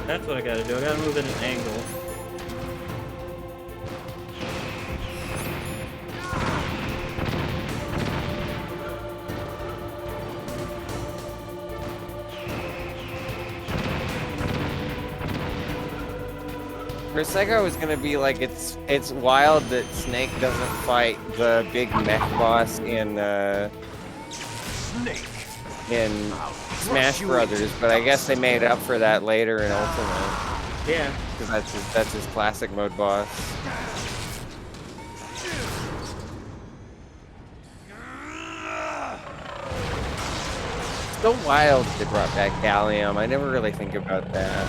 That's what I gotta do. I gotta move at an angle. For a second, I was gonna be like, it's wild that Snake doesn't fight the big mech boss in Snake. Smash Brothers, but I guess they made up for that later in Ultimate. Yeah, because that's his classic mode boss. So wild they brought back Gallium. I never really think about that.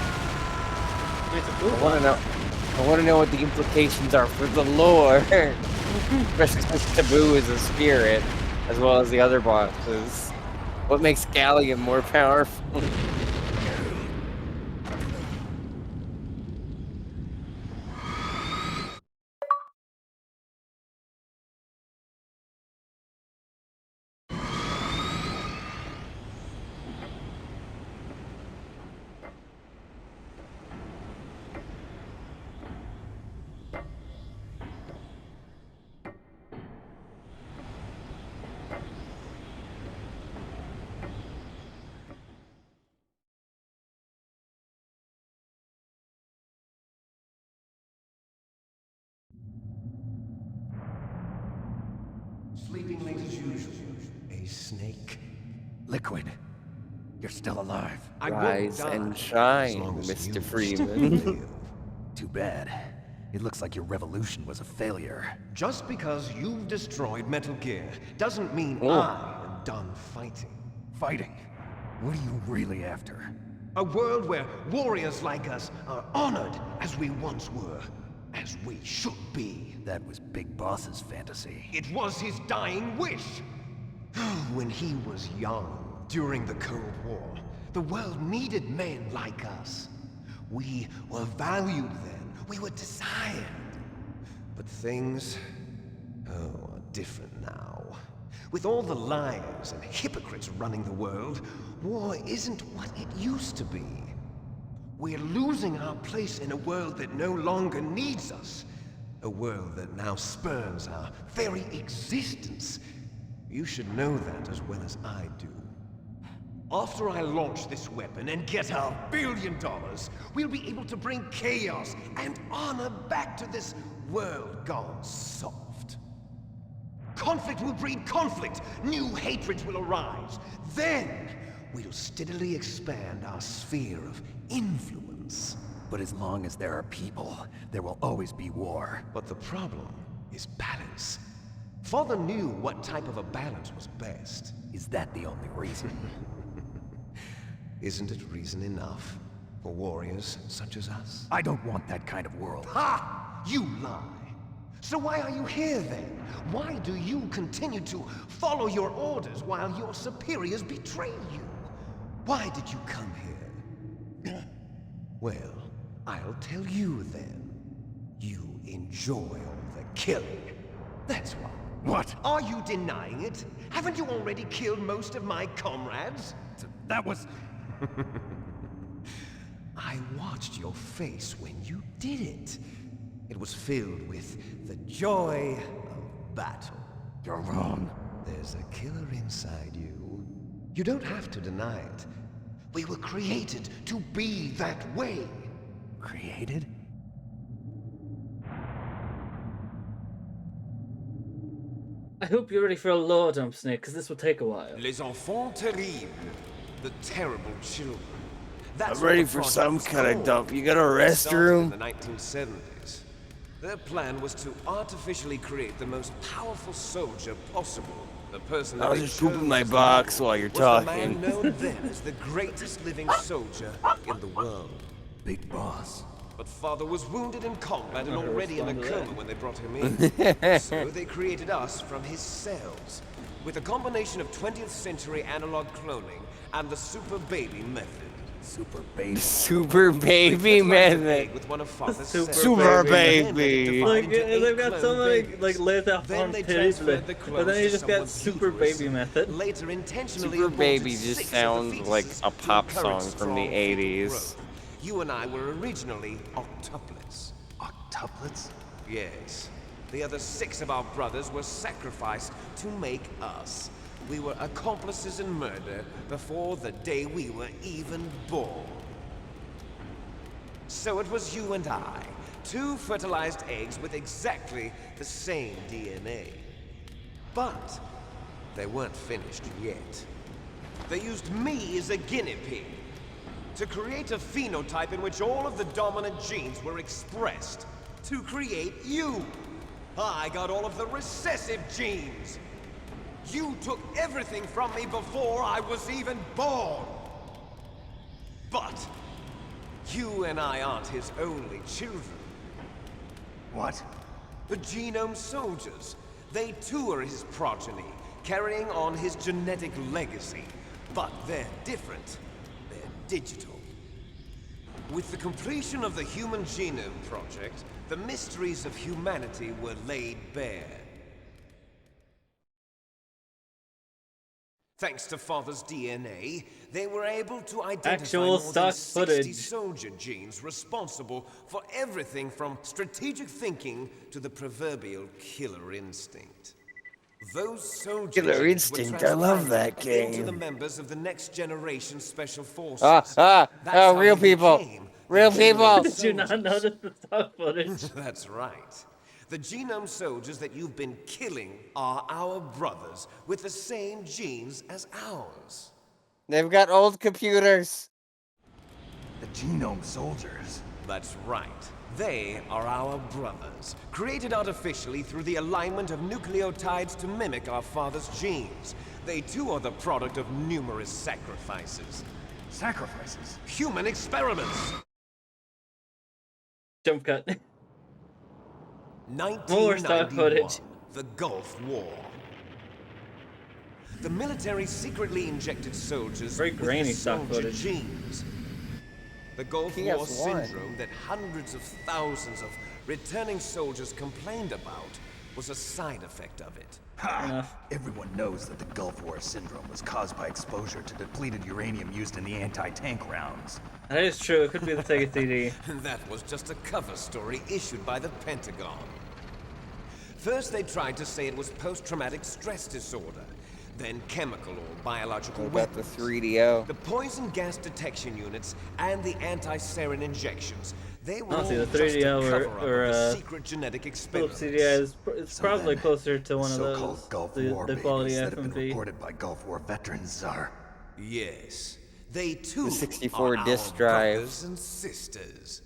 I want to know what the implications are for the lore, especially since Taboo is a spirit, as well as the other bosses. What makes Gallium more powerful? Sleeping late as usual. A snake. Liquid. You're still alive. Rise and shine, Mr. Freeman. Too bad. It looks like your revolution was a failure. Just because you've destroyed Metal Gear doesn't mean Oh. I am done fighting. Fighting? What are you really after? A world where warriors like us are honored as we once were, as we should be. That was Big Boss's fantasy. It was his dying wish. When he was young, during the Cold War, the world needed men like us. We were valued then. We were desired. But things, are different now. With all the liars and hypocrites running the world, war isn't what it used to be. We're losing our place in a world that no longer needs us. A world that now spurns our very existence. You should know that as well as I do. After I launch this weapon and get our $1 billion, we'll be able to bring chaos and honor back to this world gone soft. Conflict will breed conflict. New hatreds will arise. Then, we'll steadily expand our sphere of influence. But as long as there are people, there will always be war. But the problem is balance. Father knew what type of a balance was best. Is that the only reason? Isn't it reason enough for warriors such as us? I don't want that kind of world. Ha! You lie! So why are you here then? Why do you continue to follow your orders while your superiors betray you? Why did you come here? Well, I'll tell you then. You enjoy all the killing. That's why. What? Are you denying it? Haven't you already killed most of my comrades? That was... I watched your face when you did it. It was filled with the joy of battle. You're wrong. There's a killer inside you. You don't have to deny it. We were created to be that way. Created? I hope you're ready for a lore dump, Snake, because this will take a while. Les enfants terribles. The terrible children. That's I'm ready what the for project some was kind of called. dump. You got a It started restroom? in the 1970s. Their plan was to artificially create the most powerful soldier possible. The person I that was they just pooping my chose box while you're was the talking. man known then as the greatest living soldier in the world. Big Boss. But Father was wounded in combat and I'll already in a respond to coma that. when they brought him in. So they created us from his cells, with a combination of 20th century analog cloning and the super baby method. Super baby. Super baby method. With one of Father's Super cells. Super Then they baby. divided Like, into 8 they've got so clone many, babies. like, laid out Then on they terribly, transferred the but clones then you to just got someone's Super uterus. Baby method. Later intentionally Super aborted Baby 6 just of the sounds like fetuses a to pop encourage song from the strong fetal 80s. growth. You and I were originally octuplets. Octuplets? Yes. The other 6 of our brothers were sacrificed to make us. We were accomplices in murder before the day we were even born. So it was you and I, 2 fertilized eggs with exactly the same DNA. But they weren't finished yet. They used me as a guinea pig to create a phenotype in which all of the dominant genes were expressed. To create you. I got all of the recessive genes. You took everything from me before I was even born. But you and I aren't his only children. What? The Genome Soldiers. They too are his progeny, carrying on his genetic legacy. But they're different. They're digital. With the completion of the Human Genome Project, the mysteries of humanity were laid bare. Thanks to Father's DNA, they were able to identify Actual more than stock 60 footage. soldier genes responsible for everything from strategic thinking to the proverbial killer instinct. Those soldier Killer genes were Instinct, I love that transplanted into game. the members of the next generation special forces. That's real how they people. became Real the people. Genome Did you not Soldiers. notice the stock footage? That's right. The Genome Soldiers that you've been killing are our brothers with the same genes as ours. They've got old computers. The Genome Soldiers. That's right. They are our brothers, created artificially through the alignment of nucleotides to mimic our father's genes. They too are the product of numerous sacrifices. Sacrifices? Human experiments! Jump cut. 1991, More stock footage. the Gulf War. The military secretly injected soldiers Very with grainy the stock soldier footage. genes. The Gulf PS1. War syndrome that hundreds of thousands of returning soldiers complained about was a side effect of it. Enough. Everyone knows that the Gulf War syndrome was caused by exposure to depleted uranium used in the anti-tank rounds. That is true. It could be the Sega CD. That was just a cover story issued by the Pentagon. First, they tried to say it was post-traumatic stress disorder, then chemical or biological What about the weapons. 3DO? The poison gas detection units and the anti-sarin injections, they were Honestly, all the just a 3DO cover-up or of the secret genetic Philips experiments. CDI is So probably then, closer to one of so-called those. Gulf The War quality babies that have been FMV. reported by Gulf War veterans are... Yes, they too The 64 are disc our drive. brothers and sisters.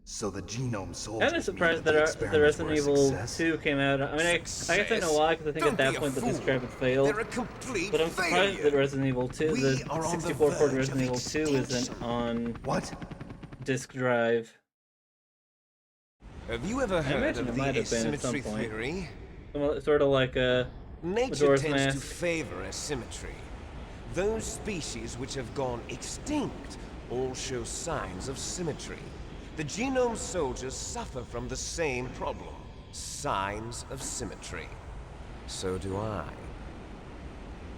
So the genome soldiers Kind of mean surprised that that the the experiments Resident were a Evil success? 2 came out. I mean, I guess I know why, because I think Don't at that be a point the fool. disc drive had failed. They're a complete But I'm surprised failure. that Resident Evil 2, We the are on the 64 port verge of Resident Evil 2 isn't on What? disc drive. Have you ever I heard imagine of it the might have been at asymmetry some point. theory? Sort of like a Nature Majora's tends to Mask. favor asymmetry. Those species which have gone extinct all show signs of symmetry. The genome soldiers suffer from the same problem. Signs of symmetry. So do I.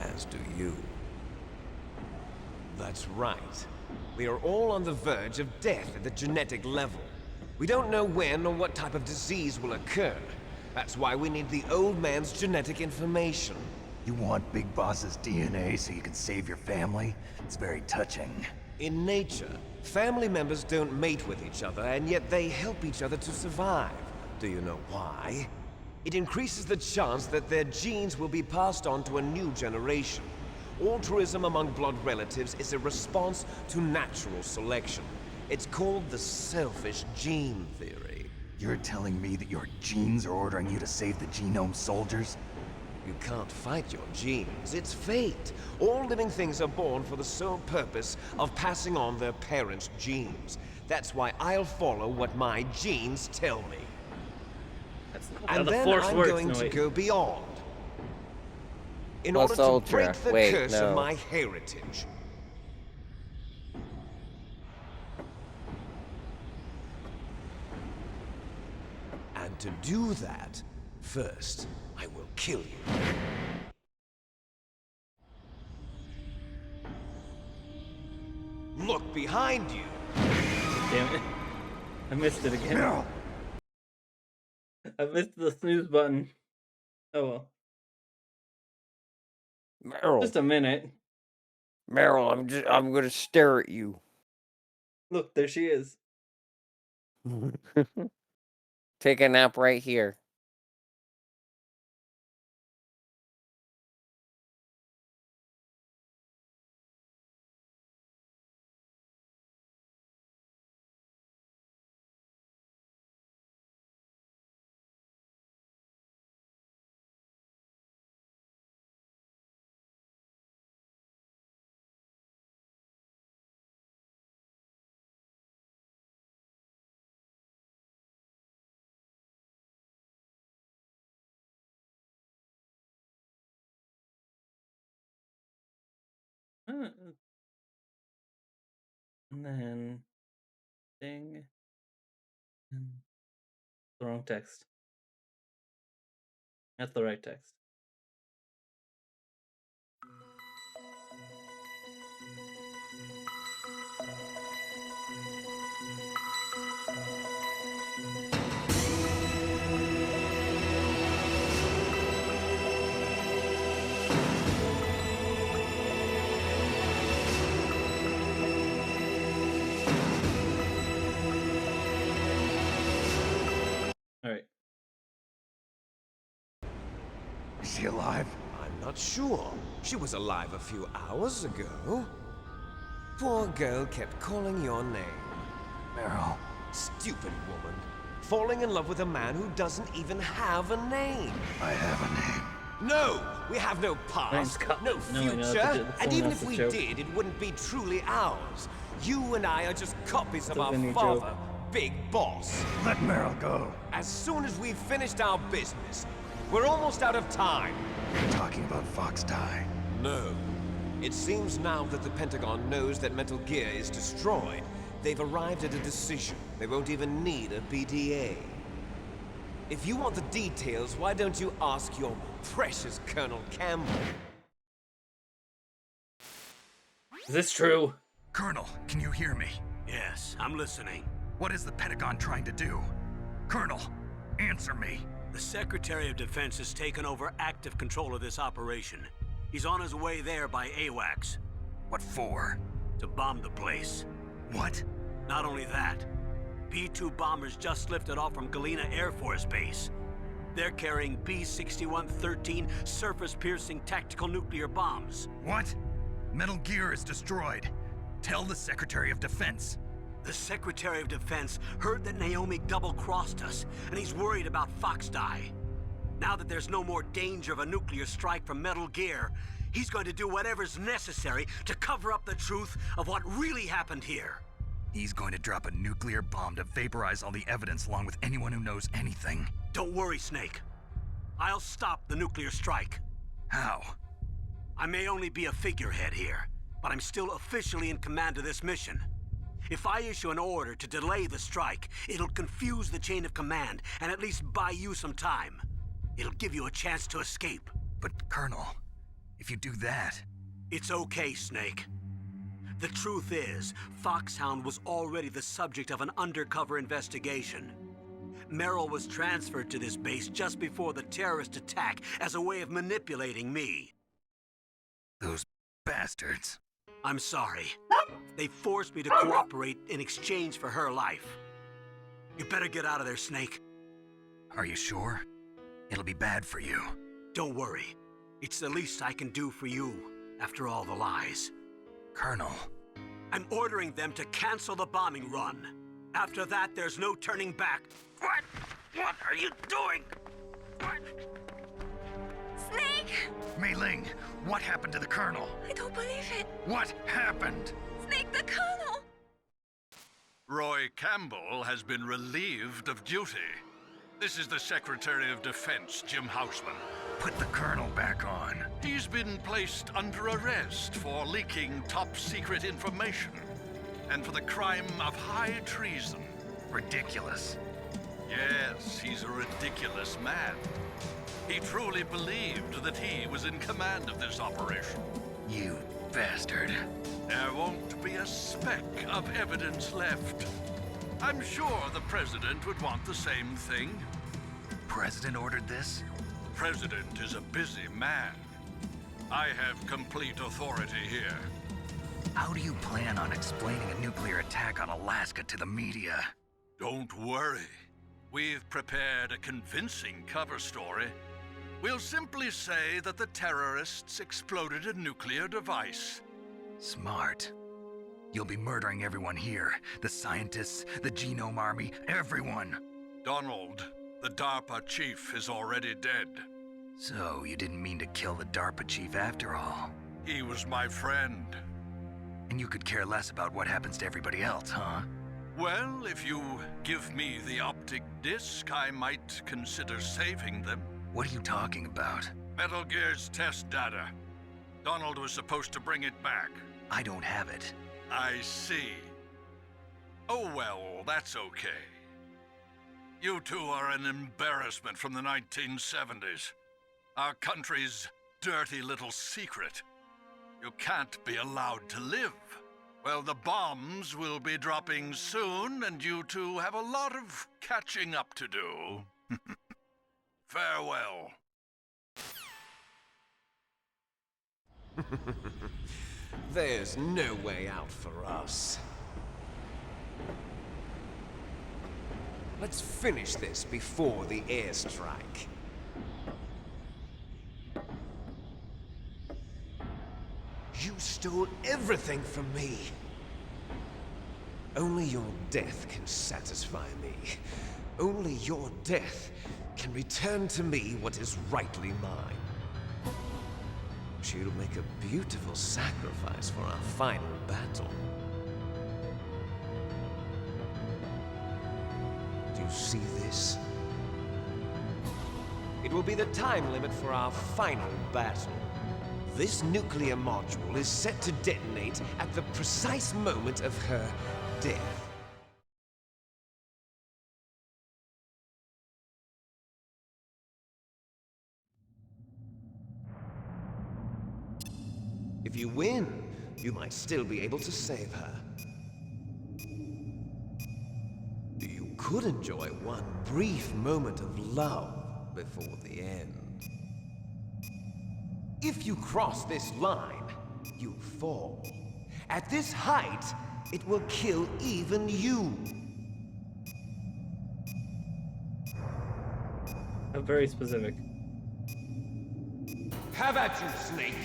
As do you. That's right. We are all on the verge of death at the genetic level. We don't know when or what type of disease will occur. That's why we need the old man's genetic information. You want Big Boss's DNA so you can save your family? It's very touching. In nature, family members don't mate with each other, and yet they help each other to survive. Do you know why? It increases the chance that their genes will be passed on to a new generation. Altruism among blood relatives is a response to natural selection. It's called the selfish gene theory. You're telling me that your genes are ordering you to save the genome soldiers? You can't fight your genes. It's fate. All living things are born for the sole purpose of passing on their parents' genes. That's why I'll follow what my genes tell me. how And the then Force I'm works, going to Noe. go beyond. In Plus order to Ultra. break the Wait, curse no. of my heritage. And to do that, first, I will kill you. Look behind you! Damn it. I missed it again. I missed the snooze button. Oh well. Meryl. Just a minute. Meryl, I'm gonna stare at you. Look, there she is. Take a nap right here. And then ding. And the wrong text. That's the right text. Alright. Is she alive? I'm not sure. She was alive a few hours ago. Poor girl kept calling your name. Meryl, Stupid woman. Falling in love with a man who doesn't even have a name. I have a name. No! We have no past, no future, and even if we did, it wouldn't be truly ours. You and I are just copies of our father, Big Boss. Let Meryl go. As soon as we've finished our business, we're almost out of time. You're talking about Fox Die. No. It seems now that the Pentagon knows that Metal Gear is destroyed, they've arrived at a decision. They won't even need a BDA. If you want the details, why don't you ask your precious Colonel Campbell? Is this true? Colonel, can you hear me? Yes, I'm listening. What is the Pentagon trying to do? Colonel, answer me. The Secretary of Defense has taken over active control of this operation. He's on his way there by AWACS. What for? To bomb the place. What? Not only that, B-2 bombers just lifted off from Galena Air Force Base. They're carrying B-6113 surface-piercing tactical nuclear bombs. What? Metal Gear is destroyed. Tell the Secretary of Defense. The Secretary of Defense heard that Naomi double-crossed us, and he's worried about Fox Die. Now that there's no more danger of a nuclear strike from Metal Gear, he's going to do whatever's necessary to cover up the truth of what really happened here. He's going to drop a nuclear bomb to vaporize all the evidence along with anyone who knows anything. Don't worry, Snake. I'll stop the nuclear strike. How? I may only be a figurehead here, but I'm still officially in command of this mission. If I issue an order to delay the strike, it'll confuse the chain of command and at least buy you some time. It'll give you a chance to escape. But, Colonel, if you do that... It's okay, Snake. The truth is, Foxhound was already the subject of an undercover investigation. Meryl was transferred to this base just before the terrorist attack as a way of manipulating me. Those bastards. I'm sorry. They forced me to cooperate in exchange for her life. You better get out of there, Snake. Are you sure? It'll be bad for you. Don't worry. It's the least I can do for you, after all the lies. Colonel. I'm ordering them to cancel the bombing run. After that, there's no turning back. What? What are you doing? What? Snake! Mei Ling, what happened to the Colonel? I don't believe it. What happened? Snake, the Colonel! Roy Campbell has been relieved of duty. This is the Secretary of Defense, Jim Houseman. Put the Colonel back on. He's been placed under arrest for leaking top-secret information and for the crime of high treason. Ridiculous. Yes, he's a ridiculous man. He truly believed that he was in command of this operation. You bastard. There won't be a speck of evidence left. I'm sure the President would want the same thing. President ordered this? President is a busy man. I have complete authority here. How do you plan on explaining a nuclear attack on Alaska to the media? Don't worry. We've prepared a convincing cover story. We'll simply say that the terrorists exploded a nuclear device. Smart. You'll be murdering everyone here. The scientists, the Genome Army, everyone. Donald, the DARPA chief, is already dead. So, you didn't mean to kill the DARPA chief after all? He was my friend. And you could care less about what happens to everybody else, huh? Well, if you give me the optic disc, I might consider saving them. What are you talking about? Metal Gear's test data. Donald was supposed to bring it back. I don't have it. I see. Oh well, that's okay. You two are an embarrassment from the 1970s. Our country's dirty little secret. You can't be allowed to live. Well, the bombs will be dropping soon, and you two have a lot of catching up to do. Farewell. There's no way out for us. Let's finish this before the airstrike. You stole everything from me. Only your death can satisfy me. Only your death can return to me what is rightly mine. She'll make a beautiful sacrifice for our final battle. Do you see this? It will be the time limit for our final battle. This nuclear module is set to detonate at the precise moment of her death. If you win, you might still be able to save her. You could enjoy one brief moment of love before the end. If you cross this line, you fall. At this height, it will kill even you. I'm very specific. Have at you, Snake!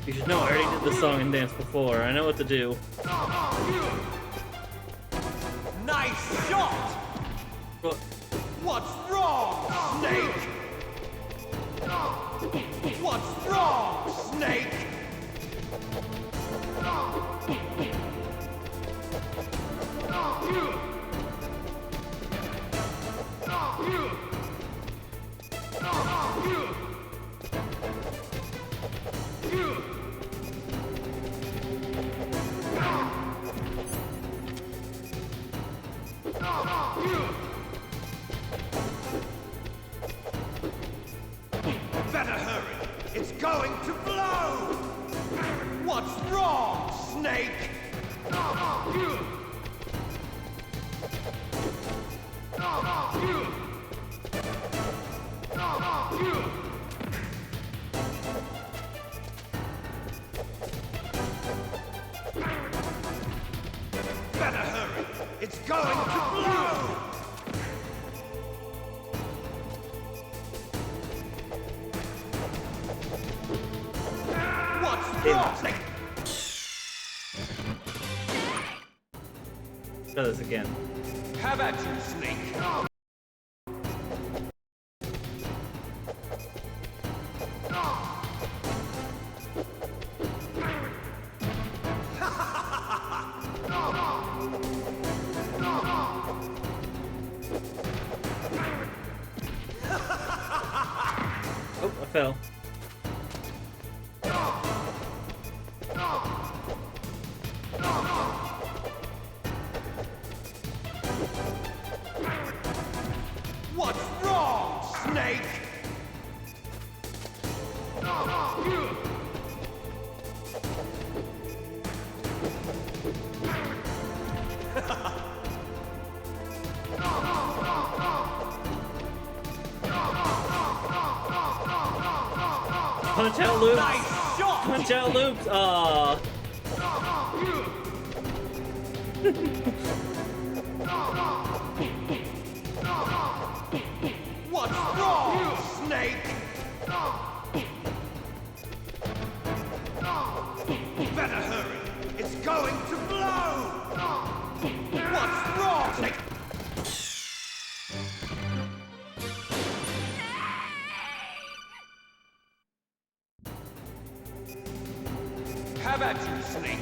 You should know I already did the song and dance before. I know what to do. Nice shot! But what's wrong, Snake? What's wrong, Snake? Better hurry! It's going to blow! What's wrong, Snake? Better hurry! It's going to blow! What's wrong, Snake? try this again. Have at you, Snake. Oh, I fell. What's wrong, Snake? Punch out loops! Nice shot! Punch out loops! Aww. What's wrong, Snake? Better hurry. It's going to blow. What's wrong, Snake? Have at you, Snake.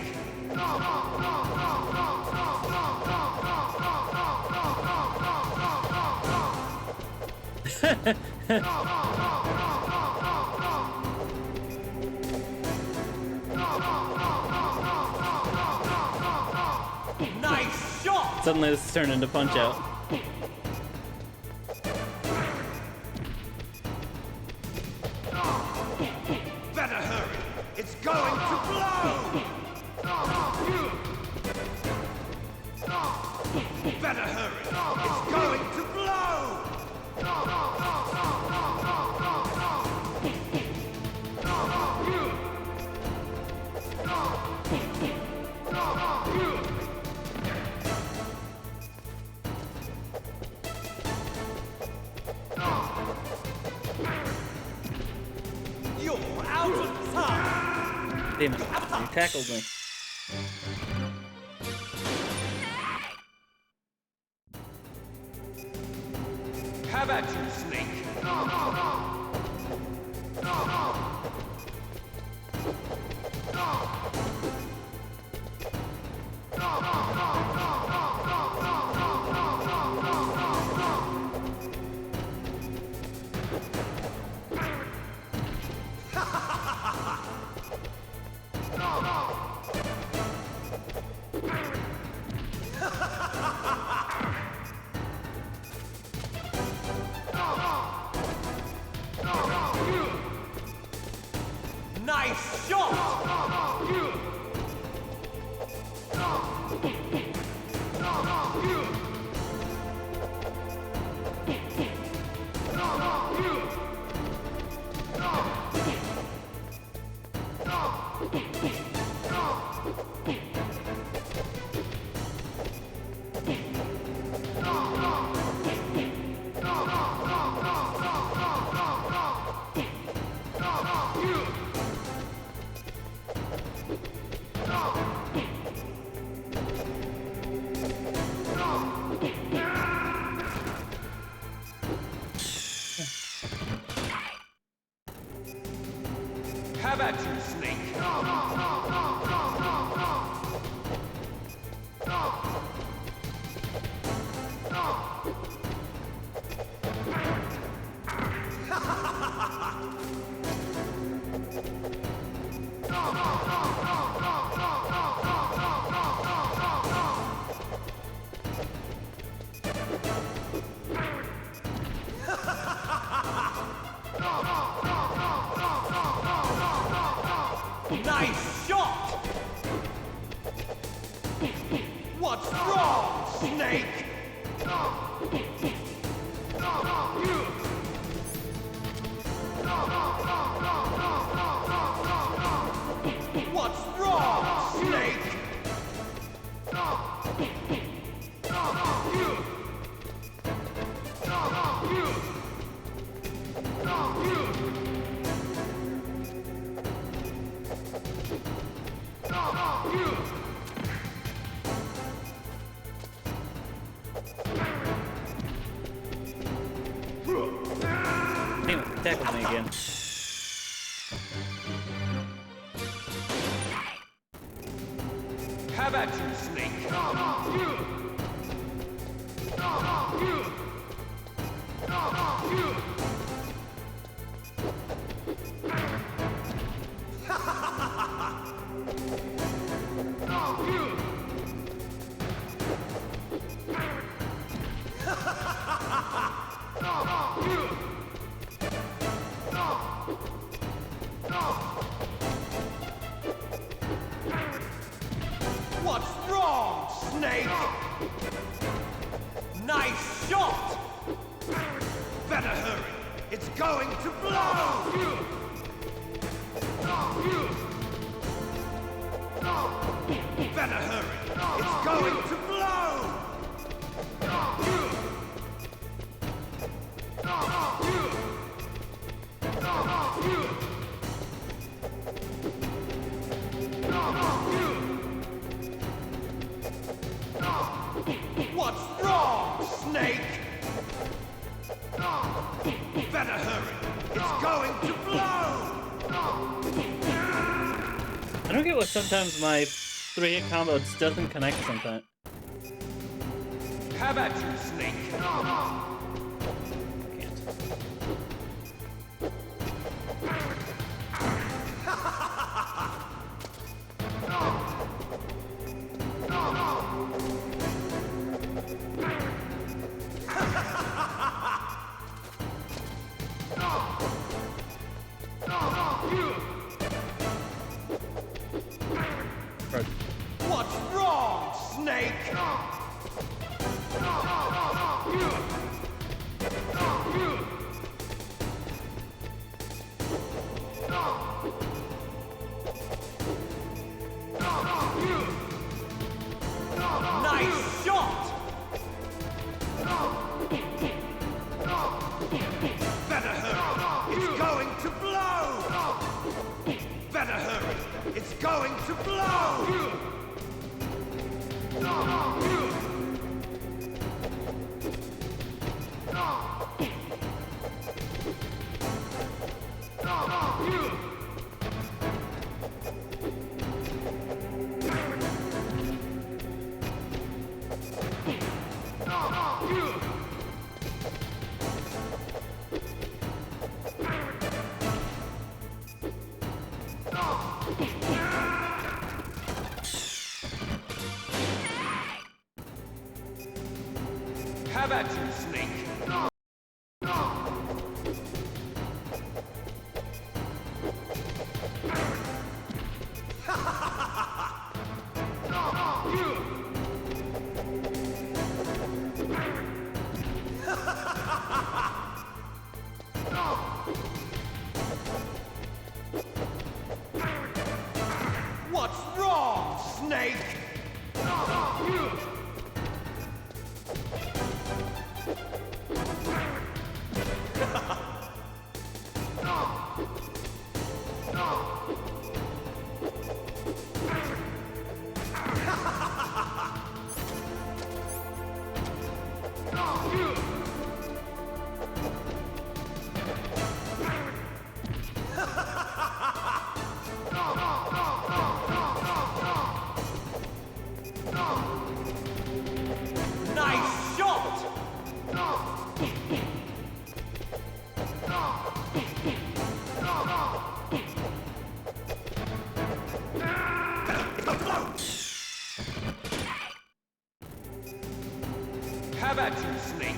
Nice shot! Suddenly this has turned into Punch Out. Better hurry. It's going to blow. Better hurry. It's going to blow. Damn it, you tackled me. Have at you, Snake! Nice shot! Have at you, Snake! Nice shot! What's wrong, Snake? What's wrong, Snake? Damn it, tackled me again. Have at you, Snake! What's wrong, Snake? Nice shot! Better hurry! It's going to blow! Better hurry! It's going to blow! What's wrong, Snake? Better hurry! It's going to blow! I don't get what sometimes my 3-hit combo just doesn't connect sometimes. Have at you, Snake! What's wrong, Snake? Nice shot! Better hurry! It's going to blow! Better hurry! It's It's going to blow! Have at you, Snake! What's wrong, Snake? Nice shot! Have at you, Snake!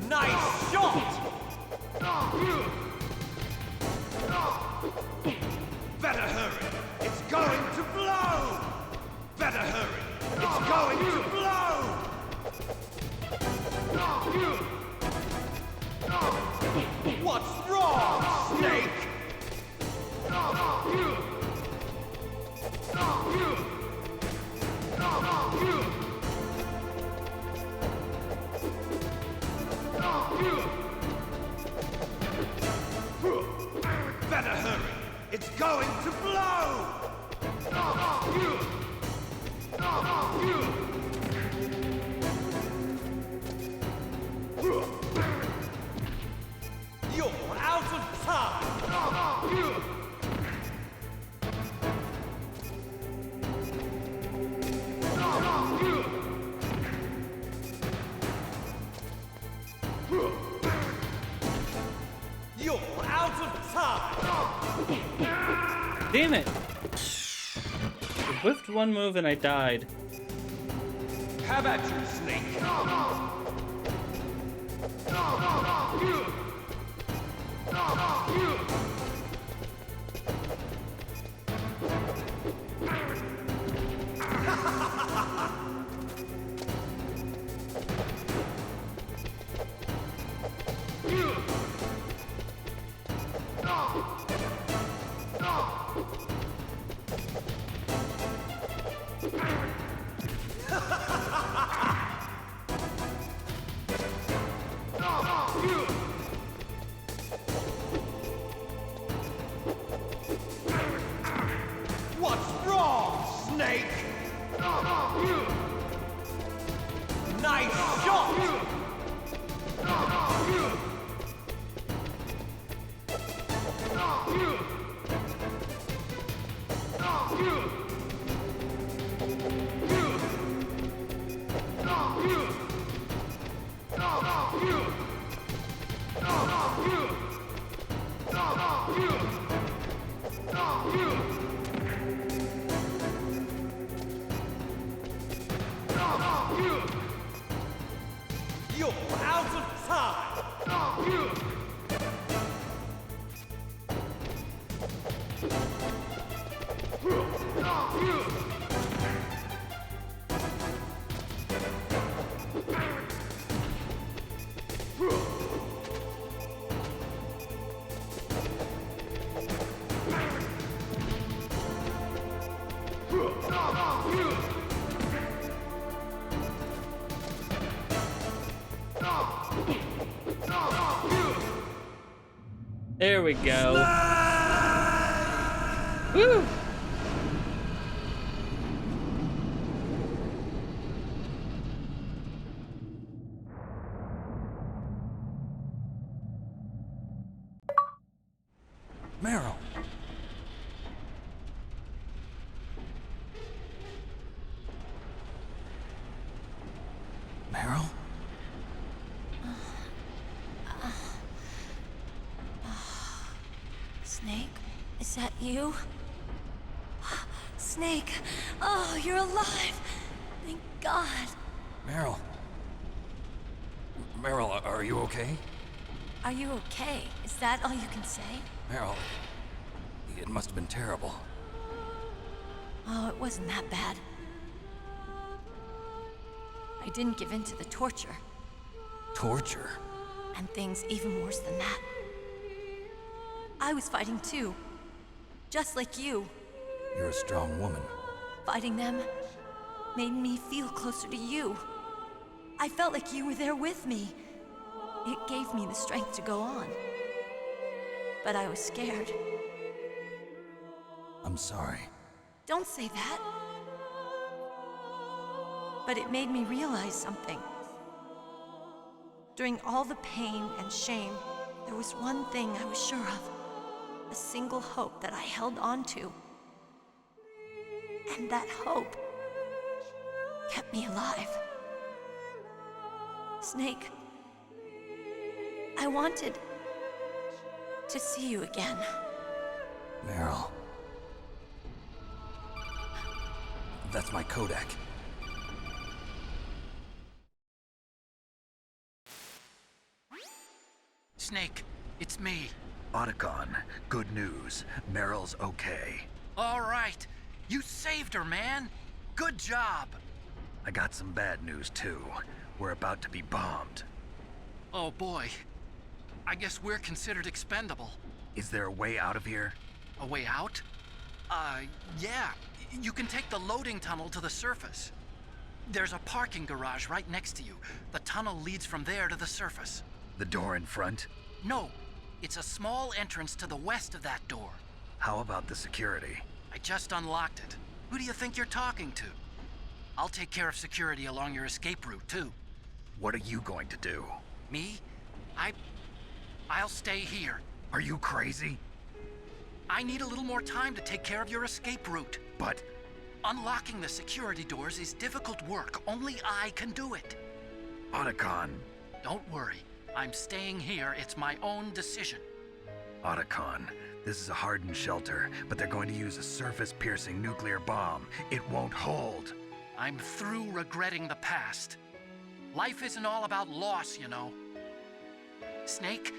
Nice shot! Better hurry! It's going to blow! Better hurry! It's going to blow! What's wrong, Snake? Better hurry! It's going to blow! You're out of time! You're out of time! Damn it! I whiffed one move and I died. Have at you, Snake! What's wrong, Snake? Nice shot! You're out of time! There we go. Woo! Meryl! Meryl? Snake, is that you? Snake, oh, you're alive! Thank God. Meryl? Meryl, are you okay? Are you okay? Is that all you can say? Meryl, it must have been terrible. Oh, it wasn't that bad. I didn't give in to the torture. Torture? And things even worse than that. I was fighting too. Just like you. You're a strong woman. Fighting them made me feel closer to you. I felt like you were there with me. It gave me the strength to go on. But I was scared. I'm sorry. Don't say that. But it made me realize something. During all the pain and shame, there was one thing I was sure of. A single hope that I held on to. And that hope kept me alive. Snake, I wanted to see you again. Meryl. That's my Kodak. Snake, it's me. Otacon, good news. Meryl's okay. All right. You saved her, man. Good job. I got some bad news, too. We're about to be bombed. Oh, boy. I guess we're considered expendable. Is there a way out of here? A way out? Yeah. You can take the loading tunnel to the surface. There's a parking garage right next to you. The tunnel leads from there to the surface. The door in front? No. It's a small entrance to the west of that door. How about the security? I just unlocked it. Who do you think you're talking to? I'll take care of security along your escape route, too. What are you going to do? Me? I'll stay here. Are you crazy? I need a little more time to take care of your escape route. But... unlocking the security doors is difficult work. Only I can do it. Otacon. Don't worry. I'm staying here. It's my own decision. Otacon, this is a hardened shelter, but they're going to use a surface-piercing nuclear bomb. It won't hold. I'm through regretting the past. Life isn't all about loss, you know. Snake,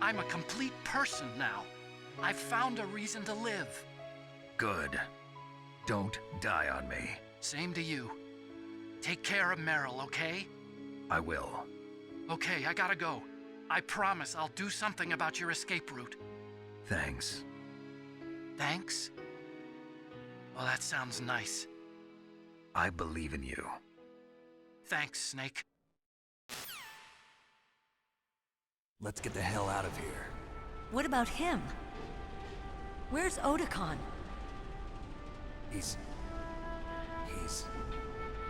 I'm a complete person now. I've found a reason to live. Good. Don't die on me. Same to you. Take care of Meryl, okay? I will. Okay, I gotta go. I promise I'll do something about your escape route. Thanks. Thanks? Well, that sounds nice. I believe in you. Thanks, Snake. Let's get the hell out of here. What about him? Where's Otacon? He's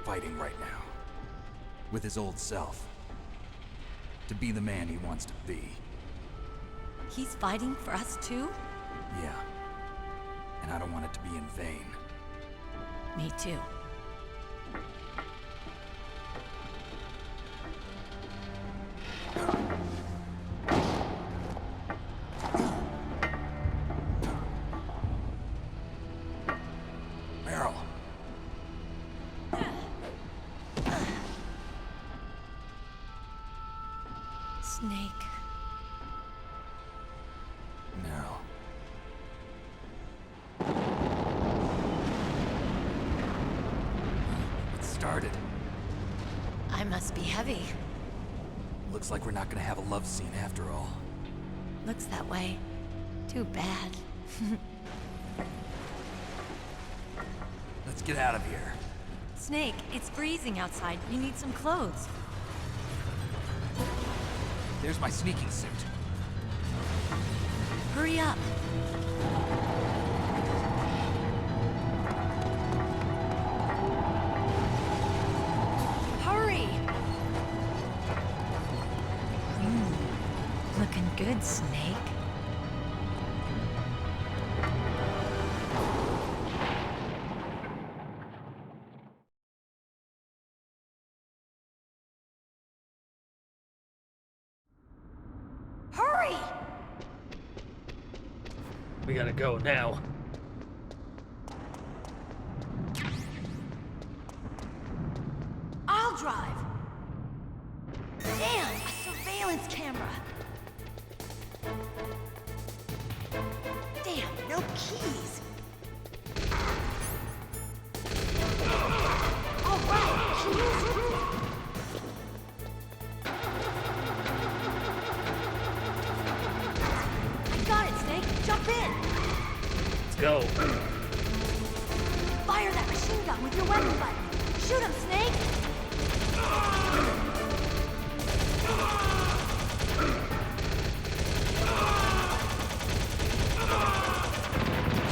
fighting right now. With his old self. To be the man he wants to be. He's fighting for us too? Yeah. And I don't want it to be in vain. Me too. Meryl. Snake. Meryl. It started. I must be heavy. Looks like we're not gonna have a love scene after all. Looks that way. Too bad. Let's get out of here. Snake, it's freezing outside. You need some clothes. There's my sneaking suit. Hurry up. Hurry! Looking good, Snake. Hurry! We gotta go now. I'll drive. Damn, a surveillance camera. Damn, no keys. All right, keys. I got it, Snake. Jump in. Let's go. Fire that machine gun with your weapon button. Shoot him, Snake.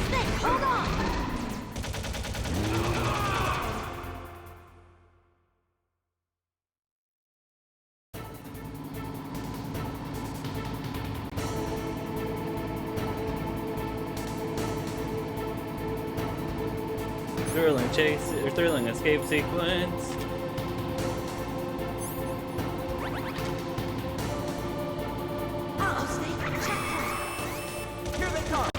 Snake, hold on. Thrilling escape sequence. Uh-oh, Snake. Checkpoint. Here they come.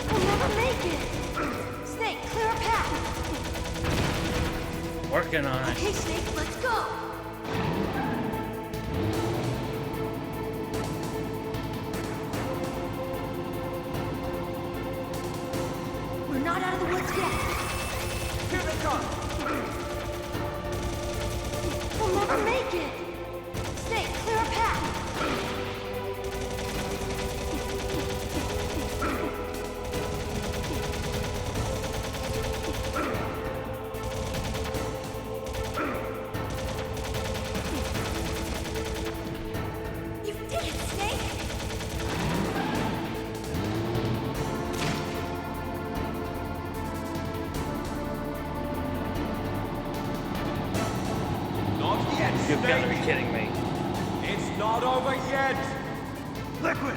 We'll never make it. Snake, clear a path. Working on it. Okay, Snake, let's go. We're not out of the woods yet. Here they come. We'll never make it. Snake, clear a path. You did it, Snake. Not yet, You've got to be Snake. kidding me. It's not over yet. Liquid.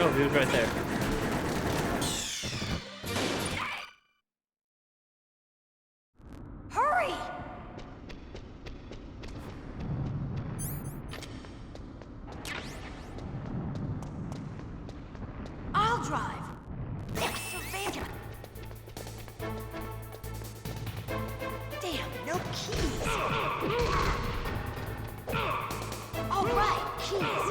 Oh, he was right there. Hurry! I'll drive. Surveyor. Damn, no keys. All right, keys.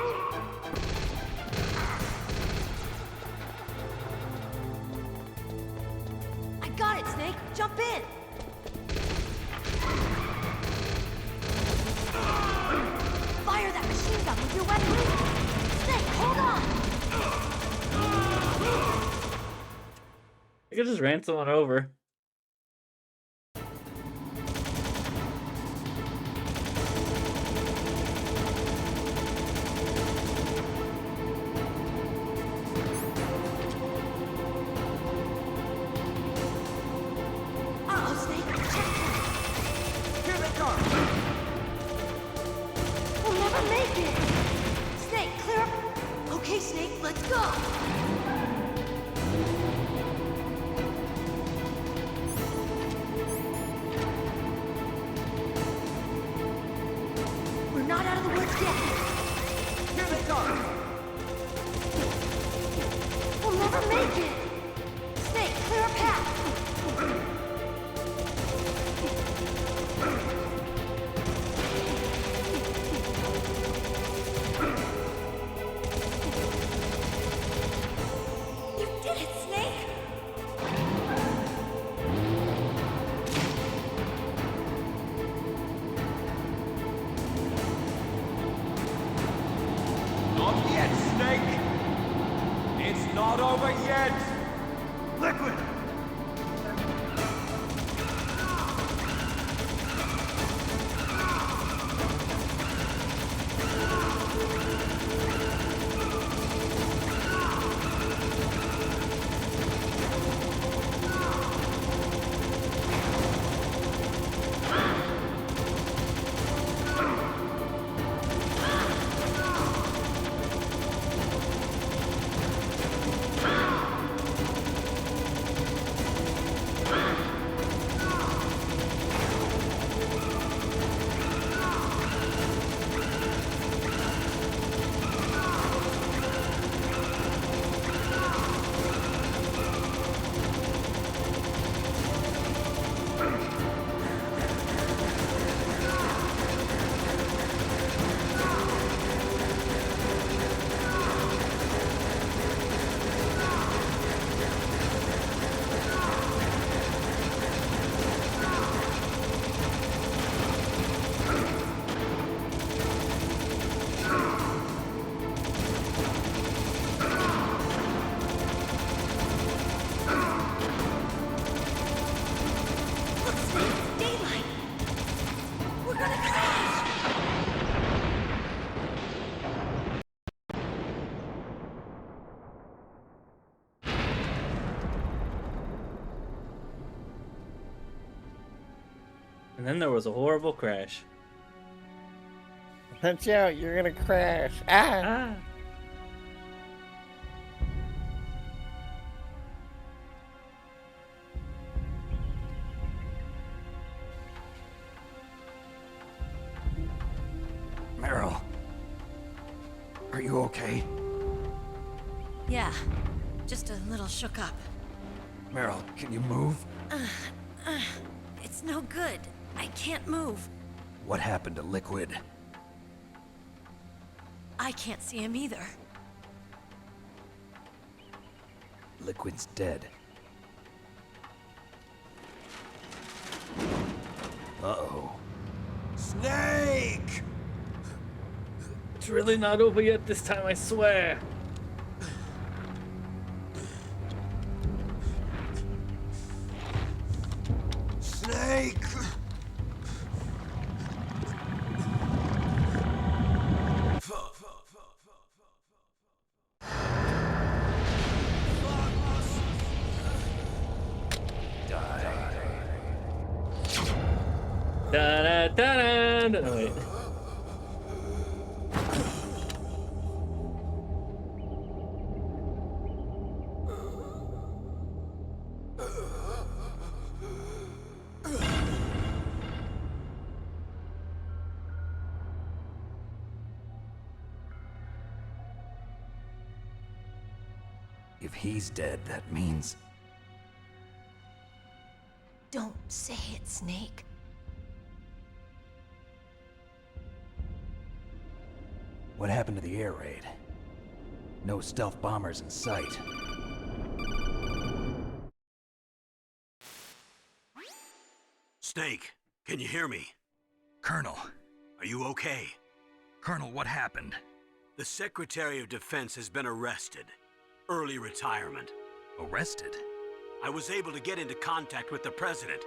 I got it, Snake. Jump in. Fire that machine gun with your weapon. Snake, hold on. I could just ran someone over. Uh-oh, Snake. Checkpoint. Here they come. We'll never make it. Snake, clear up. Okay, Snake, let's go! We're not out of the woods yet. Here they come! We'll never make it! Snake, clear a path! You did it, Snake! Not yet, Snake! It's not over yet! Liquid! Look, Snake, it's daylight! We're gonna crash! And then there was a horrible crash. Watch out, you're gonna crash. Ah! Meryl. Are you okay? Yeah, just a little shook up. Meryl, can you move? It's no good. I can't move. What happened to Liquid? I can't see him either. Liquid's dead. Uh-oh. Snake! It's really not over yet this time, I swear. Snake! Da da da da. No, wait. If he's dead, that means... Don't say it, Snake. What happened to the air raid? No stealth bombers in sight. Snake, can you hear me? Colonel. Are you okay? Colonel, what happened? The Secretary of Defense has been arrested. Early retirement. Arrested? I was able to get into contact with the President.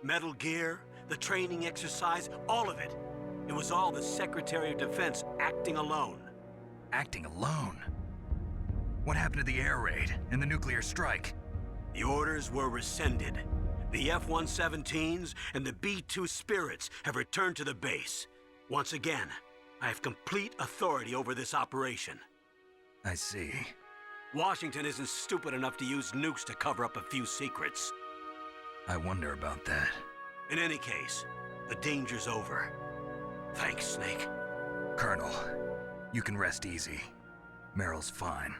Metal Gear, the training exercise, all of it. It was all the Secretary of Defense acting alone. Acting alone? What happened to the air raid and the nuclear strike? The orders were rescinded. The F-117s and the B-2 Spirits have returned to the base. Once again, I have complete authority over this operation. I see. Washington isn't stupid enough to use nukes to cover up a few secrets. I wonder about that. In any case, the danger's over. Thanks, Snake. Colonel, you can rest easy. Meryl's fine.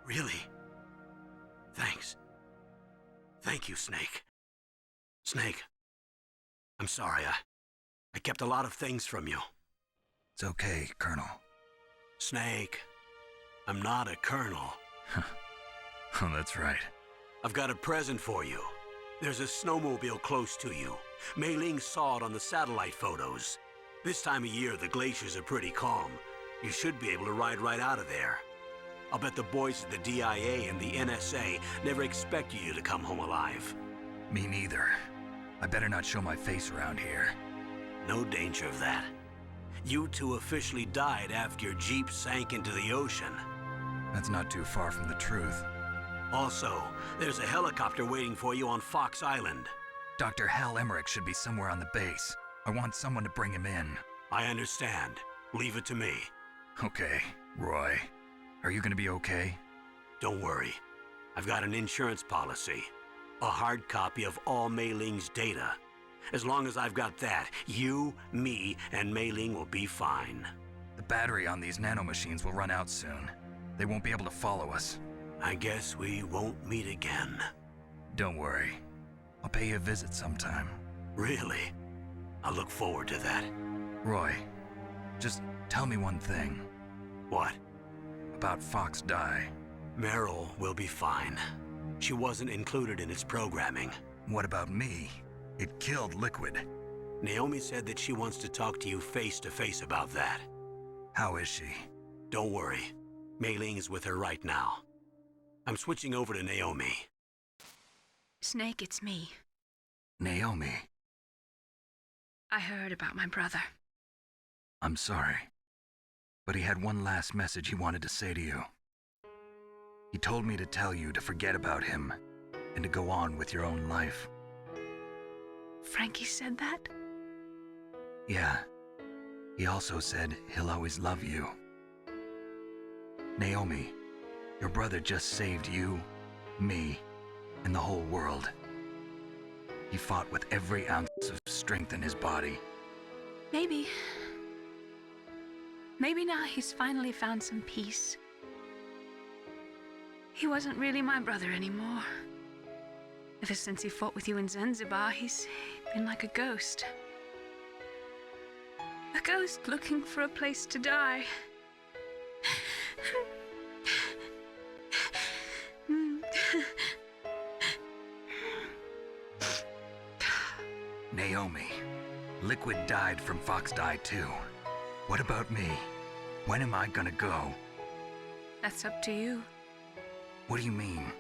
Really? Thanks. Thank you, Snake. Snake, I'm sorry. I kept a lot of things from you. It's okay, Colonel. Snake, I'm not a colonel. Oh, that's right. I've got a present for you. There's a snowmobile close to you. Mei Ling saw it on the satellite photos. This time of year, the glaciers are pretty calm. You should be able to ride right out of there. I'll bet the boys at the DIA and the NSA never expected you to come home alive. Me neither. I better not show my face around here. No danger of that. You two officially died after your Jeep sank into the ocean. That's not too far from the truth. Also, there's a helicopter waiting for you on Fox Island. Dr. Hal Emmerich should be somewhere on the base. I want someone to bring him in. I understand. Leave it to me. Okay, Roy. Are you gonna be okay? Don't worry. I've got an insurance policy. A hard copy of all Mei Ling's data. As long as I've got that, you, me, and Mei Ling will be fine. The battery on these nanomachines will run out soon. They won't be able to follow us. I guess we won't meet again. Don't worry. I'll pay you a visit sometime. Really? I look forward to that. Roy, just tell me one thing. What? About Fox Die. Meryl will be fine. She wasn't included in its programming. What about me? It killed Liquid. Naomi said that she wants to talk to you face to face about that. How is she? Don't worry. Mei Ling is with her right now. I'm switching over to Naomi. Snake, it's me. Naomi. I heard about my brother. I'm sorry. But he had one last message he wanted to say to you. He told me to tell you to forget about him and to go on with your own life. Frankie said that? Yeah. He also said he'll always love you. Naomi, your brother just saved you, me, and the whole world. He fought with every ounce of strength in his body. Maybe now he's finally found some peace. He wasn't really my brother anymore. Ever since he fought with you in Zanzibar, he's been like a ghost. A ghost looking for a place to die. Naomi, Liquid died from Fox Die too. What about me? When am I gonna go? That's up to you. What do you mean?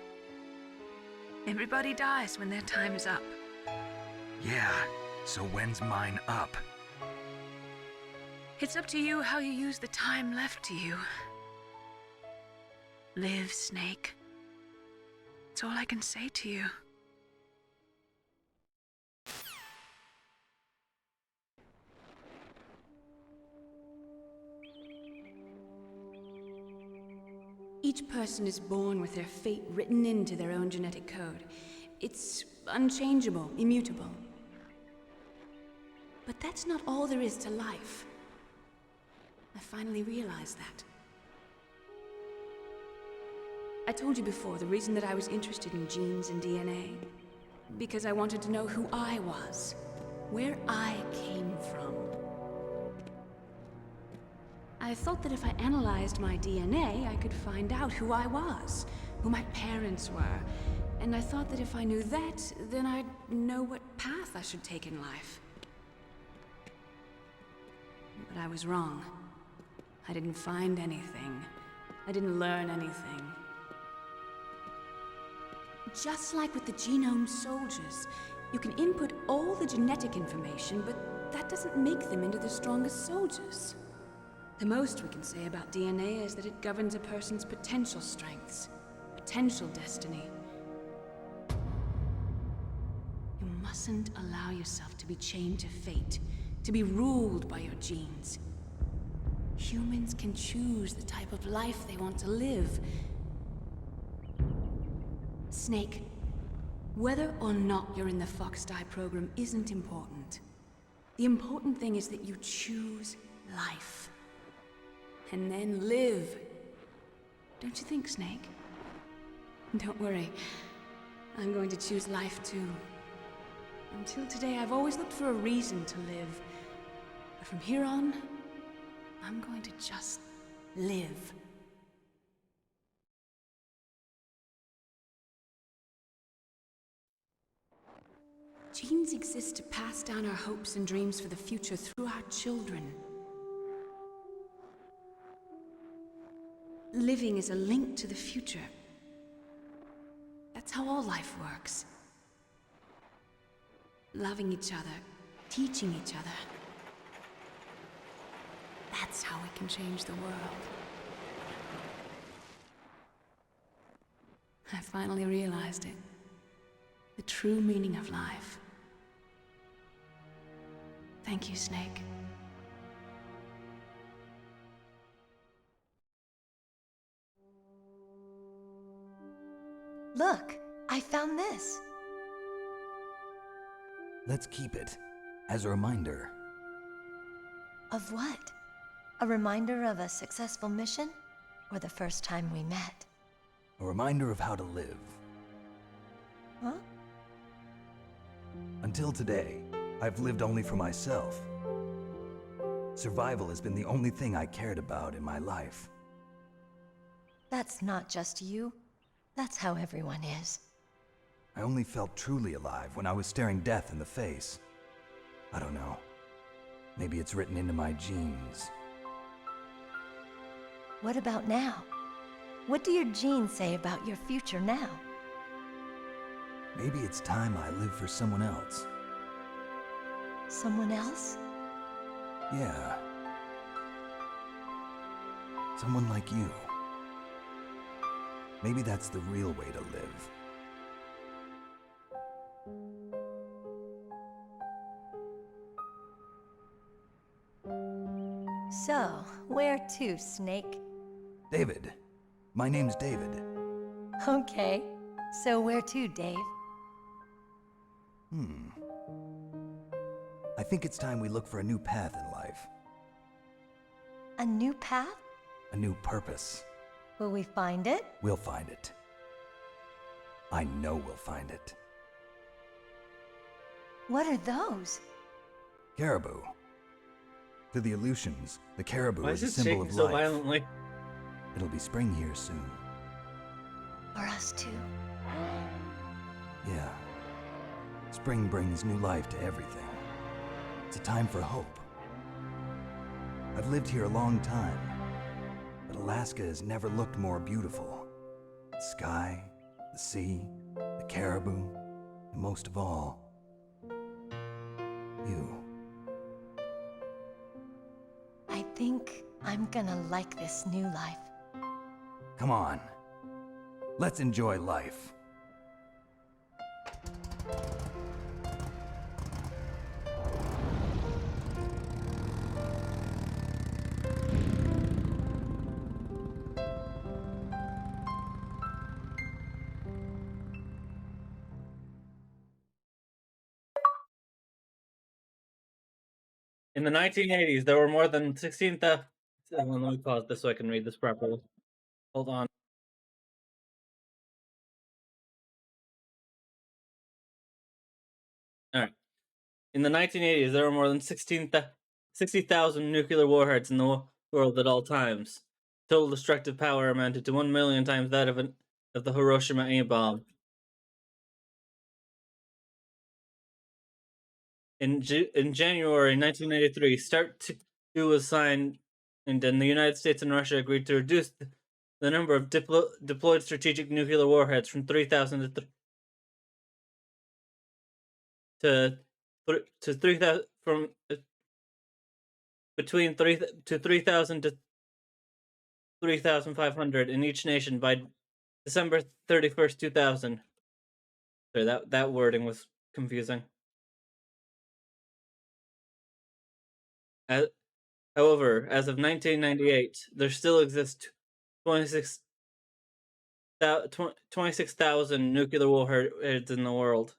Everybody dies when their time is up. Yeah, so when's mine up? It's up to you how you use the time left to you. Live, Snake. That's all I can say to you. Each person is born with their fate written into their own genetic code. It's unchangeable, immutable. But that's not all there is to life. I finally realized that. I told you before the reason that I was interested in genes and DNA. Because I wanted to know who I was, where I came from. I thought that if I analyzed my DNA, I could find out who I was, who my parents were. And I thought that if I knew that, then I'd know what path I should take in life. But I was wrong. I didn't find anything. I didn't learn anything. Just like with the genome soldiers, you can input all the genetic information, but that doesn't make them into the strongest soldiers. The most we can say about DNA is that it governs a person's potential strengths, potential destiny. You mustn't allow yourself to be chained to fate, to be ruled by your genes. Humans can choose the type of life they want to live, Snake, whether or not you're in the Fox-Die program isn't important. The important thing is that you choose life. And then live. Don't you think, Snake? Don't worry. I'm going to choose life too. Until today, I've always looked for a reason to live. But from here on, I'm going to just live. Genes exist to pass down our hopes and dreams for the future through our children. Living is a link to the future. That's how all life works. Loving each other, teaching each other. That's how we can change the world. I finally realized it. The true meaning of life. Thank you, Snake. Look, I found this. Let's keep it as a reminder. Of what? A reminder of a successful mission? Or the first time we met? A reminder of how to live. Huh? Until today, I've lived only for myself. Survival has been the only thing I cared about in my life. That's not just you. That's how everyone is. I only felt truly alive when I was staring death in the face. I don't know. Maybe it's written into my genes. What about now? What do your genes say about your future now? Maybe it's time I live for someone else. Someone else? Yeah. Someone like you. Maybe that's the real way to live. So, where to, Snake? David. My name's David. Okay. So where to, Dave? I think it's time we look for a new path in life. A new path? A new purpose. Will we find it? We'll find it. I know we'll find it. What are those? Caribou. To the Aleutians, the caribou Why is a is it symbol shaking of so life. violently? It'll be spring here soon. For us too. Yeah. Spring brings new life to everything. It's a time for hope. I've lived here a long time, but Alaska has never looked more beautiful. The sky, the sea, the caribou, and most of all, you. I think I'm gonna like this new life. Come on. Let's enjoy life. In the 1980s, there were more than 16,000. Let me pause this so I can read this properly. Hold on. All right. In the 1980s, there were more than 60,000 nuclear warheads in the world at all times. Total destructive power amounted to 1 million times that of the Hiroshima A-bomb. In January 1983, START II was signed, and then the United States and Russia agreed to reduce the number of deployed strategic nuclear warheads from 3,000 to 3,000 from between 3,000 to 3,500 in each nation by December 31st, 2000. Sorry, that wording was confusing. However, as of 1998, there still exist 26,000 nuclear warheads in the world.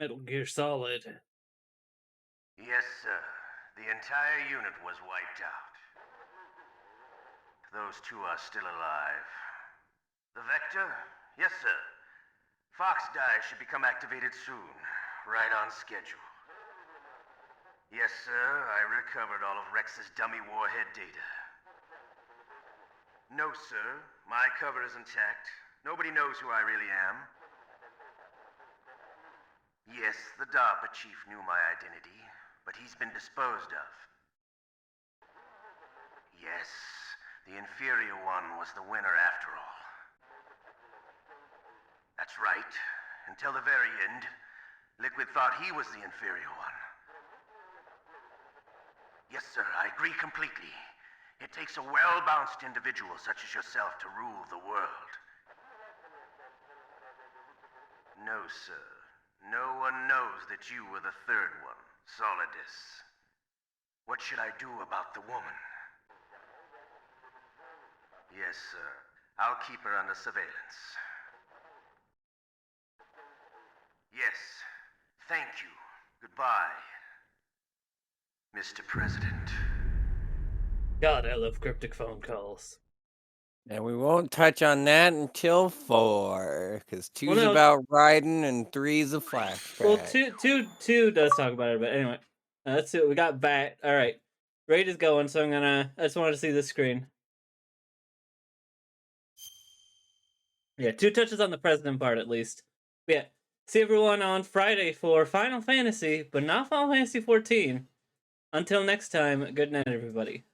Metal Gear Solid. Yes, sir. The entire unit was wiped out. Those two are still alive. The Vector? Yes, sir. Fox Die should become activated soon. Right on schedule. Yes, sir. I recovered all of Rex's dummy warhead data. No, sir. My cover is intact. Nobody knows who I really am. Yes, the DARPA chief knew my identity, but he's been disposed of. Yes, the inferior one was the winner after all. That's right. Until the very end, Liquid thought he was the inferior one. Yes, sir, I agree completely. It takes a well-balanced individual such as yourself to rule the world. No, sir. No one knows that you were the third one, Solidus. What should I do about the woman? Yes, sir. I'll keep her under surveillance. Yes. Thank you. Goodbye, Mr. President. God, I love cryptic phone calls. And we won't touch on that until 4, because 2's Well, no. about Raiden and 3's a flashback. Well, two does talk about it, but anyway, let's see what we got. Back. All right, Raid is going, so I just wanted to see the screen. Yeah, 2 touches on the president part at least. But yeah, see everyone on Friday for Final Fantasy, but not Final Fantasy 14. Until next time, good night, everybody.